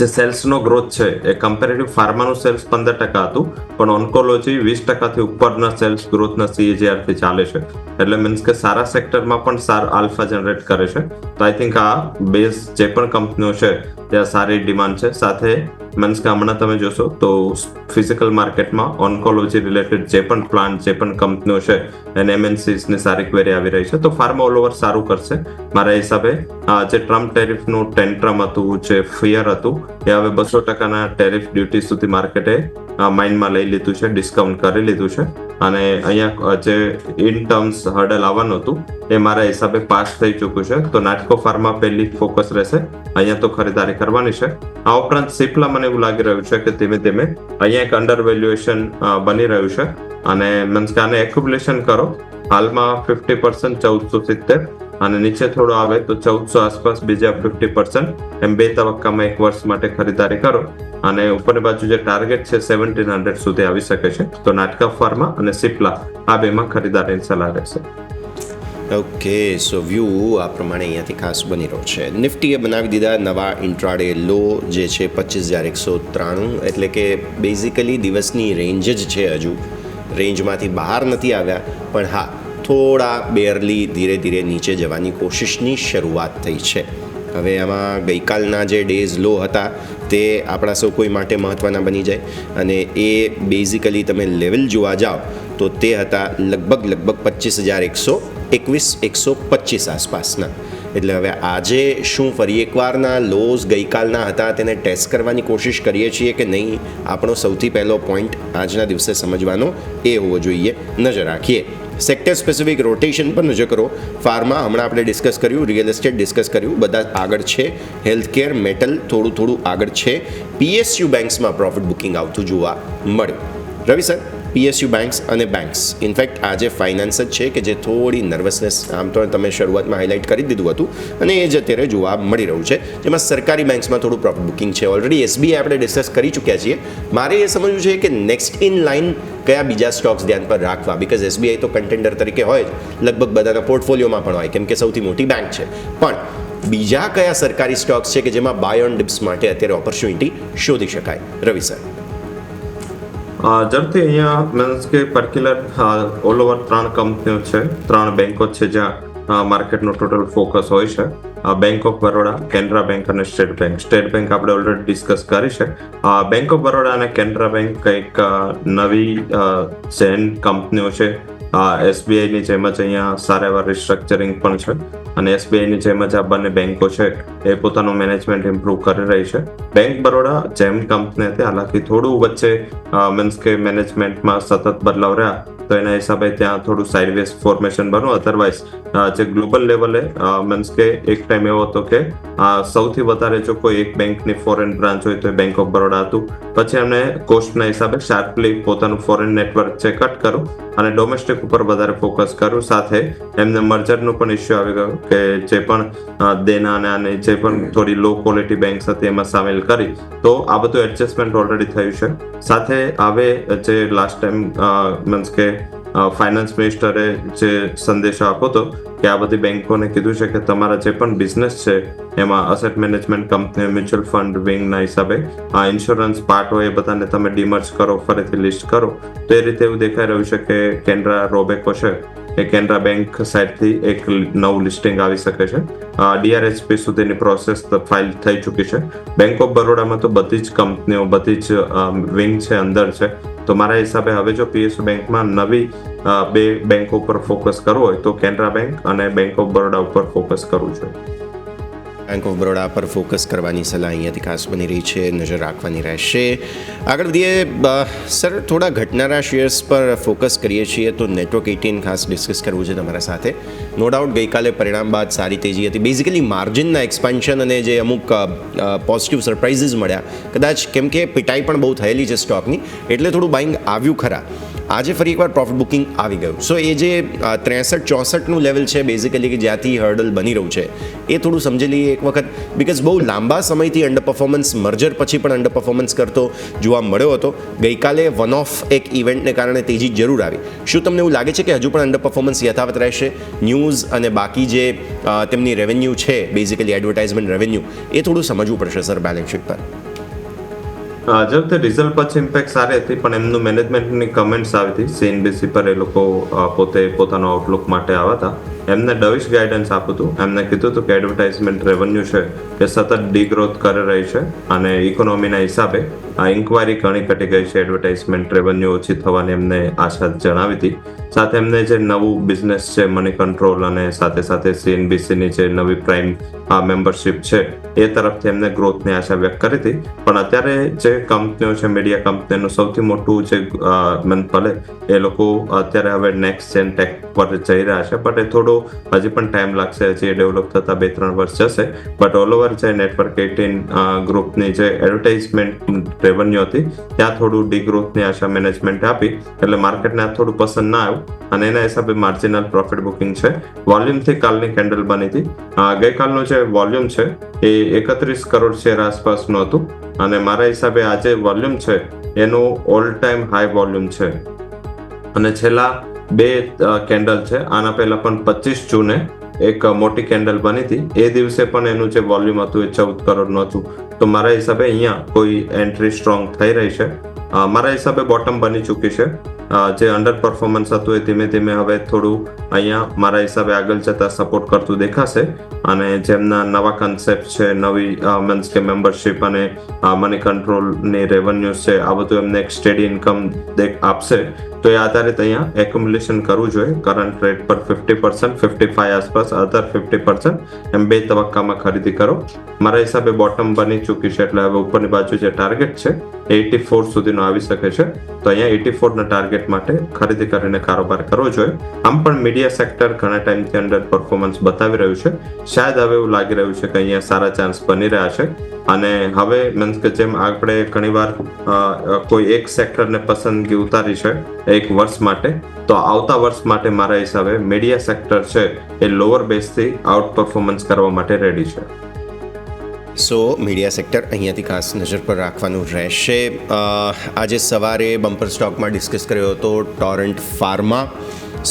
જે સેલ્સનો ગ્રોથ છે એ કમ્પેરેટિવ ફાર્માનું સેલ્સ 15% હતું, પણ ઓન્કોલોજી 20%થી ઉપરના સેલ્સ ગ્રોથના CAGR ચાલે છે. એટલે મીન્સ કે સારા સેક્ટરમાં પણ સારું આલ્ફા જનરેટ કરે છે. તો આઈ થિંક આ બેઝ જે પણ કંપનીઓ છે ત્યાં સારી ડિમાન્ડ છે. સાથે મીન્સ કે હમણાં તમે જોશો તો ફિઝિકલ માર્કેટમાં ઓન્કોલોજી રિલેટેડ જે પણ પ્લાન્ટ, જે પણ કંપનીઓ છે એને MNCsની સારી ક્વેરી આવી રહી છે. તો ફાર્મા ઓલ ઓવર સારું કરશે મારા હિસાબે. જે ટ્રમ્પ ટેરિફનું ટેન્ટ્રમ હતું, જે ફિયર હતું, એ હવે 200%ના ટેરિફ ડ્યુટી સુધી માર્કેટે માઇન્ડમાં લઈ લીધું છે, ડિસ્કાઉન્ટ કરી લીધું છે અને અહીંયા જે ઇન ટર્મ્સ હર્ડલ આવવાનું હતું એ મારા હિસાબે પાસ થઈ ચૂક્યું છે. તો નાટકો ફાર્મા પહેલી ફોકસ રહેશે, અહીંયા તો ખરીદારી કરવાની છે. આ ઉપરાંત સિપ્લા મને એવું લાગી રહ્યું છે કે ધીમે ધીમે અહીંયા એક અંડર વેલ્યુએશન બની રહ્યું છે અને મીન્સ કે આને એક્યુમ્યુલેશન કરો. હાલમાં 50% 1470 અને નીચે થોડો આવે તો 1400 આસપાસ બીજા 50%, એમ 2 તબક્કામાં એક વર્ષ માટે ખરીદારી કરો અને ઉપરની બાજુ જે ટાર્ગેટ છે 1700 સુધી આવી શકે છે. તો નાટકા ફાર્મા અને સિપ્લા આ બેમાં ખરીદારીની સલાહ રહેશે. ઓકે, સો વ્યૂ આ પ્રમાણે અહીંયાથી ખાસ બની રહ્યો છે. નિફ્ટીએ બનાવી દીધા નવા ઇન્ટ્રાડે લો જે છે 25,193, એટલે કે બેઝિકલી દિવસની રેન્જ જ છે, હજુ રેન્જમાંથી બહાર નથી આવ્યા, પણ હા થોડા બેરલી ધીરે ધીરે નીચે જવાની કોશિશની શરૂઆત થઈ છે. હવે આમાં ગઈકાલના જે ડેઝ લો હતા તે આપણા સૌ કોઈ માટે મહત્ત્વના બની જાય અને એ બેઝિકલી તમે લેવલ જોવા જાઓ તો તે હતા લગભગ 25,121-125 આસપાસના. એટલે હવે આજે શું ફરી એકવારના લોઝ ગઈકાલના હતા તેને ટેસ્ટ કરવાની કોશિશ કરીએ છીએ કે નહીં, આપણો સૌથી પહેલો પોઈન્ટ આજના દિવસે સમજવાનો એ હોવો જોઈએ. નજર રાખીએ સેક્ટર સ્પેસિફિક રોટેશન પર નજર કરો. ફાર્મા હમણાં આપણે ડિસ્કસ કર્યું, રિયલ એસ્ટેટ ડિસ્કસ કર્યું, બધા આગળ છે. હેલ્થકેર, મેટલ થોડું આગળ છે. PSU બેંક્સમાં પ્રોફિટ બુકિંગ આવતું જોવા મળ્યું. રવિ સર, PSU બેંક્સ અને બેંક્સ ઇનફેક્ટ આજે ફાઇનાન્સ જ છે કે જે થોડી નર્વસનેસ આમ તો તમે શરૂઆતમાં હાઇલાઇટ કરી દીધું હતું અને એ જ અત્યારે જોવા મળી રહ્યું છે, જેમાં સરકારી બેંક્સમાં થોડું પ્રોફિટ બુકિંગ છે. ઓલરેડી SBI આપણે ડિસ્કસ કરી ચૂક્યા છીએ. મારે એ સમજવું છે કે નેક્સ્ટ ઇન લાઇન કયા બીજા સ્ટોક્સ ધ્યાન પર રાખવા, બિકોઝ SBI તો કન્ટેન્ડર તરીકે હોય જ, લગભગ બધાના પોર્ટફોલિયોમાં પણ હોય કેમ કે સૌથી મોટી બેંક છે. પણ બીજા કયા સરકારી સ્ટોક્સ છે કે જેમાં બાય ઓન ડિપ્સ માટે અત્યારે ઓપોર્ચ્યુનિટી શોધી શકાય? રવિ સર. ઝડપથી અહીંયા મીન્સ કે પર્ટિક્યુલર ઓલ ઓવર 3 કંપનીઓ છે, 3 બેંકો છે જ્યાં માર્કેટનો ટોટલ ફોકસ હોય છે. Bank of Baroda, Canara bank અને સ્ટેટ બેંક. સ્ટેટ બેંક આપણે ઓલરેડી ડિસ્કસ કરી છે. બેંક ઓફ બરોડા અને કેનરા બેંક કંઈક નવી જૈન કંપનીઓ છે. SBIની જેમ જ અહીંયા સારા એવા રિસ્ટ્રક્ચરિંગ પણ છે અને SBIની જેમ જ આ બંને બેંકો છે એ પોતાનું મેનેજમેન્ટ ઇમ્પ્રૂવ કરી રહી છે. બેંક બરોડા જેમ કંપની હતી, હાલાકી થોડું વચ્ચે મીન્સ કે મેનેજમેન્ટમાં સતત બદલાવ રહ્યા તો એના હિસાબે ત્યાં થોડું સાઇડવેઝ ફોર્મેશન બન્યું. અધરવાઇઝ જે ગ્લોબલ લેવલે મીન્સ કે એક ટાઈમ એવો હતો કે સૌથી વધારે જો કોઈ એક બેંકની ફોરેન બ્રાન્ચ હોય તો એ બેંક ઓફ બરોડા હતું. પછી એમને કોસ્ટના હિસાબે શાર્પલી પોતાનું ફોરેન નેટવર્ક છે કટ કર્યું અને ડોમેસ્ટિક ઉપર વધારે ફોકસ કર્યું. સાથે એમને મર્જરનો પણ ઇસ્યુ આવી ગયો કે જે પણ દેના અને આને જે પણ થોડી લો ક્વોલિટી બેંક્સ હતી એમાં સામેલ કરી. તો આ બધું એડજસ્ટમેન્ટ ઓલરેડી થયું છે. સાથે હવે જે લાસ્ટ ટાઈમ મીન્સ કે ફાઇનાન્સ મિનિસ્ટરે જે સંદેશો આપ્યો હતો કે આ બધી બેંકોને કીધું છે કે તમારા જે પણ બિઝનેસ છે એમાં asset management company, mutual fund વિંગના હિસાબે આ ઇન્સ્યોરન્સ પાર્ટ હોય એ બધાને તમે ડીમર્જ કરો, ફરીથી લિસ્ટ કરો. તો એ રીતે એવું દેખાઈ રહ્યું છે કે કેનરા રોબેકો છે એ કેનરા બેંક સાઇડથી એક નવું લિસ્ટિંગ આવી શકે છે. DRHP સુધીની પ્રોસેસ ફાઇલ થઈ ચૂકી છે. બેંક ઓફ બરોડામાં તો બધી જ કંપનીઓ, બધી જ વિંગ છે અંદર છે. તો મારા હિસાબે હવે જો PSU બેંકમાં નવી બે બેંકો ઉપર ફોકસ કરવો હોય તો કેનરા બેંક અને બેંક ઓફ બરોડા ઉપર ફોકસ કરવું જોઈએ. બેંક ઓફ બરોડા પર ફોકસ કરવાની સલાહ અહીંયાથી ખાસ બની રહી છે, નજર રાખવાની રહેશે. આગળ વધીએ સર, થોડા ઘટનારા શેર્સ પર ફોકસ કરીએ છીએ તો નેટવર્ક 18 ખાસ ડિસ્કસ કરવું છે તમારા સાથે. નો ડાઉટ ગઈકાલે પરિણામ બાદ સારી તેજી હતી. બેઝિકલી માર્જિનના એક્સપાન્શન અને જે અમુક પોઝિટિવ સરપ્રાઇઝીસ મળ્યા, કદાચ કેમ કે પિટાઈ પણ બહુ થયેલી છે સ્ટોકની, એટલે થોડું બાઇંગ આવ્યું ખરા. આજે ફરી એકવાર પ્રોફિટ બુકિંગ આવી ગયું. સો એ જે 63-64નું લેવલ છે બેઝિકલી કે જ્યાંથી હર્ડલ બની રહ્યું છે એ થોડું સમજી લઈએ એક વખત, બિકોઝ બહુ લાંબા સમયથી અંડર પરફોર્મન્સ, મર્જર પછી પણ અંડર પરફોર્મન્સ કરતો જોવા મળ્યો હતો. ગઈકાલે વન ઓફ એક ઇવેન્ટને કારણે તેજી જરૂર આવી. શું તમને એવું લાગે છે કે હજુ પણ અંડર પરફોર્મન્સ યથાવત રહેશે? ન્યૂઝ અને બાકી જે તેમની રેવન્યુ છે, બેઝિકલી એડવર્ટાઇઝમેન્ટ રેવન્યુ, એ થોડું સમજવું પડશે સર બેલેન્સ શીટ પર. જે વખતે રિઝલ્ટ પછી ઇમ્પેક્ટ સારી હતી પણ એમનું મેનેજમેન્ટની કમેન્ટ્સ આવી હતી CNBC પર. એ લોકો પોતે પોતાનો આઉટલુક માટે આવ્યા હતા. એમને ડવિશ ગાઈડન્સ આપ્યું હતું. એમને કીધું હતું કે એડવર્ટાઇઝમેન્ટ રેવન્યુ છે એ સતત ડીગ્રોથ કરી રહી છે અને ઇકોનોમીના હિસાબે ઇન્કવાયરી ઘણી ઘટી ગઈ છે. એડવર્ટાઇઝમેન્ટ રેવન્યુ ઓછી થવાની એમને આશા જણાવી હતી. સાથે એમને જે નવું બિઝનેસ છે મની કંટ્રોલ અને સાથે સાથે CNBCની જે નવી પ્રાઇમ મેમ્બરશિપ છે એ તરફથી એમને ગ્રોથની આશા વ્યક્ત કરી હતી. પણ અત્યારે જે કંપનીઓ છે, મીડિયા કંપનીનું સૌથી મોટું જે ભલે એ લોકો અત્યારે હવે નેક્સ્ટ જેન ટેક પર જઈ રહ્યા છે, બટ એ થોડું હજી પણ ટાઈમ લાગશે. હજી એ ડેવલપ થતા 2-3 વર્ષ જશે. બટ ઓલ ઓવર જે નેટવર્ક 18 ગ્રુપની જે એડવર્ટાઇઝમેન્ટ રેવન્યુ હતી ત્યાં થોડું ડીગ્રોથની આશા મેનેજમેન્ટ આપી, એટલે માર્કેટને આ થોડું પસંદ ના આવ્યું અને એના હિસાબે માર્જિનલ પ્રોફિટ બુકિંગ છે. વોલ્યુમથી કાલની કેન્ડલ બની હતી. ગઈકાલનું જે વોલ્યુમ છે એ 31 કરોડ શેર આસપાસનું હતું અને મારા હિસાબે આજે વોલ્યુમ છે એનું ઓલ ટાઈમ હાઈ વોલ્યુમ છે. અને છેલ્લા 2 કેન્ડલ છે, આના પહેલા પણ 25 જૂને એક મોટી કેન્ડલ બની હતી. એ દિવસે પણ એનું જે વોલ્યુમ હતું એ 14 કરોડનું હતું. તો મારા હિસાબે અહીંયા કોઈ એન્ટ્રી સ્ટ્રોંગ થઈ રહી છે. મારા હિસાબે બોટમ બની ચૂકી છે. જે અંડર પરફોર્મન્સ હતું એ ધીમે ધીમે હવે થોડું અહીંયા મારા હિસાબે આગળ જતા સપોર્ટ કરતું દેખાશે. અને જેમના નવા કન્સેપ્ટ છે, નવી મીન્સ કે મેમ્બરશિપ અને મની કંટ્રોલની રેવન્યુઝ છે, આ બધું એમને એક સ્ટેડી ઇન્કમ આપશે. તો એ આધારિત અહીંયા એક્યુમ્યુલેશન કરવું જોઈએ. કરંટ રેટ પર 50%, 55 આસપાસ, અધર 50%, એમ 2 તબક્કામાં ખરીદી કરો. મારા હિસાબે બોટમ બની ચૂકી છે, એટલે હવે ઉપરની બાજુ જે ટાર્ગેટ છે 84 સુધીનો આવી શકે છે. તો અહીંયા 84ના ટાર્ગેટ માટે ખરીદી કરીને કારોબાર કરવો જોઈએ. આમ પણ મીડિયા સેક્ટર ઘણા ટાઈમથી અંડર પરફોર્મન્સ બતાવી રહ્યું છે. શાયદ હવે એવું લાગી રહ્યું છે કે અહીંયા સારા ચાન્સ બની રહ્યા છે. અને હવે મીન્સ કે જેમ આપણે ઘણીવાર કોઈ એક સેક્ટરને પસંદગી ઉતારી છે એક વર્ષ માટે, તો આવતા વર્ષ માટે મારા હિસાબે મીડિયા સેક્ટર છે એ લોઅર બેઝથી આઉટ પરફોર્મન્સ કરવા માટે રેડી છે. સો મીડિયા સેક્ટર અહીંયાથી ખાસ નજર પર રાખવાનું રહેશે. આજે સવારે બમ્પર સ્ટોકમાં ડિસ્કસ કર્યો હતો ટોરન્ટ ફાર્મા.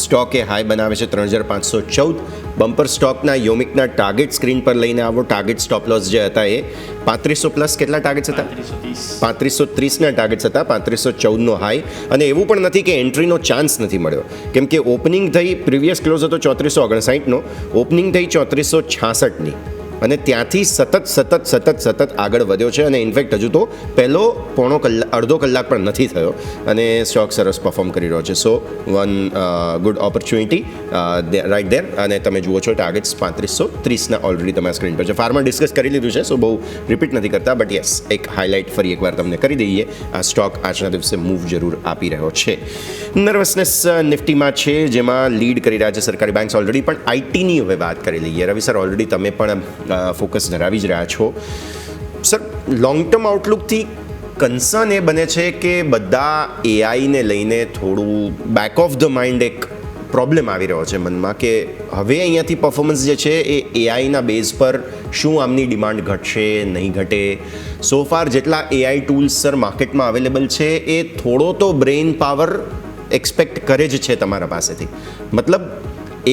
સ્ટોકે હાઈ બનાવે છે 3514. બમ્પર સ્ટોકના યોમિકના ટાર્ગેટ સ્ક્રીન પર લઈને આવો. ટાર્ગેટ સ્ટોપ લોસ જે હતા એ 3500 પ્લસ કેટલા ટાર્ગેટ્સ હતા? 3530ના ટાર્ગેટ્સ હતા. 3514નો હાઈ. અને એવું પણ નથી કે એન્ટ્રીનો ચાન્સ નથી મળ્યો, કેમ કે ઓપનિંગ થઈ, પ્રીવિયસ ક્લોઝ હતો 3459નો, ઓપનિંગ થઈ 3466ની. અને ત્યાંથી સતત આગળ વધ્યો છે અને ઇનફેક્ટ હજુ તો પહેલો અડધો કલાક પણ નથી થયો અને સ્ટોક સરસ પરફોર્મ કરી રહ્યો છે. સો વન ગુડ ઓપોર્ચ્યુનિટી રાઇટ દેર. અને તમે જુઓ છો ટાર્ગેટ્સ 3530ના ઓલરેડી તમારા સ્ક્રીન પર છે. ફાર્મા ડિસ્કસ કરી લીધું છે, સો બહુ રિપીટ નથી કરતા, બટ યસ એક હાઇલાઇટ ફરી એકવાર તમને કરી દઈએ. આ સ્ટોક આજના દિવસે મૂવ જરૂર આપી રહ્યો છે. નર્વસનેસ નિફ્ટીમાં છે, જેમાં લીડ કરી રહ્યા છે સરકારી બેંક્સ ઓલરેડી, પણ આઈટીની હવે વાત કરી લઈએ. રવિ સર, ઓલરેડી તમે પણ ફોકસ ધરાવી જ રહ્યા છો. સર, લોંગ ટર્મ આઉટલુકથી કન્સર્ન એ બને છે કે બધા એઆઈને લઈને થોડું બેક ઓફ ધ માઇન્ડ એક પ્રોબ્લેમ આવી રહ્યો છે મનમાં કે હવે અહીંયાથી પરફોર્મન્સ જે છે એ એઆઈના બેઝ પર શું આમની ડિમાન્ડ ઘટશે નહીં ઘટે. સો ફાર જેટલા એઆઈ ટૂલ્સ સર માર્કેટમાં અવેલેબલ છે એ થોડો તો બ્રેઇન પાવર એક્સપેક્ટ કરે જ છે તમારા પાસેથી. મતલબ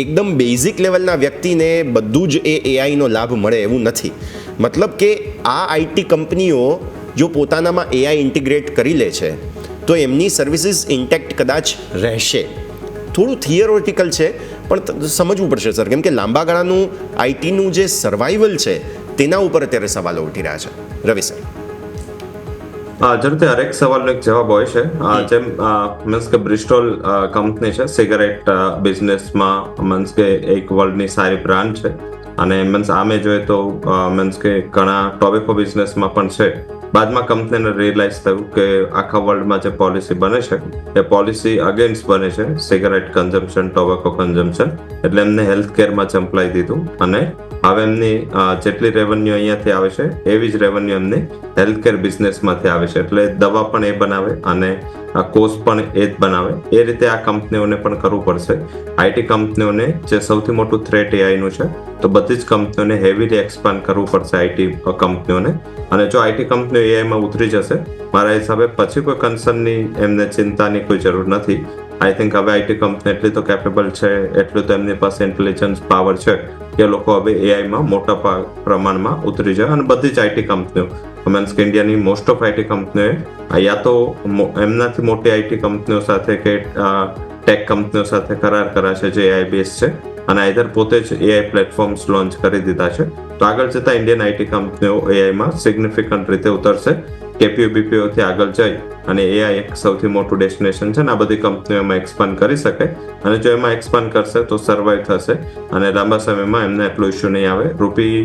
એકદમ બેઝિક લેવલના વ્યક્તિને બધું જ એઆઈનો લાભ મળે એવું નથી. મતલબ કે આ આઈટી કંપનીઓ જો પોતાનામાં એઆઈ ઇન્ટિગ્રેટ કરી લે છે તો એમની સર્વિસીસ ઇન્ટેક્ટ કદાચ રહેશે. થોડું થિયરોટિકલ છે પણ સમજવું પડશે સર, કેમ કે લાંબા ગાળાનું આઈટીનું જે સર્વાઈવલ છે તેના ઉપર અત્યારે સવાલો ઉઠી રહ્યા છે. રવિ સર. જરૂરથી હરેક સવાલનો એક જવાબ હોય છે. જેમ મીન્સ કે બ્રિસ્ટોલ કંપની છે સિગારેટ બિઝનેસમાં, મીન્સ કે એક વર્લ્ડની સારી બ્રાન્ડ છે અને મીન્સ આમે જોઈએ તો મીન્સ કે ઘણા ટોબેકો બિઝનેસમાં પણ છે. બાદમાં કંપનીને રિયલાઇઝ થયું કે આખા વર્લ્ડમાં જે પોલિસી બને છે એ પોલિસી અગેન્સ્ટ બને છે સિગારેટ કન્ઝમ્પશન, ટોબેકો કન્ઝમ્પશન, એટલે એમને હેલ્થ કેરમાં ચંપલાઈ દીધું અને હવે એમની જેટલી રેવન્યુ અહીંયાથી આવે છે એવી જ રેવન્યુ એમની હેલ્થ કેર બિઝનેસમાંથી આવે છે. એટલે દવા પણ એ બનાવે અને કોસ્ટ પણ એ જ બનાવે. એ રીતે આ કંપનીઓને પણ કરવું પડશે. આઈટી કંપનીઓને જે સૌથી મોટું થ્રેટ એઆઈનું છે તો બધી જ કંપનીઓને હેવીલી એક્સપાન્ડ કરવું પડશે આઈટી કંપનીઓને. અને જો આઈટી કંપનીઓ એઆઈમાં ઉતરી જશે મારા હિસાબે પછી કોઈ કન્સર્નની એમને ચિંતાની કોઈ જરૂર નથી. આઈ થિંક હવે આઈટી કંપની એટલી તો કેપેબલ છે, એટલું તો એમની પાસે ઇન્ટેલિજન્સ પાવર છે કે લોકો હવે એઆઈમાં મોટા પ્રમાણમાં ઉતરી જાય. અને બધી જ આઈટી કંપનીઓ મીન્સ કે ઇન્ડિયાની મોસ્ટ ઓફ આઈટી કંપનીઓએ યા તો એમનાથી મોટી આઈટી કંપનીઓ સાથે કે ટેક કંપનીઓ સાથે કરાર કર્યા છે જે એઆઈ બેઝ છે અને આઈધર પોતે જ એઆઈ પ્લેટફોર્મ્સ લોન્ચ કરી દીધા છે. તો આગળ જતા ઇન્ડિયન આઈટી કંપનીઓ એઆઈમાં સિગ્નિફિકન્ટ રીતે ઉતરશે. કેપીયુ બીપીઓથી આગળ જઈ અને એઆઈ એક સૌથી મોટું ડેસ્ટિનેશન છે ને આ બધી કંપનીઓ એમાં એક્સપાન્ડ કરી શકે અને જો એમાં એક્સપાન્ડ કરશે તો સર્વાઈવ થશે અને લાંબા સમયમાં એમને એટલો ઇશ્યુ નહીં આવે. રૂપી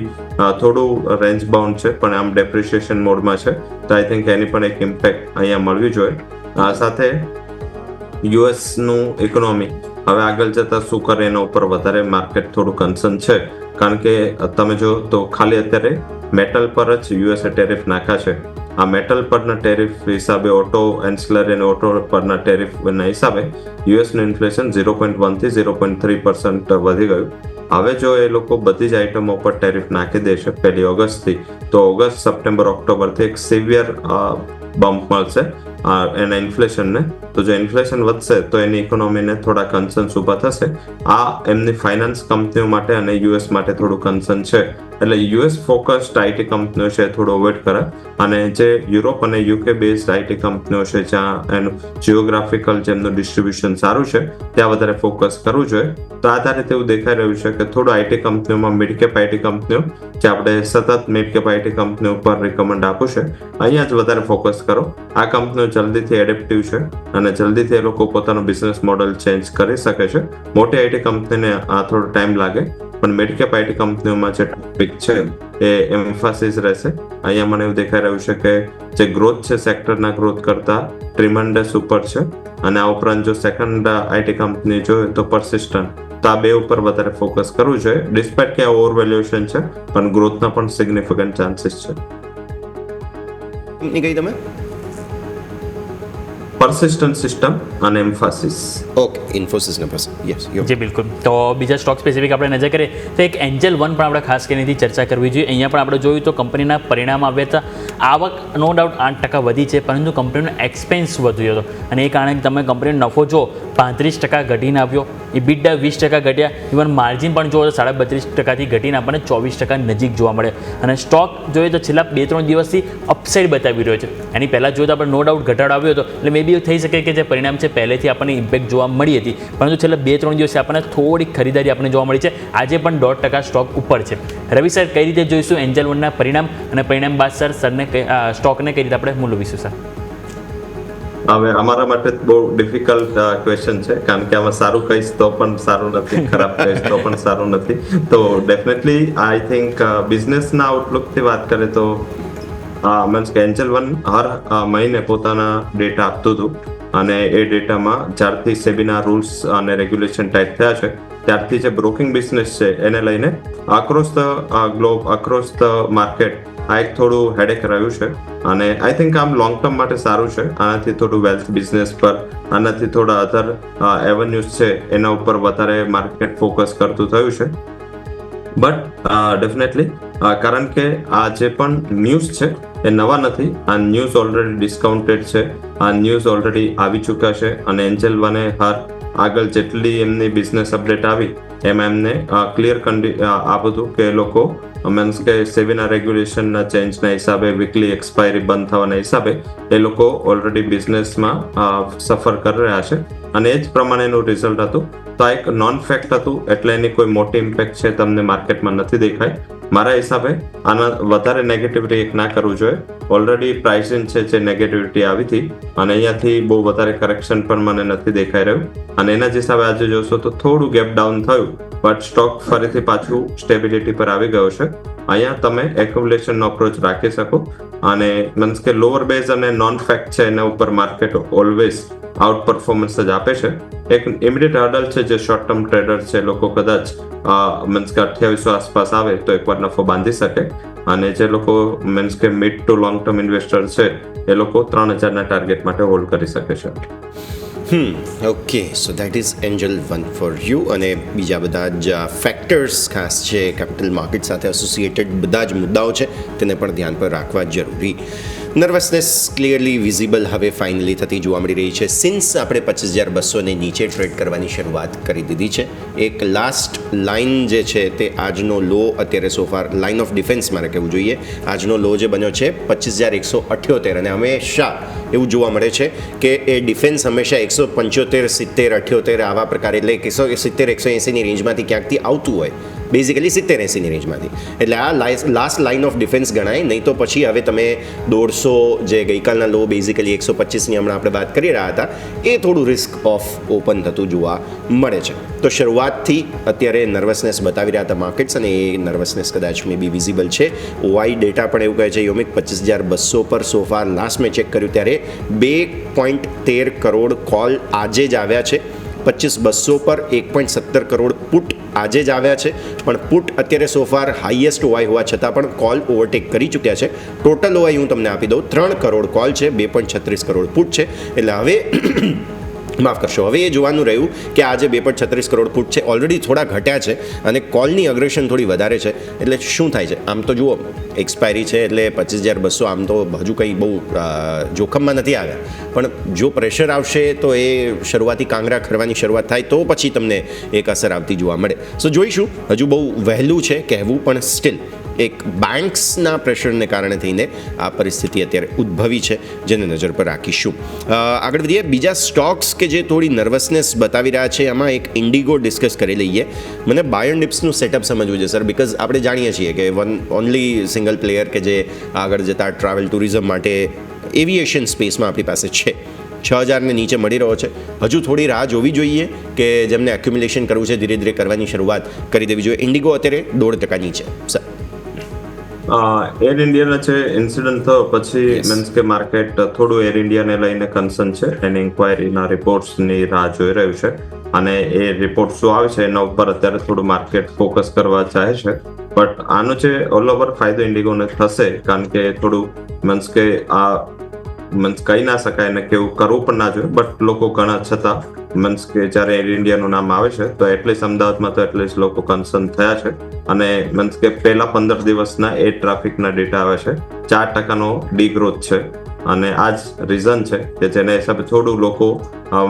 થોડું રેન્જ બાઉન્ડ છે પણ આમ ડેપ્રિશિએશન મોડમાં છે, તો આઈ થિંક એની પણ એક ઇમ્પેક્ટ અહીંયા મળવી જોઈએ. આ સાથે યુએસનું ઇકોનોમી હવે આગળ જતા શું કરે એના ઉપર વધારે માર્કેટ થોડું કન્સર્ન છે. કારણ કે તમે જો તો ખાલી અત્યારે મેટલ પર જ યુએસએ ટેરિફ નાખ્યા છે. આ મેટલ પરના ટેરિફ હિસાબે ઓટો એન્સિલરી અને ઓટો પરના ટેરિફના હિસાબે યુએસનું ઇન્ફ્લેશન 0.1 થી 0.3% વધી ગયું. હવે જો એ લોકો બધી જ આઇટમો પર ટેરિફ નાખી દેશે 1 ઓગસ્ટથી તો ઓગસ્ટ, સપ્ટેમ્બર, ઓક્ટોબરથી એક સિવિયર બમ્પ મળશે એના ઇન્ફ્લેશનને. તો જો ઇન્ફ્લેશન વધશે તો એની ઇકોનોમીને થોડા કન્સર્ન્સ ઊભા થશે. આ એમની ફાઇનાન્સ કંપનીઓ માટે અને યુએસ માટે થોડું કન્સર્ન છે. એટલે યુએસ ફોકસ્ડ આઈટી કંપનીઓ છે થોડું અવોઇડ કરે અને જે યુરોપ અને યુકે બેઝડ આઈટી કંપનીઓ છે જ્યાં એનું જિયોગ્રાફિકલ જેમનું ડિસ્ટ્રીબ્યુશન સારું છે ત્યાં વધારે ફોકસ કરવું જોઈએ. તો આ રીતે એવું દેખાઈ રહ્યું છે કે થોડું આઈટી કંપનીઓમાં મિડ કેપ આઈટી કંપનીઓ જે આપણે સતત મિડ કેપ આઈટી કંપનીઓ પર રિકમેન્ડ આપું છે અહીંયા જ વધારે ફોકસ કરો. આ કંપનીઓ જલ્દીથી એડેપ્ટિવ છે અને જલ્દીથી એ લોકો પોતાનું બિઝનેસ મોડલ ચેન્જ કરી શકે છે. મોટી આઈટી કંપનીને આ થોડો ટાઈમ લાગે પણ મિડ કેપ આઈટી કંપનીઓમાં જે ટોપિક છે એ એમ્ફાસિસ રહેશે. અહીંયા મને એવું દેખાઈ રહ્યું છે કે જે ગ્રોથ છે સેક્ટરના ગ્રોથ કરતા ટ્રીમેન્ડસ ઉપર છે અને આ ઉપરાંત જો સેકન્ડ આઈટી કંપની જોઈએ તો પરસિસ્ટન્ટ, તો આ બે ઉપર વધારે ફોકસ કરવું જોઈએ. ડિસ્પાઇટ કે આ ઓવર વેલ્યુએશન છે પણ ગ્રોથના પણ સિગ્નિફિકન્ટ ચાન્સીસ છે. કંપની કઈ તમે? persistent system અને એમ્ફાસિસ. ઓકે, ઇન્ફોસિસ ને પછી યસ જી બિલકુલ. તો બીજા સ્ટોક સ્પેસિફિક આપણે નજર કરીએ તો એક એન્જલ વન પણ આપણે ખાસ કરીને ચર્ચા કરવી જોઈએ. અહીંયા પણ આપણે જોયું તો કંપનીના પરિણામ આવ્યા હતા આવક નો ડાઉટ 8% વધી છે, પરંતુ કંપનીનો એક્સપેન્સ વધ્યો હતો અને એ કારણે તમે કંપનીનો નફો જો 35% ઘટીને આવ્યો, EBITDA 20% ઘટ્યા, ઇવન માર્જિન પણ જો 32.5%થી ઘટીને આપણને 24% નજીક જોવા મળે. અને સ્ટોક જોઈએ તો છેલ્લા 2-3 દિવસથી અપસાઇડ બતાવી રહ્યો છે. એની પહેલાં જોઈએ તો આપણે નો ડાઉટ ઘટાડો આવ્યો હતો, એટલે મે બી એવું થઈ શકે કે જે પરિણામ છે પહેલેથી આપણને ઇમ્પેક્ટ જોવા મળી હતી, પરંતુ છેલ્લા 2-3 દિવસથી આપણને થોડીક ખરીદારી આપણને જોવા મળી છે. આજે પણ 1.5% સ્ટોક ઉપર છે. રવિ સર, કઈ રીતે જોઈશું એન્જલ વનના પરિણામ, અને પરિણામ બાદ સરને સ્ટોકને કઈ રીતે આપણે મૂલવીશું સર? હવે અમારા માટે બહુ ડિફિકલ્ટ ક્વેશ્ચન છે, કારણ કે આમાં સારું કહીશ તો પણ સારું નથી, ખરાબ કહીશ તો પણ સારું નથી. તો ડેફિનેટલી આઈ થિંક બિઝનેસના આઉટલુકથી વાત કરીએ તો મીન્સ કે એન્જલ વન હર મહિને પોતાના ડેટા આપતું હતું, અને એ ડેટામાં જ્યારથી સેબીના રૂલ્સ અને રેગ્યુલેશન ટાઈટ થયા છે ત્યારથી જે બ્રોકિંગ બિઝનેસ છે એને લઈને across the globe, across the market આ એક થોડું હેડેક રહ્યું છે. અને આઈ થિંક આમ લોંગ ટર્મ માટે સારું છે. આનાથી થોડું વેલ્થ બિઝનેસ પર, આનાથી થોડા અધર એવન્યુઝ છે એના ઉપર વધારે માર્કેટ ફોકસ કરતું થયું છે. બટ ડેફિનેટલી કારણ કે આ જે પણ ન્યૂઝ છે એ નવા નથી, આ ન્યૂઝ ઓલરેડી ડિસ્કાઉન્ટેડ છે, આ ન્યૂઝ ઓલરેડી આવી ચૂક્યા છે. અને એન્જલ વને આગળ જેટલી એમની બિઝનેસ અપડેટ આવી એમાં એમને ક્લિયર આપ્યું હતું કે એ લોકો મીન્સ કે સેબીના રેગ્યુલેશનના ચેન્જના હિસાબે, વીકલી એક્સપાયરી બંધ થવાના હિસાબે એ લોકો ઓલરેડી બિઝનેસમાં સફર કરી રહ્યા છે, અને એ જ પ્રમાણેનું રિઝલ્ટ હતું. તો આ એક નોન ફેક્ટ હતું, એટલે એની કોઈ મોટી ઇમ્પેક્ટ છે તમને માર્કેટમાં નથી દેખાય. મારા હિસાબે આના વધારે નેગેટિવ રિએક્ટ ના કરવું જોઈએ. ઓલરેડી પ્રાઇસિંગ છે જે નેગેટિવિટી આવી હતી, અને અહીંયાથી બહુ વધારે કરેક્શન પણ મને નથી દેખાઈ રહ્યું. અને એના જ હિસાબે આજે જોશો તો થોડું ગેપ ડાઉન થયું, બટ સ્ટોક ફરીથી પાછું સ્ટેબિલિટી પર આવી ગયો છે. અહીંયા તમે એક્યુમ્યુલેશનનો અપ્રોચ રાખી શકો, અને મીન્સ કે લોઅર બેઝ અને નોન ફેક્ટ છે એના ઉપર માર્કેટ ઓલવેઝ આઉટ પરફોર્મન્સ જ આપે છે. એક ઇમિડિયેટ હર્ડલ છે જે શોર્ટ ટર્મ ટ્રેડર છે લોકો કદાચ મીન્સ કે 2800 આસપાસ આવે તો એકવાર નફો બાંધી શકે, અને જે લોકો મીન્સ કે mid to long term investor છે એ લોકો 3000ના ટાર્ગેટ માટે હોલ્ડ કરી શકે છે. Okay, so that is Angel one for you. અને બીજા બધા જ ફેક્ટર્સ ખાસ છે કેપિટલ માર્કેટ સાથે એસોસિએટેડ બધા જ મુદ્દાઓ છે તેને પણ ધ્યાન પર રાખવા જરૂરી. નર્વસનેસ ક્લિયરલી વિઝિબલ હવે ફાઇનલી થતી જોવા મળી રહી છે. સિન્સ આપણે 25,200 નીચે ટ્રેડ કરવાની શરૂઆત કરી દીધી છે, એક લાસ્ટ લાઇન જે છે તે આજનો લો અત્યારે સોફાર લાઇન ઓફ ડિફેન્સ મારે કહેવું જોઈએ, આજનો લો જે બન્યો છે 25,178, અને હંમેશા એવું જોવા મળે છે કે એ ડિફેન્સ હંમેશા 175, 70, 78 આવા પ્રકારે, એટલે 170, 180ની રેન્જમાંથી ક્યાંકથી આવતું હોય, બેઝિકલી 70-80ની રેન્જમાંથી. એટલે આ લાસ્ટ લાઇન ઓફ ડિફેન્સ ગણાય. નહીં તો પછી હવે તમે 150 જે ગઈકાલના લો બેઝિકલી 125ની હમણાં આપણે વાત કરી રહ્યા હતા, એ થોડું રિસ્ક ઓફ ઓપન થતું જોવા મળે છે. તો શરૂઆતથી અત્યારે નર્વસનેસ બતાવી રહ્યા હતા માર્કેટ્સ, અને એ નર્વસનેસ કદાચ મે બી વિઝિબલ છે. ઓઆઈ ડેટા પણ એવું કહે છે યોમિક 25,200 પર સોફાર લાસ્ટ મેં ચેક કર્યું ત્યારે 2.13 કરોડ કોલ આજે જ આવ્યા છે. 25,200 પર 1.17 કરોડ પુટ આજે જ આવ્યા છે, પણ પુટ અત્યારે સોફાર હાઈએસ્ટ ઓઆઈ હોવા છતાં પણ કોલ ઓવરટેક કરી ચૂક્યા છે. ટોટલ ઓઆઈ હું તમને આપી દઉં, 3 કરોડ કોલ છે, 2.36 કરોડ પુટ છે. એટલે હવે માફ કરશો, હવે એ જોવાનું રહ્યું કે આજે 2.36 કરોડ પુટ છે, ઓલરેડી થોડા ઘટ્યા છે, અને કોલની અગ્રેશન થોડી વધારે છે. એટલે શું થાય છે? આમ તો જુઓ, એક્સપાયરી છે એટલે 25,200 આમ તો હજુ કંઈ બહુ જોખમમાં નથી આવ્યા, પણ જો પ્રેશર આવશે તો એ શરૂઆતી કાંગરા ખરવાની શરૂઆત થાય તો પછી તમને એક અસર આવતી જોવા મળે. સો જોઈશું, હજુ બહુ વહેલું છે કહેવું, પણ સ્ટીલ એક બેન્ક્સના પ્રેશરને કારણે થઈને આ પરિસ્થિતિ અત્યારે ઉદ્ભવી છે, જેને નજર પર રાખીશું. આગળ વધીએ. બીજા સ્ટોક્સ કે જે થોડી નર્વસનેસ બતાવી રહ્યા છે, એમાં એક ઇન્ડિગો ડિસ્કસ કરી લઈએ. મને બાયર ડિપ્સનું સેટઅપ સમજવું છે સર, બિકોઝ આપણે જાણીએ છીએ કે ઓનલી સિંગલ પ્લેયર કે જે આગળ જતા ટ્રાવેલ ટુરિઝમ માટે એવિએશન સ્પેસમાં આપણી પાસે છે. 6,000ને નીચે મળી રહ્યો છે. હજુ થોડી રાહ જોવી જોઈએ કે જેમને એક્યુમ્યુલેશન કરવું છે ધીરે ધીરે કરવાની શરૂઆત કરી દેવી જોઈએ. ઇન્ડિગો અત્યારે 2% નીચે સર. એર ઇન્ડિયાનો છે ઇન્સિડન્ટ થયો પછી મીન્સ કે માર્કેટ થોડું એર ઇન્ડિયાને લઈને કન્સર્ન છે, એની ઇન્ક્વાયરીના રિપોર્ટ્સની રાહ જોઈ રહ્યું છે, અને એ રિપોર્ટ શું આવે છે એના ઉપર અત્યારે થોડું માર્કેટ ફોકસ કરવા ચાહે છે. બટ આનો જે ઓલ ઓવર ફાયદો ઇન્ડિગોને થશે, કારણ કે થોડું મીન્સ કે આ મીન્સ કહી ના શકાય ને કે એવું કરવું પણ ના જોઈએ, બટ લોકો ઘણા છતાં મીન્સ કે જ્યારે એર ઇન્ડિયાનું નામ આવે છે તો એટલીસ્ટ અમદાવાદમાં તો એટલીસ્ટ લોકો કન્સર્ન થયા છે. અને મીન્સ કે પહેલા 15 દિવસના એર ટ્રાફિકના ડેટા આવે છે, 4% ડીગ્રોથ છે. અને આ જ રીઝન છે કે જેના હિસાબે થોડું લોકો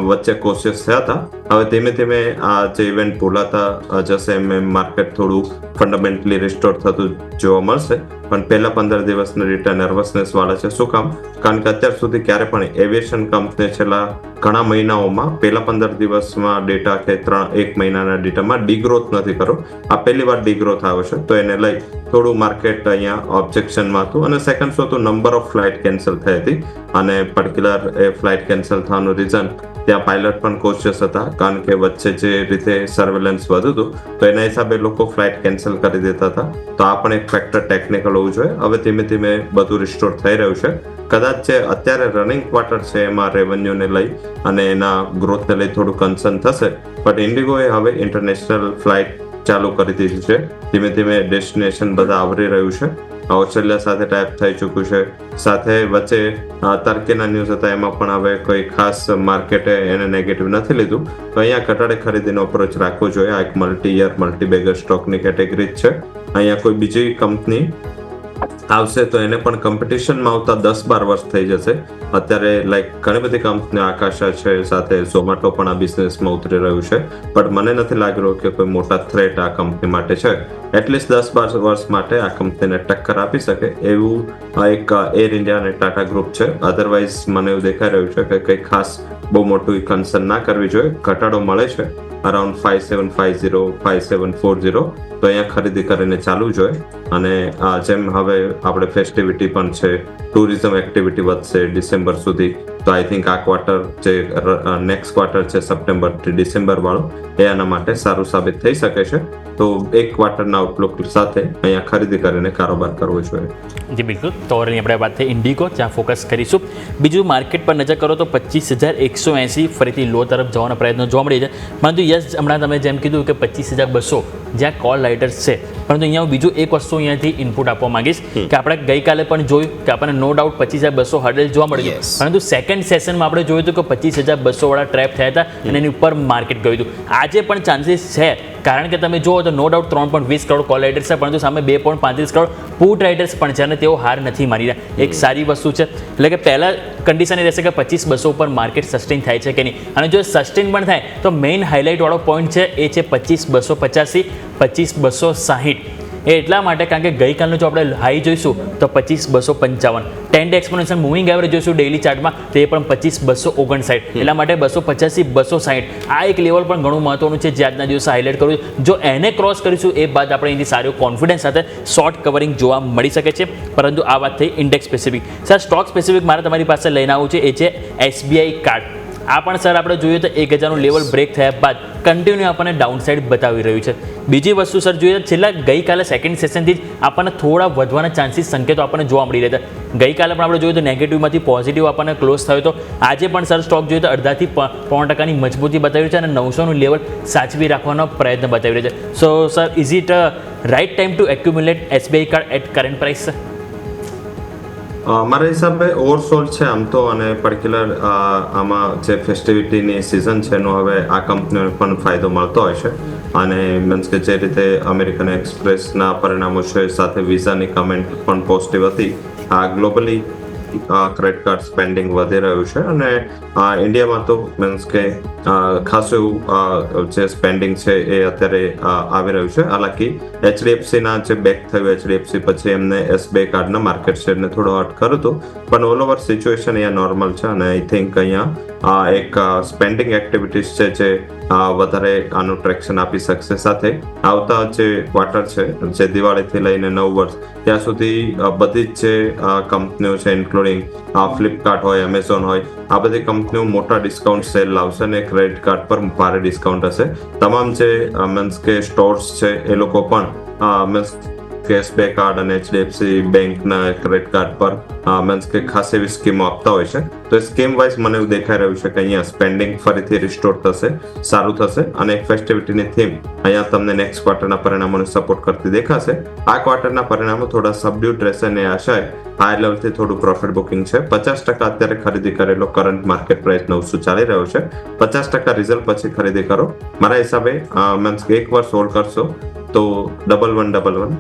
વચ્ચે કોશિયસ થયા હતા. હવે ધીમે ધીમે આ જે ઇવેન્ટ ભૂલાતા જશે એમ માર્કેટ થોડું ફંડામેન્ટલી રિસ્ટોર થતું જોવા મળશે. પણ પહેલા 15 દિવસના ડેટા નર્વસનેસ વાળા છે. શું કામ? કારણ કે અત્યાર સુધી ક્યારે પણ એવિએશન કંપની છેલ્લા ઘણા મહિનાઓમાં પહેલા 15 દિવસમાં ડેટા કે 1 મહિનાના ડેટામાં ડીગ્રોથ નથી કર્યો. આ પહેલી વાર ડીગ્રોથ આવ્યો છે, તો એને લઈ થોડું માર્કેટ અહીંયા ઓબ્જેક્શનમાં હતું. અને સેકન્ડ શું હતું, નંબર ઓફ ફ્લાઇટ કેન્સલ થઈ હતી. અને પર્ટિક્યુલર એ ફ્લાઇટ કેન્સલ થવાનું રીઝન ત્યાં પાયલટ પણ કોશિયસ હતા, કારણ કે વચ્ચે જે રીતે સર્વેલન્સ વધુ હતું તો એના હિસાબે લોકો ફ્લાઇટ કેન્સલ કરી દેતા હતા. તો આ પણ એક ફેક્ટર ટેકનિકલ હોવું જોઈએ. હવે ધીમે ધીમે બધું રિસ્ટોર થઈ રહ્યું છે. કદાચ જે અત્યારે રનિંગ ક્વાર્ટર છે એમાં રેવન્યુને લઈ અને એના ગ્રોથને લઈ થોડું કન્સર્ન થશે, બટ ઇન્ડિગોએ હવે ઇન્ટરનેશનલ ફ્લાઇટ ચાલુ કરી દીધી છે. ધીમે ધીમે ડેસ્ટિનેશન બધા આવરી રહ્યું છે. ઓસ્ટ્રેલિયા સાથે ટાઈપ થઈ ચૂક્યું છે. સાથે વચ્ચે તરકીના ન્યૂઝ હતા, એમાં પણ હવે કોઈ ખાસ માર્કેટે એને નેગેટિવ નથી લીધું. તો અહીંયા ઘટાડે ખરીદીનો અપ્રોચ રાખવો જોઈએ. આ એક મલ્ટી યર મલ્ટી બેગર સ્ટોકની કેટેગરી જ છે. અહીંયા કોઈ બીજી કંપની આવશે તો એને પણ કોમ્પિટિશનમાં આવતા 10-12 વર્ષ થઈ જશે. અત્યારે લાઈક ઘણી બધી કંપનીઓ આકાશા છે, સાથે ઝોમેટો પણ આ બિઝનેસમાં ઉતરી રહ્યું છે. બટ મને નથી લાગી રહ્યું કે કોઈ મોટા થ્રેટ આ કંપની માટે છે. એટલીસ્ટ 10-12 વર્ષ માટે આ કંપનીને ટક્કર આપી શકે એવું એક એર ઇન્ડિયા અને ટાટા ગ્રુપ છે. અધરવાઇઝ મને એવું દેખાઈ રહ્યું છે કે કંઈ ખાસ બહુ મોટું કન્સર્ન ના કરવી જોઈએ. ઘટાડો મળે છે અરાઉન્ડ 5750 5740, તો અહીંયા ખરીદી કરીને ચાલવું જોઈએ. અને જેમ હવે આપણે ફેસ્ટિવિટી પણ છે, ટુરિઝમ એક્ટિવિટી વધશે ડિસેમ્બર સુધી, તો આઈ થિંક આ ક્વાર્ટર જે નેક્સ્ટ ક્વાર્ટર છે સપ્ટેમ્બરથી ડિસેમ્બર વાળો, એ આના માટે સારું સાબિત થઈ શકે છે. તો એક ક્વાર્ટરના આઉટલુક સાથે અહીંયા ખરીદી કરીને કારોબાર કરવો જોઈએ. જી બિલકુલ. તો ઓવરની આપણે વાત થઈ ઇન્ડિગો, જ્યાં ફોકસ કરીશું. બીજું માર્કેટ પર નજર કરો તો 25,180 ફરીથી લો તરફ જવાના પ્રયત્નો જોવા મળી છે. પરંતુ યસ, હમણાં તમે જેમ કીધું કે 25,200 જ્યાં કોલ રાઇડર્સ છે. પરંતુ અહીંયા હું બીજું એક વસ્તુ અહીંયાથી ઇનપુટ આપવા માંગીશ કે આપણે ગઈકાલે પણ જોયું કે આપણને નો ડાઉટ 25,200 હર્ડલ જોવા મળ્યું. પરંતુ સેકન્ડ સેશનમાં આપણે જોયું હતું કે 25,200 વાળા ટ્રેપ થયા હતા અને એની ઉપર માર્કેટ ગયું હતું. આજે પણ ચાન્સીસ છે, કારણ કે તમે જુઓ તો no doubt 3.20 crore call writers છે, પરંતુ સામે 2.35 કરોડ પુટ રાઇડર્સ પણ છે અને તેઓ હાર નથી મારી રહ્યા. એક સારી વસ્તુ છે. એટલે કે પહેલાં કન્ડિશન એ રહેશે કે 25,200 ઉપર માર્કેટ સસ્ટેન થાય છે કે નહીં. અને જો સસ્ટેન પણ થાય તો મેઇન હાઇલાઇટ વાળો પોઈન્ટ છે એ છે 25,285 25,260. એ એટલા માટે કારણ કે ગઈકાલનો જો આપણે હાઈ જોઈશું તો 25,255, 10 ડે એક્સપોનેન્શિયલ મૂવિંગ એવરેજ જોઈશું ડેઇલી ચાર્ટમાં તે પણ 25,259. એટલા માટે 285 260 આ એક લેવલ પણ ઘણું મહત્વનું છે જે આજના દિવસે હાઇલાઇટ કરું છું. જો એને ક્રોસ કરીશું એ બાદ આપણે અહીંથી સારો કોન્ફિડન્સ સાથે શોર્ટ કવરિંગ જોવા મળી શકે છે. પરંતુ આ વાત થઈ index specific. Sir stock specific મારે તમારી પાસે લઈને આવવું છે, એ છે SBI કાર્ડ. આ પણ સર આપણે જોઈએ તો 1,000નું લેવલ બ્રેક થયા બાદ કન્ટિન્યુ આપણને ડાઉન સાઇડ બતાવી રહ્યું છે. બીજી વસ્તુ સર જોઈએ તો છેલ્લા ગઈકાલે સેકન્ડ સેશનથી જ આપણને થોડા વધવાના ચાન્સીસ સંકેતો આપણને જોવા મળી રહ્યા હતા. ગઈકાલે પણ આપણે જોયું તો નેગેટિવમાંથી પોઝિટિવ આપણને ક્લોઝ થયો હતો. આજે પણ સર સ્ટોક જોઈએ તો 1.5% મજબૂતી બતાવી છે અને 900નું લેવલ સાચવી રાખવાનો પ્રયત્ન બતાવી રહ્યો છે. So sir is it right time to accumulate SBI card at current price? મારા હિસાબે ઓવરસોલ્ડ છે આમ તો, અને પર્ટિક્યુલર આમાં જે ફેસ્ટિવિટીની સિઝન છે એનો હવે આ કંપનીઓને પણ ફાયદો મળતો હોય છે. અને મીન્સ કે જે રીતે અમેરિકન એક્સપ્રેસના પરિણામો છે, સાથે વિઝાની કમેન્ટ પણ પોઝિટિવ હતી. આ ગ્લોબલી ક્રેડિટ કાર્ડ સ્પેન્ડિંગ વધી રહ્યું છે અને ઇન્ડિયામાં તો મીન્સ કે ખાસું એવું જે સ્પેન્ડિંગ છે એ અત્યારે આવી રહ્યું છે. હાલાકી HDFCના જે બેક થયું HDFC પછી એમને SBI કાર્ડના માર્કેટ શેરને થોડો હટ કર્યું હતું, પણ ઓલ ઓવર સિચ્યુએશન અહીંયા નોર્મલ છે. અને આઈ થિંક અહીંયા એક સ્પેન્ડિંગ એક્ટિવિટીઝ છે જે વધારે આનું ટ્રેક્શન આપી શકશે. સાથે આવતા જે ક્વાર્ટર છે, જે દિવાળીથી લઈને નવ વર્ષ ત્યાં સુધી બધી જ જે કંપનીઓ છે ઇન્ક્લુડિંગ ફ્લિપકાર્ટ હોય, એમેઝોન હોય, આ બધી કંપનીઓ મોટા ડિસ્કાઉન્ટ સેલ લાવશે અને ક્રેડિટ કાર્ડ પર ભારે ડિસ્કાઉન્ટ હશે. તમામ જે મીન્સ કે સ્ટોર્સ છે એ લોકો પણ મીન્સ કેશબેક કાર્ડ અને HDFC બેંકના ક્રેડિટ કાર્ડ પર મીન્સ કે ખાસ એવી સ્કીમો આપતા હોય છે. તો સ્કીમ વાઇઝ મને એવું દેખાઈ રહ્યું છે કે અહીંયા સ્પેન્ડિંગ ફરીથી રિસ્ટોર થશે, સારું થશે અને એક ફેસ્ટિવિટીની થીમ અહીંયા તમને નેક્સ્ટ ક્વાર્ટરના પરિણામોને સપોર્ટ કરતી દેખાશે. આ ક્વાર્ટરના પરિણામો થોડા સબડ્યુડ રહેશે અને આશાએ હાઈ લેવલથી થોડું પ્રોફિટ બુકિંગ છે. 50% અત્યારે ખરીદી કરેલો કરંટ માર્કેટ પ્રાઇસ 900 ચાલી રહ્યો છે. 50% રિઝલ્ટ પછી ખરીદી કરો. મારા હિસાબે મીન્સ કે એક વર્ષ હોલ્ડ કરશો તો 1111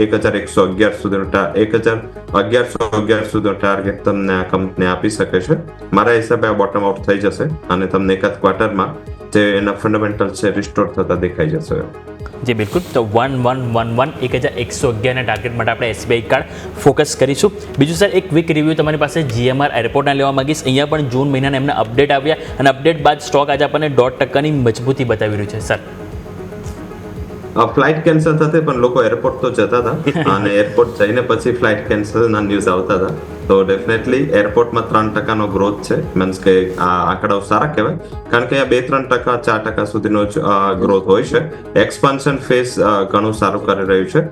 1111 સુધીનો 1111 સુધીનો ટાર્ગેટ તમને આ કંપની આપી શકે છે. મારા હિસાબે આ બોટમ આઉટ થઈ જશે અને તમને એકાદ ક્વાર્ટરમાં જે એના ફંડામેન્ટલ છે રિસ્ટોર થતા દેખાઈ જશે. જી બિલકુલ. તો 1111 1111ના ટાર્ગેટ માટે આપણે SBI કાર્ડ ફોકસ કરીશું. બીજું સર એક ક્વિક રિવ્યૂ તમારી પાસે GMR એરપોર્ટના લેવા માંગીશ. અહીંયા પણ જૂન મહિનાના એમના અપડેટ આવ્યા અને અપડેટ બાદ સ્ટોક આજે આપણને 1.5%ની મજબૂતી બતાવી રહ્યું છે સર. ફ્લાઇટ કેન્સલ થતી પણ લોકો એરપોર્ટ તો જતા હતા અને એરપોર્ટ જઈને પછી ફ્લાઇટ કેન્સલના ન્યૂઝ આવતા હતા. તો ડેફિનેટલી એરપોર્ટમાં 3%નો ગ્રોથ છે. મીન્સ કે આ આંકડાઓ સારા કહેવાય કારણ કે આ 2-3% 4% સુધીનો જ ગ્રોથ હોય છે. એક્સપાન્શન ફેઝ ઘણું સારું કરી રહ્યું છે.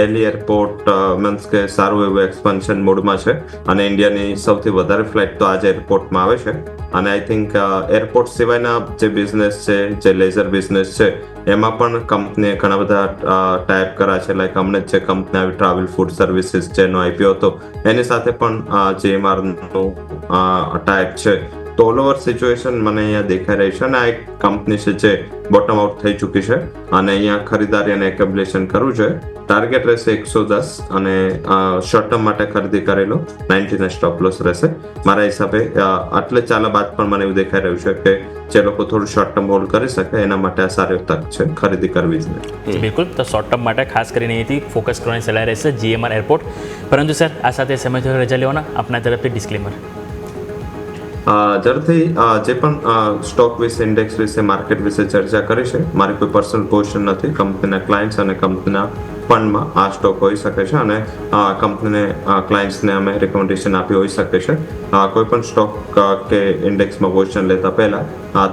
દિલ્હી એરપોર્ટ મીન્સ કે સારું એવું એક્સપાન્શન મોડમાં છે અને ઇન્ડિયાની સૌથી વધારે ફ્લાઇટ તો આજે એરપોર્ટમાં આવે છે. અને આઈ થિંક એરપોર્ટ સિવાયના જે બિઝનેસ છે, જે લેઝર બિઝનેસ છે, એમાં પણ કંપનીએ ઘણા બધા ટાઈપ કર્યા છે. લાઈક હમણાં જ જે કંપની આવી ટ્રાવેલ ફૂડ સર્વિસીસ જેનો IPO હતો એની સાથે પણ GMR નું ટાઈપ છે. તો ઓલ ઓવર સિચ્યુએશન મને અહીંયા દેખાઈ રહી છે અને આ એક કંપની છે જે બોટમ આઉટ થઈ ચૂકી છે અને અહીંયા ખરીદારી અને એકેબ્યુલેશન કરવું છે. ટાર્ગેટ રહેશે 110 અને શોર્ટ ટર્મ માટે ખરીદી કરેલો 90 ના સ્ટોપ લોસ રહેશે. મારા હિસાબે આટલે ચાલા બાદ પણ મને એવું દેખાઈ રહ્યું છે કે જે લોકો થોડું શોર્ટ ટર્મ હોલ્ડ કરી શકે એના માટે આ સારી તક છે ખરીદી કરવી જ નહીં. બિલકુલ. તો શોર્ટ ટર્મ માટે ખાસ કરીને અહીંથી ફોકસ કરવાની સલાહ રહેશે GMR એરપોર્ટ. પરંતુ સર આ સાથે સમય રજા લેવાના આપના તરફથી ડિસ્ક્લેમર. જરૂરથી જે પણ સ્ટોક વિશે, ઇન્ડેક્સ વિશે, માર્કેટ વિશે ચર્ચા કરી છે, મારી કોઈ પર્સનલ પોઝિશન નથી. કંપનીના ક્લાયન્ટ્સ અને કંપનીના ફંડમાં આ સ્ટોક હોઈ શકે છે અને કંપનીને ક્લાયન્ટ્સને અમે રિકમેન્ડેશન આપી હોઈ શકે છે. કોઈ પણ સ્ટોક કે ઇન્ડેક્સમાં પોઝિશન લેતા પહેલા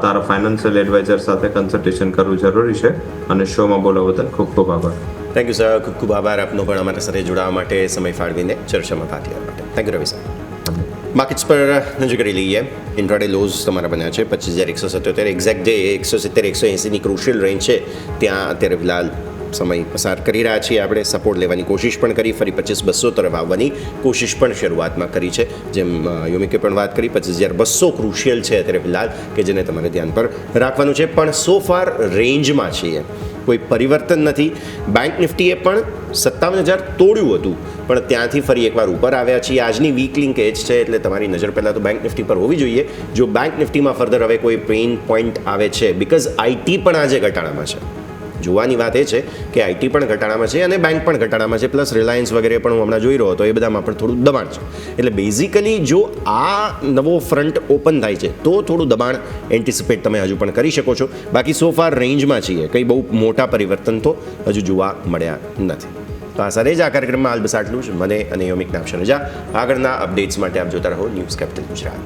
તારા ફાઇનાન્શિયલ એડવાઇઝર સાથે કન્સલ્ટેશન કરવું જરૂરી છે. અને શોમાં બોલાવવા બદલ ખૂબ ખૂબ આભાર. Thank you sir. ખૂબ ખૂબ આભાર આપનો પણ અમારા સાથે જોડાવા માટે, સમય ફાળવીને ચર્ચામાં ભાગ લેવા માટે. Thank you Ravi sir. Markets પર નજર કરી લઈએ. ઇન્ટ્રાડે લોઝ તમારા બન્યા છે 25,177. એક્ઝેક્ટ ડે 170-180ની ક્રુશિયલ રેન્જ છે ત્યાં અત્યારે ફિલહાલ સમય પસાર કરી રહ્યા છીએ. આપણે સપોર્ટ લેવાની કોશિશ પણ કરી, ફરી 25,200 તરફ આવવાની કોશિશ પણ શરૂઆતમાં કરી છે. જેમ યોમિકે પણ વાત કરી, 25,200 ક્રુશિયલ છે અત્યારે ફિલહાલ કે જેને તમારે ધ્યાન પર રાખવાનું છે. પણ સો ફાર રેન્જમાં છીએ, કોઈ પરિવર્તન નથી. બેંક નિફ્ટીએ પણ 57,000 તોડ્યું હતું પણ ત્યાંથી ફરી એકવાર ઉપર આવ્યા છીએ. આજની વીક લિંક એજ છે એટલે તમારી નજર પહેલાં તો બેંક નિફ્ટી પર હોવી જોઈએ. જો બેંક નિફ્ટીમાં ફર્ધર હવે કોઈ પેઇન પોઈન્ટ આવે છે, બિકોઝ IT પણ આજે ઘટાડામાં છે. જોવાની વાત એ છે કે IT પણ ઘટાડામાં છે અને બેંક પણ ઘટાડામાં છે, પ્લસ રિલાયન્સ વગેરે પણ હું હમણાં જોઈ રહ્યો હતો, એ બધામાં પણ થોડું દબાણ છે. એટલે બેઝિકલી જો આ નવો ફ્રન્ટ ઓપન થાય છે તો થોડું દબાણ એન્ટિસિપેટ તમે હજુ પણ કરી શકો છો. બાકી સો ફાર રેન્જમાં છીએ, કંઈ બહુ મોટા પરિવર્તન તો હજુ જોવા મળ્યા નથી. તો આ સાથે જ આ કાર્યક્રમમાં હાલ બસ આટલું જ. મને અને યોમિકને આપશે રજા. આગળના અપડેટ્સ માટે આપ જોતા રહો ન્યૂઝ કેપિટલ ગુજરાત.